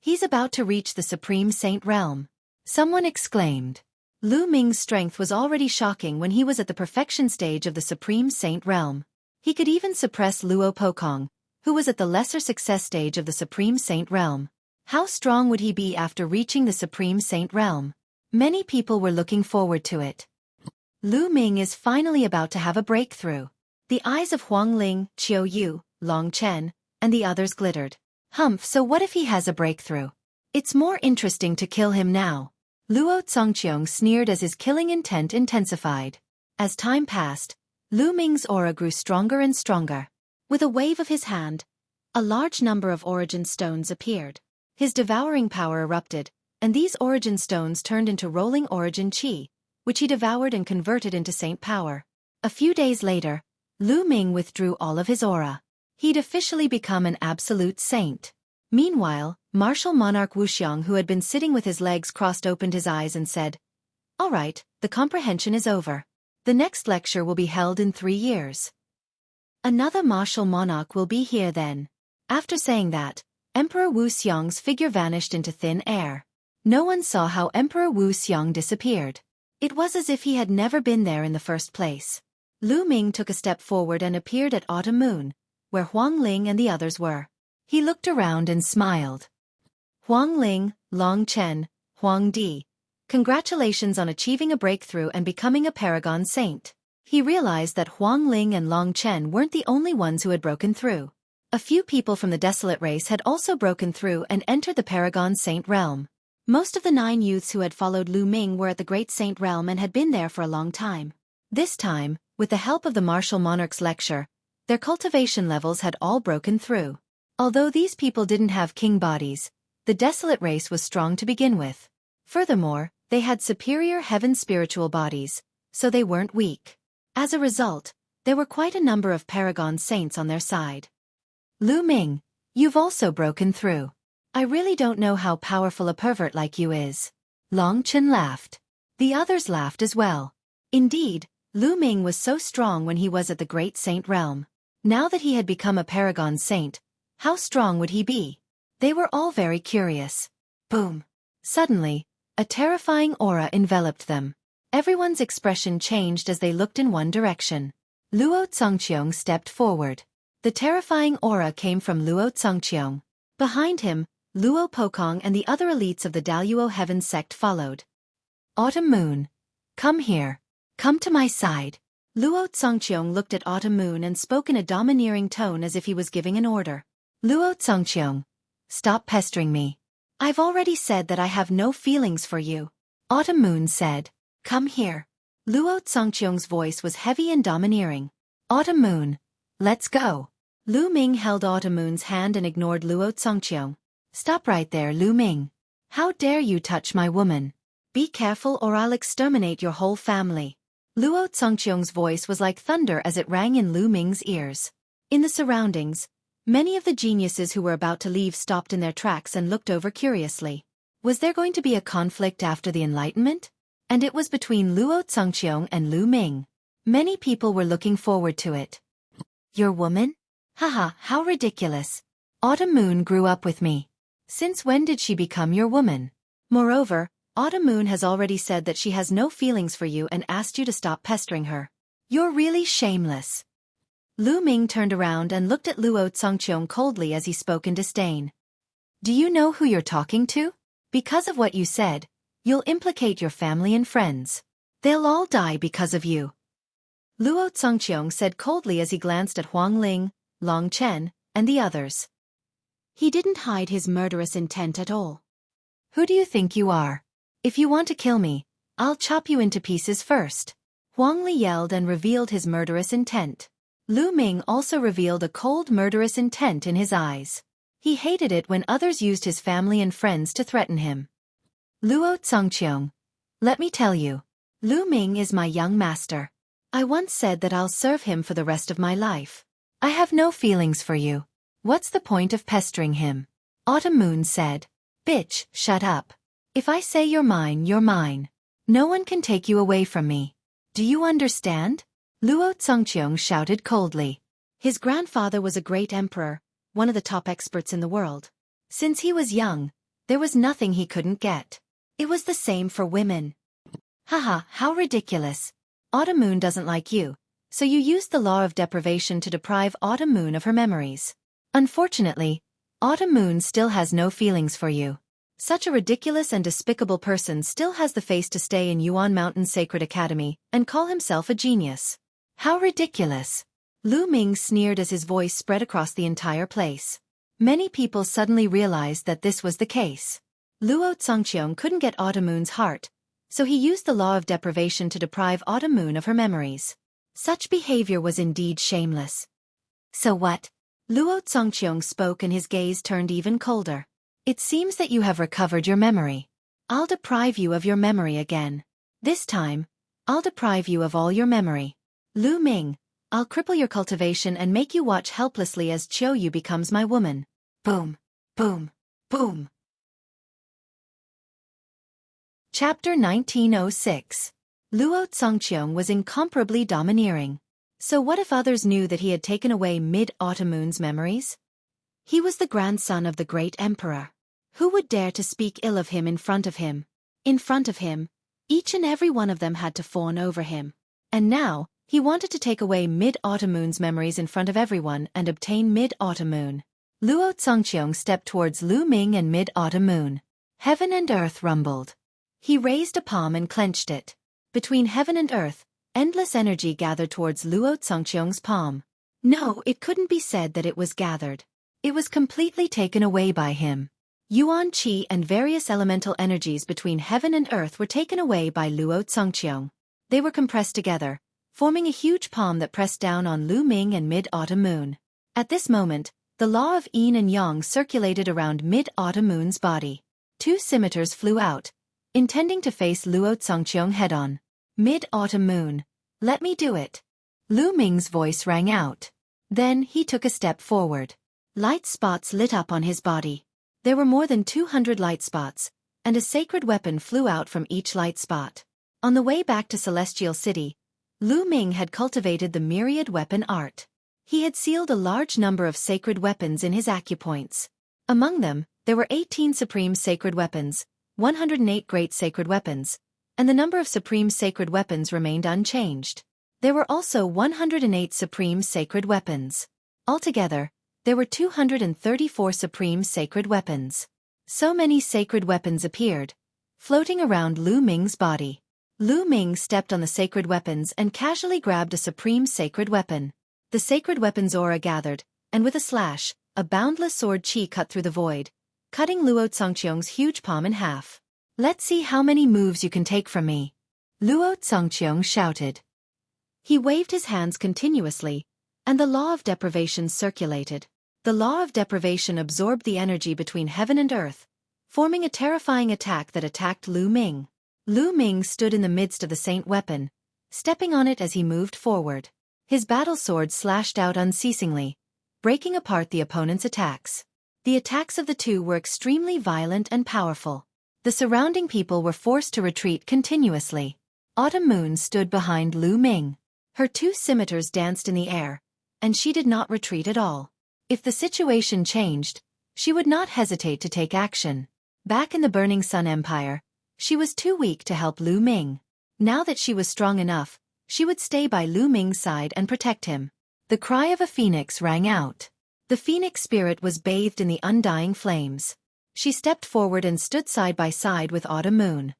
He's about to reach the Supreme Saint realm. Someone exclaimed. Lu Ming's strength was already shocking when he was at the perfection stage of the Supreme Saint realm. He could even suppress Luo Pokong, who was at the lesser success stage of the Supreme Saint realm. How strong would he be after reaching the Supreme Saint realm? Many people were looking forward to it. Lu Ming is finally about to have a breakthrough. The eyes of Huang Ling, Qiu Yu, Long Chen, and the others glittered. Humph, so what if he has a breakthrough? It's more interesting to kill him now. Luo Zongqiong sneered as his killing intent intensified. As time passed, Lu Ming's aura grew stronger and stronger. With a wave of his hand, a large number of origin stones appeared. His devouring power erupted, and these origin stones turned into rolling origin chi, which he devoured and converted into saint power. A few days later, Lu Ming withdrew all of his aura. He'd officially become an absolute saint. Meanwhile, martial monarch Wuxiang, who had been sitting with his legs crossed, opened his eyes and said, "All right, the comprehension is over. The next lecture will be held in 3 years. Another martial monarch will be here then." After saying that, Emperor Wu Xiang's figure vanished into thin air. No one saw how Emperor Wu Xiang disappeared. It was as if he had never been there in the first place. Lu Ming took a step forward and appeared at Autumn Moon, where Huang Ling and the others were. He looked around and smiled. Huang Ling, Long Chen, Huang Di, congratulations on achieving a breakthrough and becoming a paragon saint. He realized that Huang Ling and Long Chen weren't the only ones who had broken through. A few people from the desolate race had also broken through and entered the paragon saint realm. Most of the 9 youths who had followed Lu Ming were at the great saint realm and had been there for a long time. This time, with the help of the martial monarch's lecture, their cultivation levels had all broken through. Although these people didn't have king bodies, the desolate race was strong to begin with. Furthermore, they had superior heaven spiritual bodies, so they weren't weak. As a result, there were quite a number of paragon saints on their side. Lu Ming, you've also broken through. I really don't know how powerful a pervert like you is. Long Chen laughed. The others laughed as well. Indeed, Lu Ming was so strong when he was at the great saint realm. Now that he had become a paragon saint, how strong would he be? They were all very curious. Boom! Suddenly, a terrifying aura enveloped them. Everyone's expression changed as they looked in one direction. Luo Zongqiong stepped forward. The terrifying aura came from Luo Zongqiong. Behind him, Luo Pokong and the other elites of the Daluo Heaven sect followed. Autumn Moon, come here. Come to my side. Luo Zongqiong looked at Autumn Moon and spoke in a domineering tone as if he was giving an order. Luo Zongqiong, stop pestering me. I've already said that I have no feelings for you. Autumn Moon said, come here. Luo Zongqiong's voice was heavy and domineering. Autumn Moon, let's go. Lu Ming held Autumn Moon's hand and ignored Luo Zongqiong. Stop right there, Lu Ming. How dare you touch my woman? Be careful or I'll exterminate your whole family. Luo Congqiong's voice was like thunder as it rang in Lu Ming's ears. In the surroundings, many of the geniuses who were about to leave stopped in their tracks and looked over curiously. Was there going to be a conflict after the Enlightenment? And it was between Luo Congqiong and Lu Ming. Many people were looking forward to it. Your woman? Haha, how ridiculous. Autumn Moon grew up with me. Since when did she become your woman? Moreover, Autumn Moon has already said that she has no feelings for you and asked you to stop pestering her. You're really shameless. Lu Ming turned around and looked at Luo Congqiong coldly as he spoke in disdain. Do you know who you're talking to? Because of what you said, you'll implicate your family and friends. They'll all die because of you. Luo Congqiong said coldly as he glanced at Huang Ling, Long Chen, and the others. He didn't hide his murderous intent at all. Who do you think you are? If you want to kill me, I'll chop you into pieces first. Huang Li yelled and revealed his murderous intent. Lu Ming also revealed a cold murderous intent in his eyes. He hated it when others used his family and friends to threaten him. Luo Congqiong, let me tell you, Lu Ming is my young master. I once said that I'll serve him for the rest of my life. I have no feelings for you. What's the point of pestering him? Autumn Moon said. Bitch, shut up. If I say you're mine, you're mine. No one can take you away from me. Do you understand? Luo Congqiong shouted coldly. His grandfather was a great emperor, one of the top experts in the world. Since he was young, there was nothing he couldn't get. It was the same for women. Haha, how ridiculous. Autumn Moon doesn't like you, so you used the law of deprivation to deprive Autumn Moon of her memories. Unfortunately, Autumn Moon still has no feelings for you. Such a ridiculous and despicable person still has the face to stay in Yuan Mountain Sacred Academy and call himself a genius. How ridiculous! Lu Ming sneered as his voice spread across the entire place. Many people suddenly realized that this was the case. Luo Congqiong couldn't get Autumn Moon's heart, so he used the law of deprivation to deprive Autumn Moon of her memories. Such behavior was indeed shameless. So what? Luo Congqiong spoke and his gaze turned even colder. It seems that you have recovered your memory. I'll deprive you of your memory again. This time, I'll deprive you of all your memory. Lu Ming, I'll cripple your cultivation and make you watch helplessly as Xueqi becomes my woman. Boom, boom, boom. Chapter 1906. Luo Congqiong was incomparably domineering. So what if others knew that he had taken away Mid-Autumn Moon's memories? He was the grandson of the great emperor. Who would dare to speak ill of him in front of him? In front of him, each and every one of them had to fawn over him. And now, he wanted to take away Mid-Autumn Moon's memories in front of everyone and obtain Mid-Autumn Moon. Luo Congqiong stepped towards Lu Ming and Mid-Autumn Moon. Heaven and earth rumbled. He raised a palm and clenched it. Between heaven and earth, endless energy gathered towards Luo Congqiong's palm. No, it couldn't be said that it was gathered. It was completely taken away by him. Yuan Qi and various elemental energies between heaven and earth were taken away by Luo Congqiong. They were compressed together, forming a huge palm that pressed down on Lu Ming and Mid-Autumn Moon. At this moment, the law of yin and yang circulated around Mid-Autumn Moon's body. Two scimitars flew out, intending to face Luo Congqiong head-on. Mid-Autumn Moon, let me do it. Lu Ming's voice rang out. Then he took a step forward. Light spots lit up on his body. There were more than 200 light spots, and a sacred weapon flew out from each light spot. On the way back to Celestial City, Lu Ming had cultivated the myriad weapon art. He had sealed a large number of sacred weapons in his acupoints. Among them, there were 18 supreme sacred weapons, 108 great sacred weapons, and the number of supreme sacred weapons remained unchanged. There were also 108 supreme sacred weapons. Altogether, there were 234 supreme sacred weapons. So many sacred weapons appeared, floating around Lu Ming's body. Lu Ming stepped on the sacred weapons and casually grabbed a supreme sacred weapon. The sacred weapon's aura gathered, and with a slash, a boundless sword qi cut through the void, cutting Luo Congqiong's huge palm in half. Let's see how many moves you can take from me. Luo Congqiong shouted. He waved his hands continuously, and the law of deprivation circulated. The law of deprivation absorbed the energy between heaven and earth, forming a terrifying attack that attacked Lu Ming. Lu Ming stood in the midst of the saint weapon, stepping on it as he moved forward. His battle sword slashed out unceasingly, breaking apart the opponent's attacks. The attacks of the two were extremely violent and powerful. The surrounding people were forced to retreat continuously. Autumn Moon stood behind Lu Ming. Her two scimitars danced in the air, and she did not retreat at all. If the situation changed, she would not hesitate to take action. Back in the Burning Sun Empire, she was too weak to help Lu Ming. Now that she was strong enough, she would stay by Lu Ming's side and protect him. The cry of a phoenix rang out. The phoenix spirit was bathed in the undying flames. She stepped forward and stood side by side with Autumn Moon.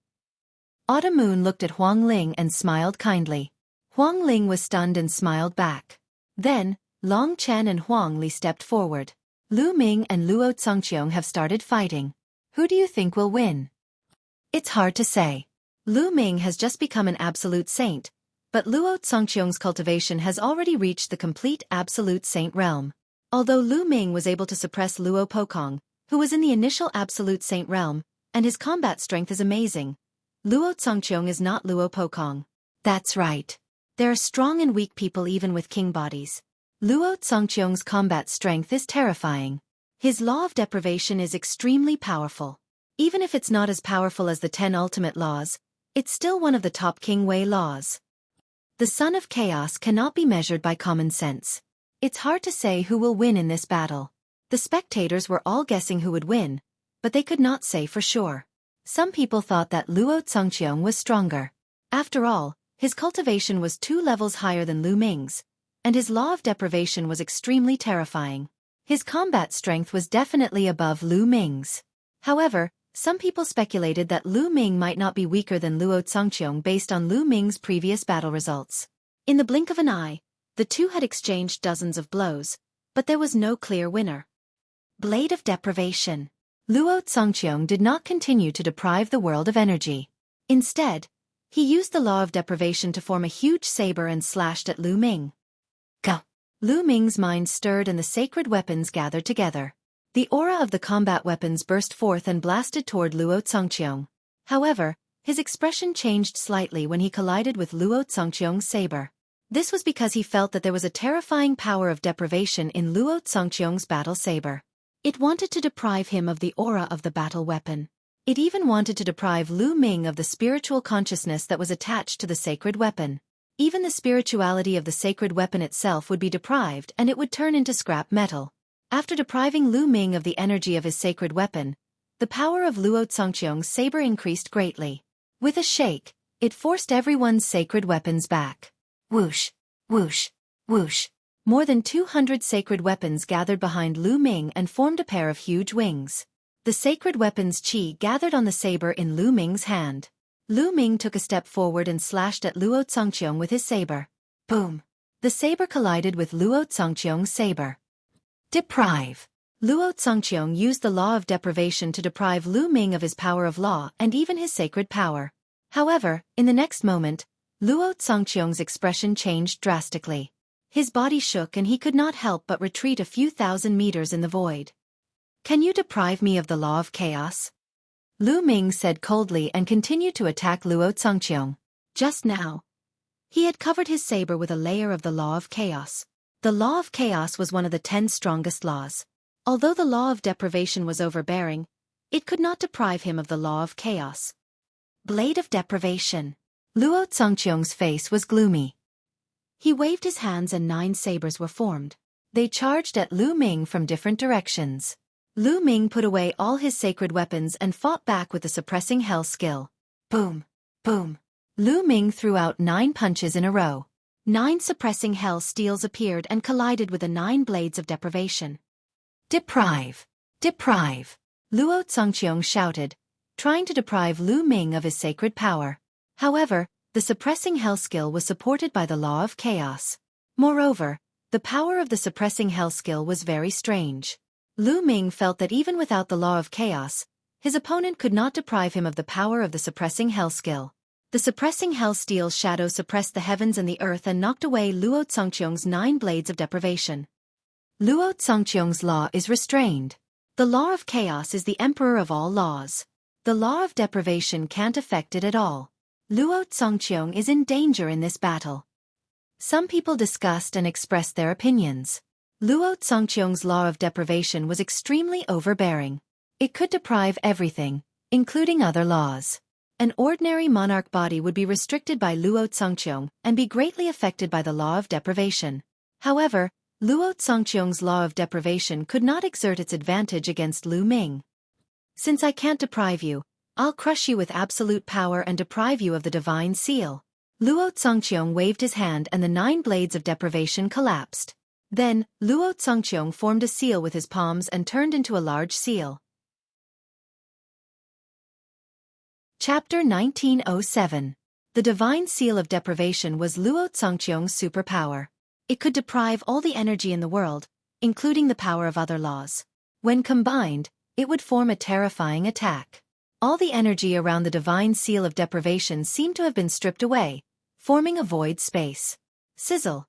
Autumn Moon looked at Huang Ling and smiled kindly. Huang Ling was stunned and smiled back. Then, Long Chen and Huang Li stepped forward. Lu Ming and Luo Congqiong have started fighting. Who do you think will win? It's hard to say. Lu Ming has just become an absolute saint, but Luo Congqiong's cultivation has already reached the complete absolute saint realm. Although Lu Ming was able to suppress Luo Pokong, who was in the initial absolute saint realm, and his combat strength is amazing, Luo Congqiong is not Luo Pokong. That's right. There are strong and weak people even with king bodies. Luo Congqiong's combat strength is terrifying. His law of deprivation is extremely powerful. Even if it's not as powerful as the 10 ultimate laws, it's still one of the top King Wei laws. The Son of Chaos cannot be measured by common sense. It's hard to say who will win in this battle. The spectators were all guessing who would win, but they could not say for sure. Some people thought that Luo Congqiong was stronger. After all, his cultivation was 2 levels higher than Lu Ming's, and his law of deprivation was extremely terrifying. His combat strength was definitely above Lu Ming's. However, some people speculated that Lu Ming might not be weaker than Luo Congqiong based on Lu Ming's previous battle results. In the blink of an eye, the two had exchanged dozens of blows, but there was no clear winner. Blade of Deprivation. Luo Congqiong did not continue to deprive the world of energy. Instead, he used the law of deprivation to form a huge saber and slashed at Lu Ming. Go! Lu Ming's mind stirred and the sacred weapons gathered together. The aura of the combat weapons burst forth and blasted toward Luo Congqiong. However, his expression changed slightly when he collided with Luo Congqiong's saber. This was because he felt that there was a terrifying power of deprivation in Luo Congqiong's battle saber. It wanted to deprive him of the aura of the battle weapon. It even wanted to deprive Lu Ming of the spiritual consciousness that was attached to the sacred weapon. Even the spirituality of the sacred weapon itself would be deprived and it would turn into scrap metal. After depriving Lu Ming of the energy of his sacred weapon, the power of Luo Congqiong's saber increased greatly. With a shake, it forced everyone's sacred weapons back. Whoosh, whoosh, whoosh. More than 200 sacred weapons gathered behind Lu Ming and formed a pair of huge wings. The sacred weapon's qi gathered on the saber in Lu Ming's hand. Lu Ming took a step forward and slashed at Luo Congqiong with his saber. Boom! The saber collided with Luo Congqiong's saber. Deprive. Luo Congqiong used the law of deprivation to deprive Lu Ming of his power of law and even his sacred power. However, in the next moment, Luo Congqiong's expression changed drastically. His body shook and he could not help but retreat a few thousand meters in the void. Can you deprive me of the law of chaos? Lu Ming said coldly and continued to attack Luo Congqiong. Just now, he had covered his saber with a layer of the law of chaos. The law of chaos was one of the 10 strongest laws. Although the law of deprivation was overbearing, it could not deprive him of the law of chaos. Blade of Deprivation. Luo Congqiong's face was gloomy. He waved his hands and 9 sabers were formed. They charged at Lu Ming from different directions. Lu Ming put away all his sacred weapons and fought back with the suppressing hell skill. Boom! Boom! Lu Ming threw out 9 punches in a row. 9 suppressing hell steels appeared and collided with the 9 blades of deprivation. Deprive! Deprive! Luo Congqiong shouted, trying to deprive Lu Ming of his sacred power. However, the suppressing hell skill was supported by the law of chaos. Moreover, the power of the suppressing hell skill was very strange. Lu Ming felt that even without the law of chaos, his opponent could not deprive him of the power of the suppressing hell skill. The suppressing hell steel's shadow suppressed the heavens and the earth and knocked away Luo Congqiong's 9 blades of deprivation. Luo Congqiong's law is restrained. The law of chaos is the emperor of all laws. The law of deprivation can't affect it at all. Luo Zongqiong is in danger in this battle. Some people discussed and expressed their opinions. Luo Zongqiong's law of deprivation was extremely overbearing. It could deprive everything, including other laws. An ordinary monarch body would be restricted by Luo Zongqiong and be greatly affected by the law of deprivation. However, Luo Zongqiong's law of deprivation could not exert its advantage against Lu Ming. Since I can't deprive you, I'll crush you with absolute power and deprive you of the divine seal. Luo Zongqiong waved his hand and the 9 blades of deprivation collapsed. Then, Luo Zongqiong formed a seal with his palms and turned into a large seal. Chapter 1907. The divine seal of deprivation was Luo Zongqiong's superpower. It could deprive all the energy in the world, including the power of other laws. When combined, it would form a terrifying attack. All the energy around the divine seal of deprivation seemed to have been stripped away, forming a void space. Sizzle.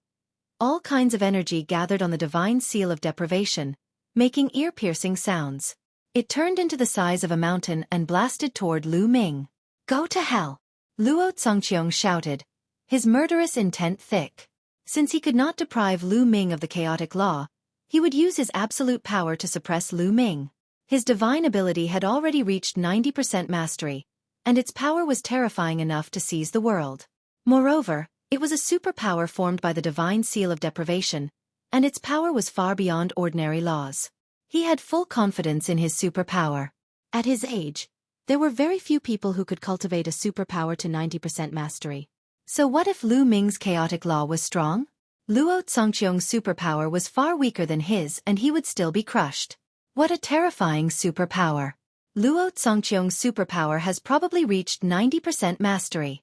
All kinds of energy gathered on the divine seal of deprivation, making ear-piercing sounds. It turned into the size of a mountain and blasted toward Lu Ming. Go to hell! Luo Zongqiong shouted, his murderous intent thick. Since he could not deprive Lu Ming of the chaotic law, he would use his absolute power to suppress Lu Ming. His divine ability had already reached 90% mastery, and its power was terrifying enough to seize the world. Moreover, it was a superpower formed by the divine seal of deprivation, and its power was far beyond ordinary laws. He had full confidence in his superpower. At his age, there were very few people who could cultivate a superpower to 90% mastery. So what if Lu Ming's chaotic law was strong? Luo Zongqiong's superpower was far weaker than his and he would still be crushed. What a terrifying superpower. Luo Zongqiong's superpower has probably reached 90% mastery.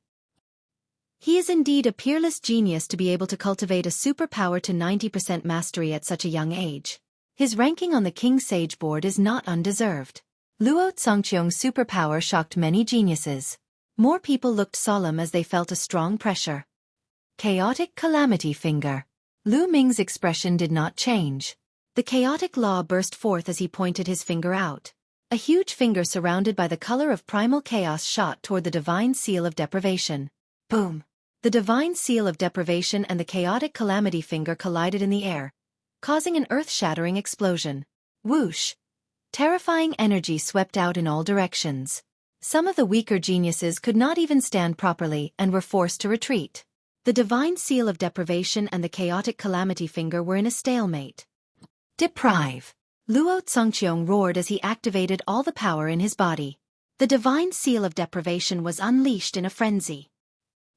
He is indeed a peerless genius to be able to cultivate a superpower to 90% mastery at such a young age. His ranking on the King Sage board is not undeserved. Luo Zongqiong's superpower shocked many geniuses. More people looked solemn as they felt a strong pressure. Chaotic Calamity Finger. Lu Ming's expression did not change. The chaotic law burst forth as he pointed his finger out. A huge finger surrounded by the color of primal chaos shot toward the divine seal of deprivation. Boom! The divine seal of deprivation and the chaotic calamity finger collided in the air, causing an earth-shattering explosion. Whoosh! Terrifying energy swept out in all directions. Some of the weaker geniuses could not even stand properly and were forced to retreat. The divine seal of deprivation and the chaotic calamity finger were in a stalemate. Deprive! Luo Zongqiong roared as he activated all the power in his body. The divine seal of deprivation was unleashed in a frenzy.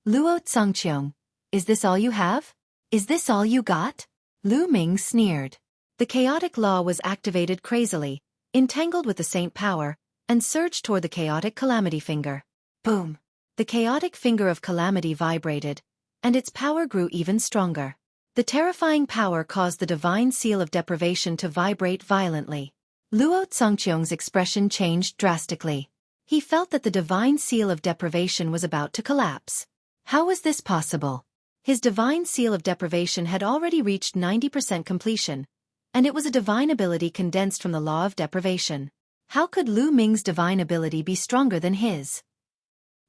Luo Zongqiong, is this all you have? Is this all you got? Lu Ming sneered. The chaotic law was activated crazily, entangled with the saint power, and surged toward the chaotic calamity finger. Boom! The chaotic finger of calamity vibrated, and its power grew even stronger. The terrifying power caused the divine seal of deprivation to vibrate violently. Luo Zongqiong's expression changed drastically. He felt that the divine seal of deprivation was about to collapse. How was this possible? His divine seal of deprivation had already reached 90% completion, and it was a divine ability condensed from the law of deprivation. How could Lu Ming's divine ability be stronger than his?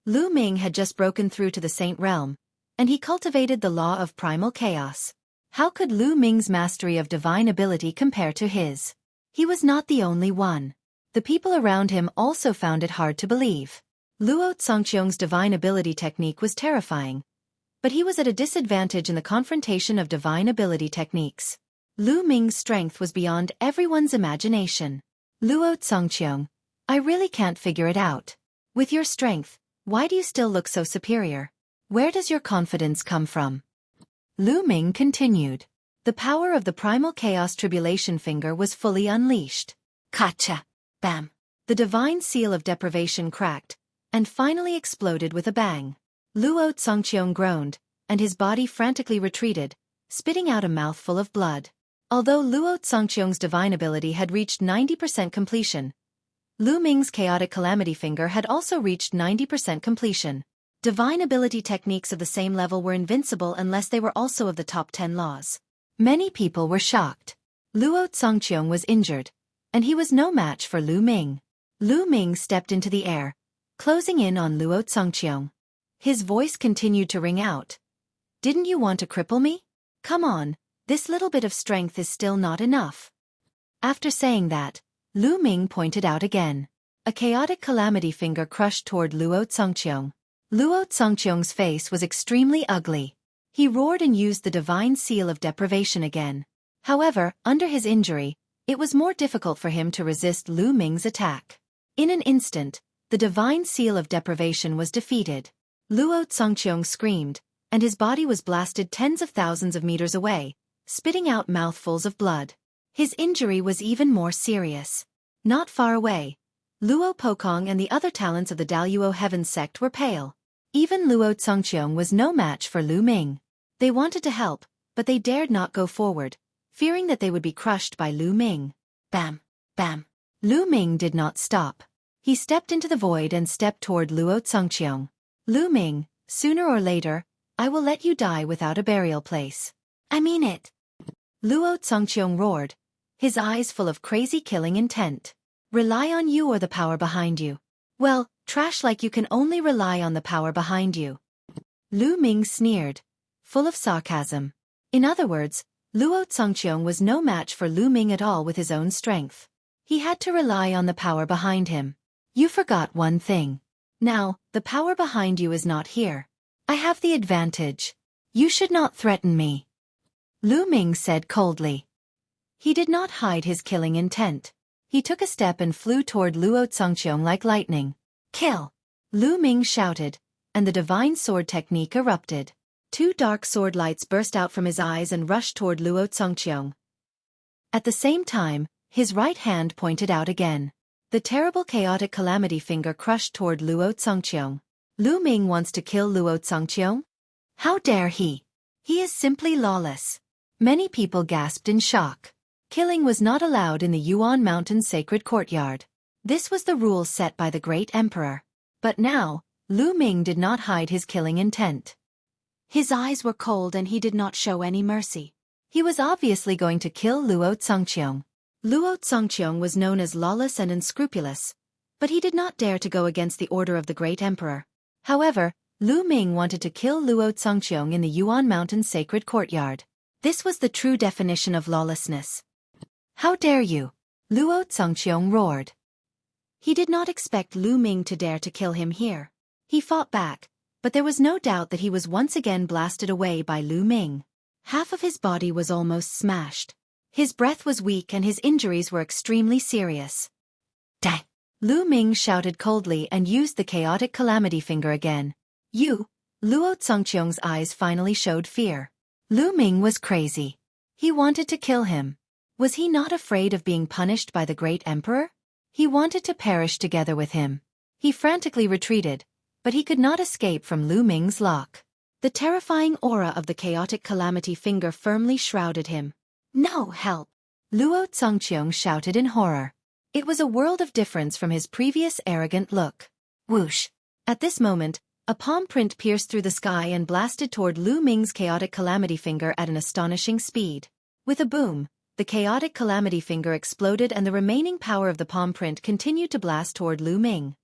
Lu Ming had just broken through to the Saint Realm, and he cultivated the law of primal chaos. How could Lu Ming's mastery of divine ability compare to his? He was not the only one. The people around him also found it hard to believe. Luo Zongqiong's divine ability technique was terrifying, but he was at a disadvantage in the confrontation of divine ability techniques. Lu Ming's strength was beyond everyone's imagination. Luo Zongqiong, I really can't figure it out. With your strength, why do you still look so superior? Where does your confidence come from? Lu Ming continued. The power of the primal chaos tribulation finger was fully unleashed. Kacha! Bam! The divine seal of deprivation cracked, and finally exploded with a bang. Luo Zongqiong groaned, and his body frantically retreated, spitting out a mouthful of blood. Although Luo Zongqiong's divine ability had reached 90% completion, Lu Ming's chaotic calamity finger had also reached 90% completion. Divine ability techniques of the same level were invincible unless they were also of the top 10 laws. Many people were shocked. Luo Zongqiong was injured, and he was no match for Lu Ming. Lu Ming stepped into the air, closing in on Luo Zongqiong. His voice continued to ring out. Didn't you want to cripple me? Come on, this little bit of strength is still not enough. After saying that, Lu Ming pointed out again. A chaotic calamity finger crushed toward Luo Zongqiong. Luo Zongqiong's face was extremely ugly. He roared and used the divine seal of deprivation again. However, under his injury, it was more difficult for him to resist Lu Ming's attack. In an instant, the divine seal of deprivation was defeated. Luo Zongqiong screamed, and his body was blasted tens of thousands of meters away, spitting out mouthfuls of blood. His injury was even more serious. Not far away, Luo Pokong and the other talents of the Daluo Heaven sect were pale. Even Luo Zongqiong was no match for Lu Ming. They wanted to help, but they dared not go forward, fearing that they would be crushed by Lu Ming. Bam! Bam! Lu Ming did not stop. He stepped into the void and stepped toward Luo Zongqiong. Lu Ming, sooner or later, I will let you die without a burial place. I mean it. Luo Zongqiong roared, his eyes full of crazy killing intent. Rely on you or the power behind you. Well, trash like you can only rely on the power behind you. Lu Ming sneered, full of sarcasm. In other words, Luo Zongqiong was no match for Lu Ming at all with his own strength. He had to rely on the power behind him. You forgot one thing. Now, the power behind you is not here. I have the advantage. You should not threaten me. Lu Ming said coldly. He did not hide his killing intent. He took a step and flew toward Luo Zongqiong like lightning. Kill! Lu Ming shouted, and the divine sword technique erupted. Two dark sword lights burst out from his eyes and rushed toward Luo Zongqiong. At the same time, his right hand pointed out again. The terrible chaotic calamity finger crushed toward Luo Zongqiong. Lu Ming wants to kill Luo Zongqiong? How dare he? He is simply lawless. Many people gasped in shock. Killing was not allowed in the Yuan Mountain's sacred courtyard. This was the rule set by the great emperor. But now, Lu Ming did not hide his killing intent. His eyes were cold and he did not show any mercy. He was obviously going to kill Luo Zongqiong. Luo Zongqiong was known as lawless and unscrupulous, but he did not dare to go against the order of the great emperor. However, Lu Ming wanted to kill Luo Zongqiong in the Yuan Mountain's sacred courtyard. This was the true definition of lawlessness. How dare you? Luo Zongqiong roared. He did not expect Lu Ming to dare to kill him here. He fought back, but there was no doubt that he was once again blasted away by Lu Ming. Half of his body was almost smashed. His breath was weak and his injuries were extremely serious. Die! Lu Ming shouted coldly and used the chaotic calamity finger again. You! Luo Zongqiong's eyes finally showed fear. Lu Ming was crazy. He wanted to kill him. Was he not afraid of being punished by the great emperor? He wanted to perish together with him. He frantically retreated, but he could not escape from Lu Ming's lock. The terrifying aura of the chaotic calamity finger firmly shrouded him. No help! Luo Zongqiong shouted in horror. It was a world of difference from his previous arrogant look. Whoosh! At this moment, a palm print pierced through the sky and blasted toward Lu Ming's chaotic calamity finger at an astonishing speed. With a boom, the chaotic calamity finger exploded and the remaining power of the palm print continued to blast toward Lu Ming.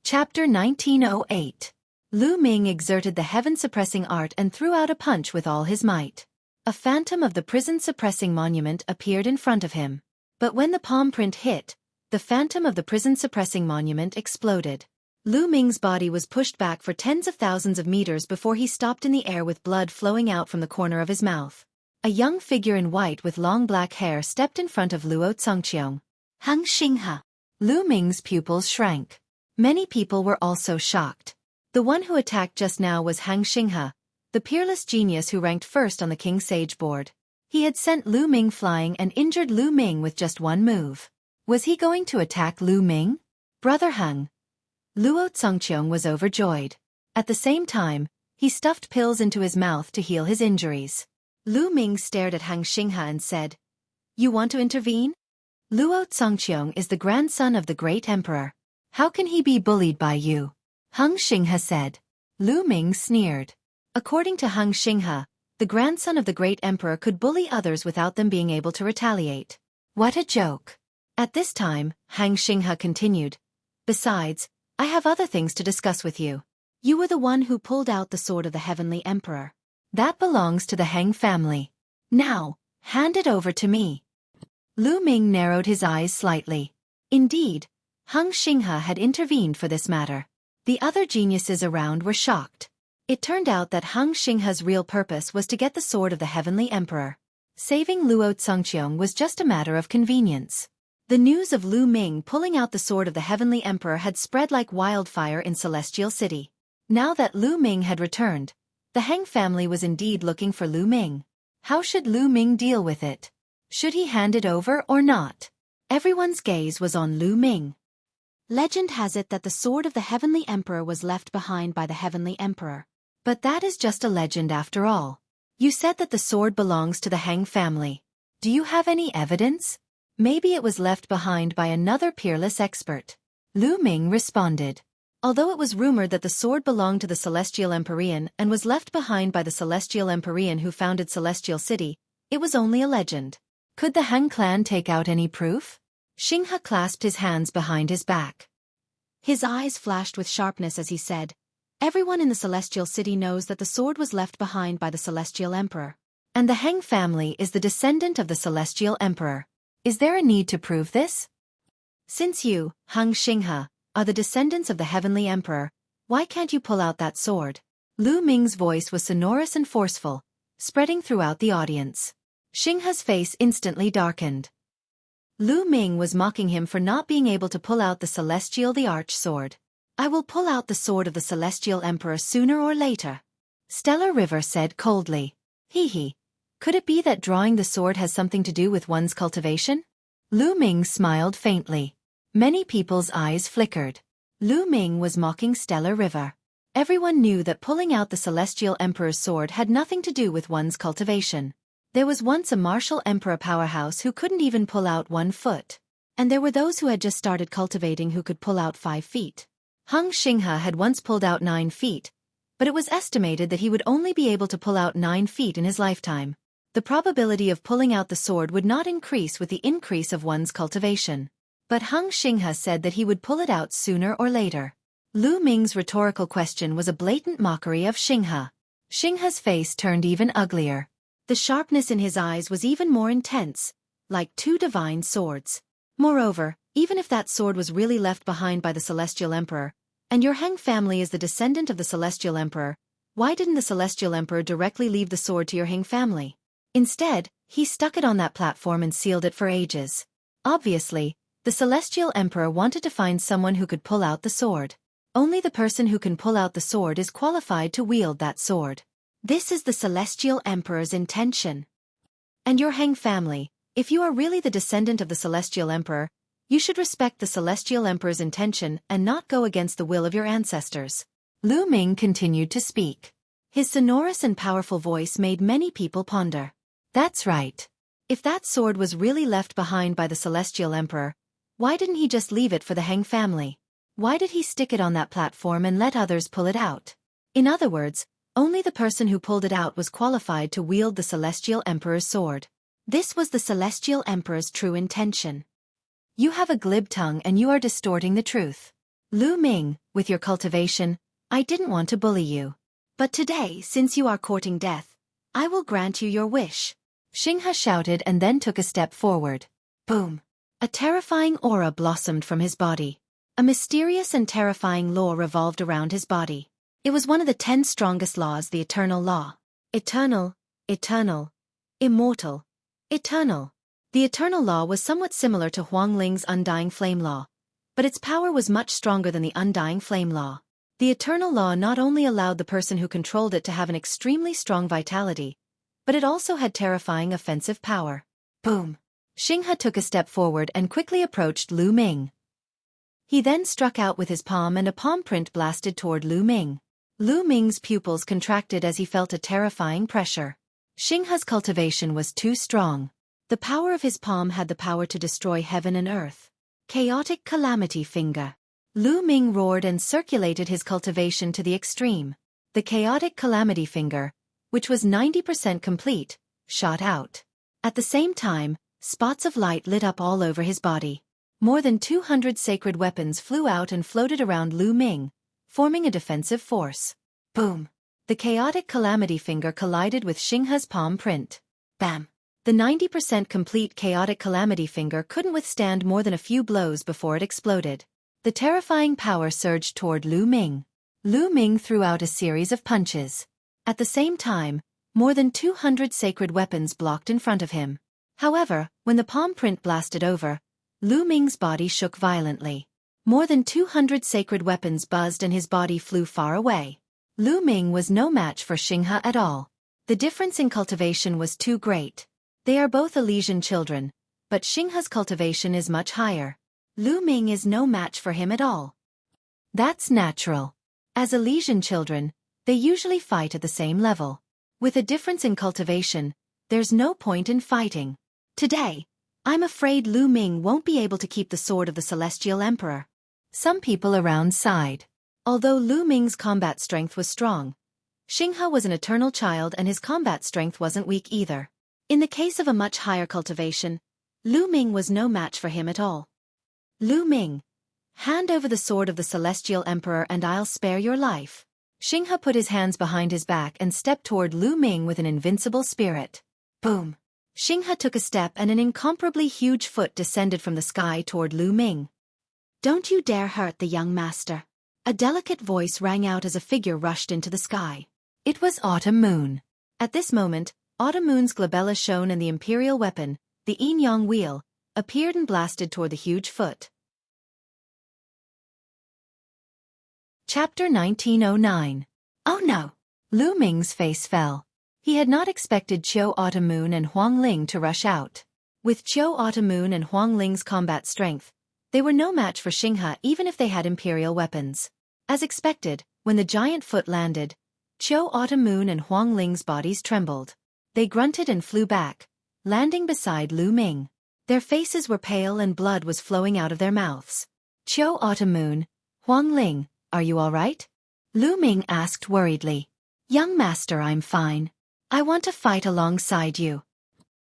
Chapter 1908. Lu Ming exerted the heaven-suppressing art and threw out a punch with all his might. A phantom of the prison-suppressing monument appeared in front of him. But when the palm print hit, the phantom of the prison-suppressing monument exploded. Lu Ming's body was pushed back for tens of thousands of meters before he stopped in the air with blood flowing out from the corner of his mouth. A young figure in white with long black hair stepped in front of Luo Zongqiong. Hang Xinghe. Lu Ming's pupils shrank. Many people were also shocked. The one who attacked just now was Hang Xinghe, the peerless genius who ranked first on the King Sage board. He had sent Lu Ming flying and injured Lu Ming with just one move. Was he going to attack Lu Ming? Brother Hang. Luo Zongqiong was overjoyed. At the same time, he stuffed pills into his mouth to heal his injuries. Lu Ming stared at Hang Xinghe and said, "You want to intervene? Luo Zongqiong is the grandson of the great emperor. How can he be bullied by you?" Hang Xinghe said. Lu Ming sneered. According to Hang Xinghe, The grandson of the great emperor could bully others without them being able to retaliate. What a joke. At this time, Han Xinghe continued. Besides, I have other things to discuss with you. You were the one who pulled out the sword of the heavenly emperor. That belongs to the Han family. Now, hand it over to me. Lu Ming narrowed his eyes slightly. Indeed, Han Xinghe had intervened for this matter. The other geniuses around were shocked. It turned out that Han Xinghe's real purpose was to get the sword of the heavenly emperor. Saving Luo Cengqiong was just a matter of convenience. The news of Lu Ming pulling out the sword of the heavenly emperor had spread like wildfire in Celestial City. Now that Lu Ming had returned, the Han family was indeed looking for Lu Ming. How should Lu Ming deal with it? Should he hand it over or not? Everyone's gaze was on Lu Ming. Legend has it that the sword of the heavenly emperor was left behind by the heavenly emperor. But that is just a legend after all. You said that the sword belongs to the Han family. Do you have any evidence? Maybe it was left behind by another peerless expert. Lu Ming responded. Although it was rumored that the sword belonged to the Celestial Empyrean and was left behind by the Celestial Empyrean who founded Celestial City, it was only a legend. Could the Han clan take out any proof? Xinghe clasped his hands behind his back. His eyes flashed with sharpness as he said, Everyone in the Celestial City knows that the sword was left behind by the Celestial Emperor. And the Han family is the descendant of the Celestial Emperor. Is there a need to prove this? Since you, Han Xinghe, are the descendants of the Heavenly Emperor, why can't you pull out that sword? Lu Ming's voice was sonorous and forceful, spreading throughout the audience. Xinghe's face instantly darkened. Lu Ming was mocking him for not being able to pull out the Celestial the Arch Sword. I will pull out the sword of the Celestial Emperor sooner or later. Stellar River said coldly. Hee. Could it be that drawing the sword has something to do with one's cultivation? Lu Ming smiled faintly. Many people's eyes flickered. Lu Ming was mocking Stellar River. Everyone knew that pulling out the Celestial Emperor's sword had nothing to do with one's cultivation. There was once a martial emperor powerhouse who couldn't even pull out 1 foot. And there were those who had just started cultivating who could pull out 5 feet. Han Xinghe had once pulled out 9 feet, but it was estimated that he would only be able to pull out 9 feet in his lifetime. The probability of pulling out the sword would not increase with the increase of one's cultivation. But Han Xinghe said that he would pull it out sooner or later. Lu Ming's rhetorical question was a blatant mockery of Xinghe. Xinghe's face turned even uglier. The sharpness in his eyes was even more intense, like 2 divine swords. Moreover, even if that sword was really left behind by the Celestial Emperor, and your Han family is the descendant of the Celestial Emperor, why didn't the Celestial Emperor directly leave the sword to your Han family? Instead, he stuck it on that platform and sealed it for ages. Obviously, the Celestial Emperor wanted to find someone who could pull out the sword. Only the person who can pull out the sword is qualified to wield that sword. This is the Celestial Emperor's intention. And your Han family, if you are really the descendant of the Celestial Emperor, you should respect the Celestial Emperor's intention and not go against the will of your ancestors. Lu Ming continued to speak. His sonorous and powerful voice made many people ponder. That's right. If that sword was really left behind by the Celestial Emperor, why didn't he just leave it for the Han family? Why did he stick it on that platform and let others pull it out? In other words, only the person who pulled it out was qualified to wield the Celestial Emperor's sword. This was the Celestial Emperor's true intention. You have a glib tongue and you are distorting the truth. Lu Ming, with your cultivation, I didn't want to bully you. But today, since you are courting death, I will grant you your wish. Xinghe shouted and then took a step forward. Boom! A terrifying aura blossomed from his body. A mysterious and terrifying law revolved around his body. It was one of the 10 strongest laws, the eternal law. Eternal, eternal, immortal, eternal. The eternal law was somewhat similar to Huang Ling's undying flame law, but its power was much stronger than the undying flame law. The eternal law not only allowed the person who controlled it to have an extremely strong vitality, but it also had terrifying offensive power. Boom! Xinghe took a step forward and quickly approached Lu Ming. He then struck out with his palm and a palm print blasted toward Lu Ming. Lu Ming's pupils contracted as he felt a terrifying pressure. Xinghe's cultivation was too strong. The power of his palm had the power to destroy heaven and earth. Chaotic Calamity Finger. Lu Ming roared and circulated his cultivation to the extreme. The Chaotic Calamity Finger, which was 90% complete, shot out. At the same time, spots of light lit up all over his body. More than 200 sacred weapons flew out and floated around Lu Ming, forming a defensive force. Boom! The chaotic calamity finger collided with Xinghe's palm print. Bam! The 90% complete chaotic calamity finger couldn't withstand more than a few blows before it exploded. The terrifying power surged toward Lu Ming. Lu Ming threw out a series of punches. At the same time, more than 200 sacred weapons blocked in front of him. However, when the palm print blasted over, Lu Ming's body shook violently. More than 200 sacred weapons buzzed and his body flew far away. Lu Ming was no match for Xinghe at all. The difference in cultivation was too great. They are both Elysian children, but Xinghe's cultivation is much higher. Lu Ming is no match for him at all. That's natural. As Elysian children, they usually fight at the same level. With a difference in cultivation, there's no point in fighting. Today, I'm afraid Lu Ming won't be able to keep the sword of the Celestial Emperor. Some people around sighed. Although Lu Ming's combat strength was strong, Xinghe was an eternal child and his combat strength wasn't weak either. In the case of a much higher cultivation, Lu Ming was no match for him at all. Lu Ming, hand over the sword of the Celestial Emperor and I'll spare your life. Xinghe put his hands behind his back and stepped toward Lu Ming with an invincible spirit. Boom! Xinghe took a step and an incomparably huge foot descended from the sky toward Lu Ming. Don't you dare hurt the young master. A delicate voice rang out as a figure rushed into the sky. It was Autumn Moon. At this moment, Autumn Moon's glabella shone and the imperial weapon, the yin-yang wheel, appeared and blasted toward the huge foot. Chapter 1909. Oh no! Lu Ming's face fell. He had not expected Qiu Autumn Moon and Huang Ling to rush out. With Qiu Autumn Moon and Huang Ling's combat strength, they were no match for Xinghe even if they had imperial weapons. As expected, when the giant foot landed, Qiu Autumn Moon and Huang Ling's bodies trembled. They grunted and flew back, landing beside Lu Ming. Their faces were pale and blood was flowing out of their mouths. Qiu Autumn Moon, Huang Ling, are you all right? Lu Ming asked worriedly. Young master, I'm fine. I want to fight alongside you.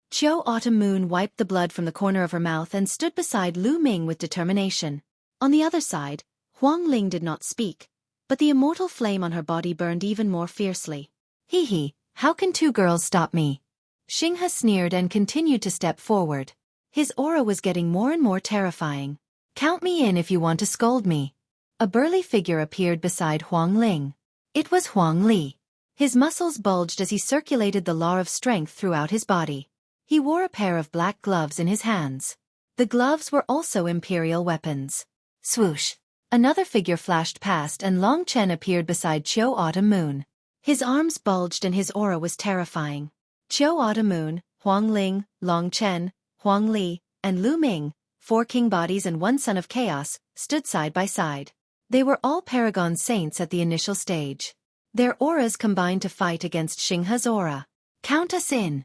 Qiu Autumn Moon wiped the blood from the corner of her mouth and stood beside Lu Ming with determination. On the other side, Huang Ling did not speak, but the immortal flame on her body burned even more fiercely. Hee hee, how can two girls stop me? Xinghe sneered and continued to step forward. His aura was getting more and more terrifying. Count me in if you want to scold me. A burly figure appeared beside Huang Ling. It was Huang Li. His muscles bulged as he circulated the law of strength throughout his body. He wore a pair of black gloves in his hands. The gloves were also imperial weapons. Swoosh! Another figure flashed past and Long Chen appeared beside Qiu Autumn Moon. His arms bulged and his aura was terrifying. Qiu Autumn Moon, Huang Ling, Long Chen, Huang Li, and Lu Ming, 4 king bodies and 1 son of chaos, stood side by side. They were all paragon saints at the initial stage. Their auras combined to fight against Xinghe's aura. Count us in.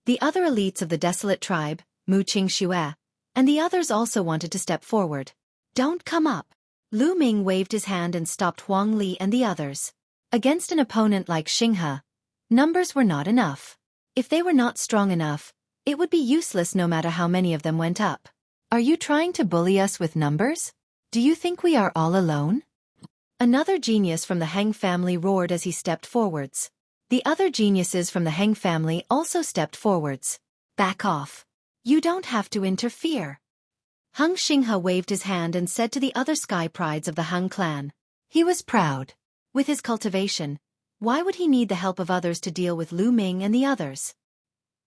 The other elites of the desolate tribe, Mu Qing Xue, and the others also wanted to step forward. Don't come up. Lu Ming waved his hand and stopped Huang Li and the others. Against an opponent like Xinghe, numbers were not enough. If they were not strong enough, it would be useless no matter how many of them went up. Are you trying to bully us with numbers? Do you think we are all alone? Another genius from the Heng family roared as he stepped forwards. The other geniuses from the Heng family also stepped forwards. Back off. You don't have to interfere. Hung Xinghe waved his hand and said to the other sky prides of the Hung clan. He was proud. With his cultivation, why would he need the help of others to deal with Lu Ming and the others?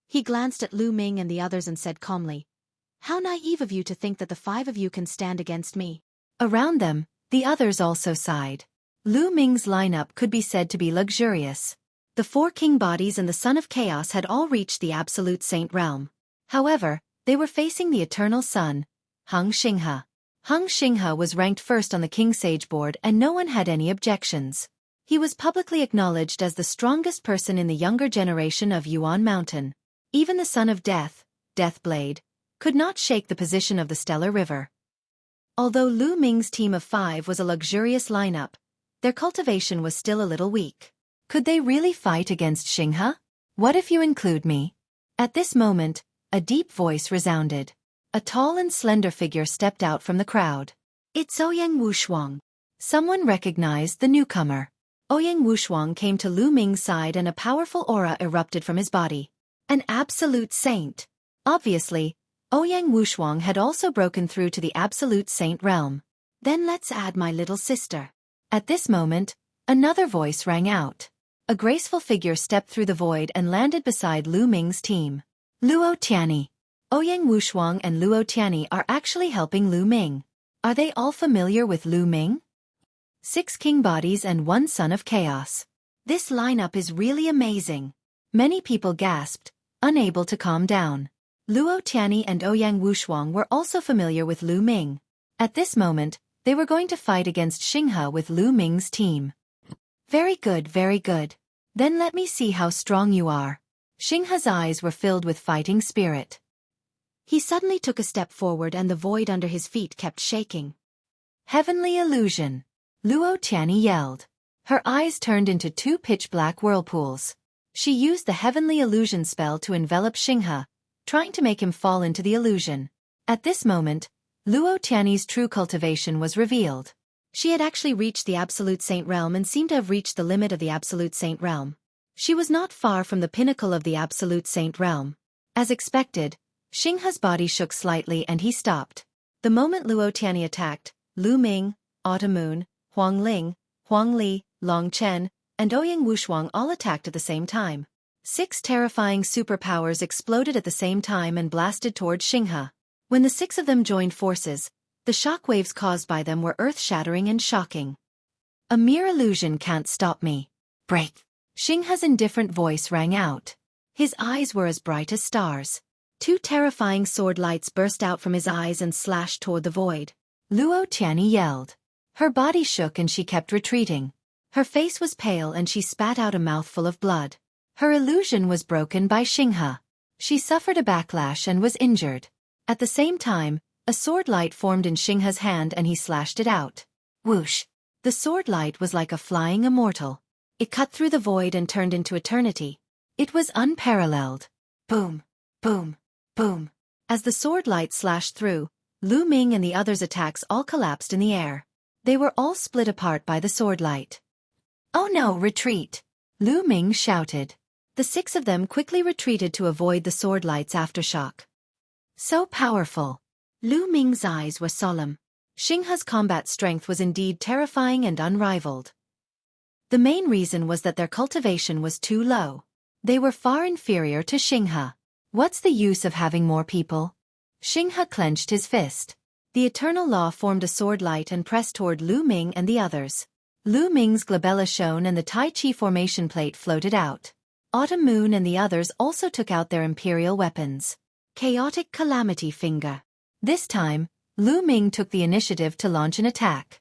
He glanced at Lu Ming and the others and said calmly, How naive of you to think that the 5 of you can stand against me. Around them, the others also sighed. Lu Ming's lineup could be said to be luxurious. The 4 king bodies and the son of chaos had all reached the absolute saint realm. However, they were facing the eternal sun, Hung Xinghe. Hung Xinghe was ranked first on the King Sage board and no one had any objections. He was publicly acknowledged as the strongest person in the younger generation of Yuan Mountain. Even the son of Death, Deathblade, could not shake the position of the Stellar River. Although Lu Ming's team of 5 was a luxurious lineup, their cultivation was still a little weak. Could they really fight against Xinghe? What if you include me? At this moment, a deep voice resounded. A tall and slender figure stepped out from the crowd. It's Ouyang Wushuang. Someone recognized the newcomer. Ouyang Wushuang came to Lu Ming's side and a powerful aura erupted from his body. An absolute saint. Obviously, Ouyang Wushuang had also broken through to the absolute saint realm. Then let's add my little sister. At this moment, another voice rang out. A graceful figure stepped through the void and landed beside Lu Ming's team. Luo Tianyi. Ouyang Wushuang and Luo Tianyi are actually helping Lu Ming. Are they all familiar with Lu Ming? 6 king bodies and 1 son of chaos. This lineup is really amazing. Many people gasped, unable to calm down. Luo Tianyi and Ouyang Wushuang were also familiar with Lu Ming. At this moment, they were going to fight against Xinghe with Lu Ming's team. Very good, very good. Then let me see how strong you are. Xinghe's eyes were filled with fighting spirit. He suddenly took a step forward and the void under his feet kept shaking. Heavenly illusion. Luo Tianyi yelled. Her eyes turned into 2 pitch-black whirlpools. She used the heavenly illusion spell to envelop Xinghe, trying to make him fall into the illusion. At this moment, Luo Tianyi's true cultivation was revealed. She had actually reached the Absolute Saint realm and seemed to have reached the limit of the Absolute Saint realm. She was not far from the pinnacle of the Absolute Saint realm. As expected, Xinghe's body shook slightly and he stopped. The moment Luo Tianyi attacked, Lu Ming, Autumn Moon, Huang Ling, Huang Li, Long Chen, and Ouyang Wushuang all attacked at the same time. 6 terrifying superpowers exploded at the same time and blasted towards Xinghe. When the 6 of them joined forces, the shockwaves caused by them were earth-shattering and shocking. A mere illusion can't stop me. Break! Xinghe's indifferent voice rang out. His eyes were as bright as stars. 2 terrifying sword lights burst out from his eyes and slashed toward the void. Luo Tianyi yelled. Her body shook and she kept retreating. Her face was pale and she spat out a mouthful of blood. Her illusion was broken by Xinghe. She suffered a backlash and was injured. At the same time, a sword light formed in Xinghe's hand and he slashed it out. Whoosh! The sword light was like a flying immortal. It cut through the void and turned into eternity. It was unparalleled. Boom! Boom! Boom! As the sword light slashed through, Lu Ming and the others' attacks all collapsed in the air. They were all split apart by the sword light. Oh no, retreat! Lu Ming shouted. The 6 of them quickly retreated to avoid the sword light's aftershock. So powerful. Lu Ming's eyes were solemn. Xinghe's combat strength was indeed terrifying and unrivaled. The main reason was that their cultivation was too low. They were far inferior to Xinghe. What's the use of having more people? Xinghe clenched his fist. The Eternal Law formed a sword light and pressed toward Lu Ming and the others. Lu Ming's glabella shone and the Tai Chi formation plate floated out. Autumn Moon and the others also took out their imperial weapons. Chaotic Calamity Finger. This time, Lu Ming took the initiative to launch an attack.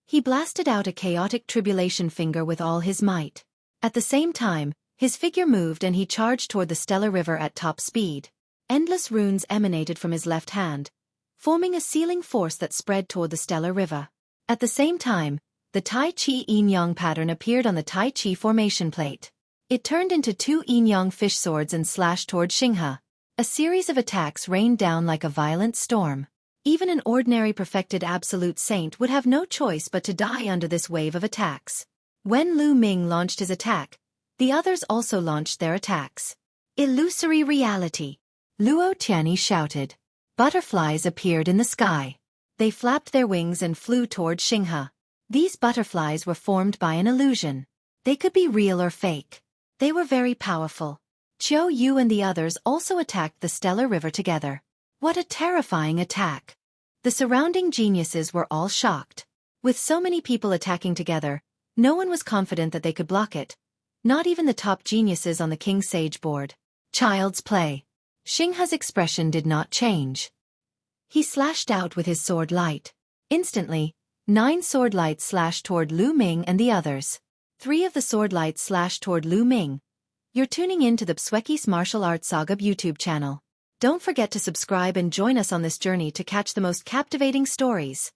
He blasted out a chaotic tribulation finger with all his might. At the same time, his figure moved and he charged toward the Stellar River at top speed. Endless runes emanated from his left hand, forming a sealing force that spread toward the Stellar River. At the same time, the Tai Chi Yin-Yang pattern appeared on the Tai Chi formation plate. It turned into 2 yin-yang fish swords and slashed toward Xinghe. A series of attacks rained down like a violent storm. Even an ordinary perfected absolute saint would have no choice but to die under this wave of attacks. When Lu Ming launched his attack, the others also launched their attacks. Illusory reality! Luo Tianyi shouted. Butterflies appeared in the sky. They flapped their wings and flew toward Xinghe. These butterflies were formed by an illusion. They could be real or fake. They were very powerful. Qiu Yu and the others also attacked the Stellar River together. What a terrifying attack! The surrounding geniuses were all shocked. With so many people attacking together, no one was confident that they could block it. Not even the top geniuses on the King Sage board. Child's play. Xinghe's expression did not change. He slashed out with his sword light. Instantly, 9 sword lights slashed toward Lu Ming and the others. 3 of the sword lights slashed toward Lu Ming. You're tuning in to the Xueqi's Martial Arts Saga YouTube channel. Don't forget to subscribe and join us on this journey to catch the most captivating stories.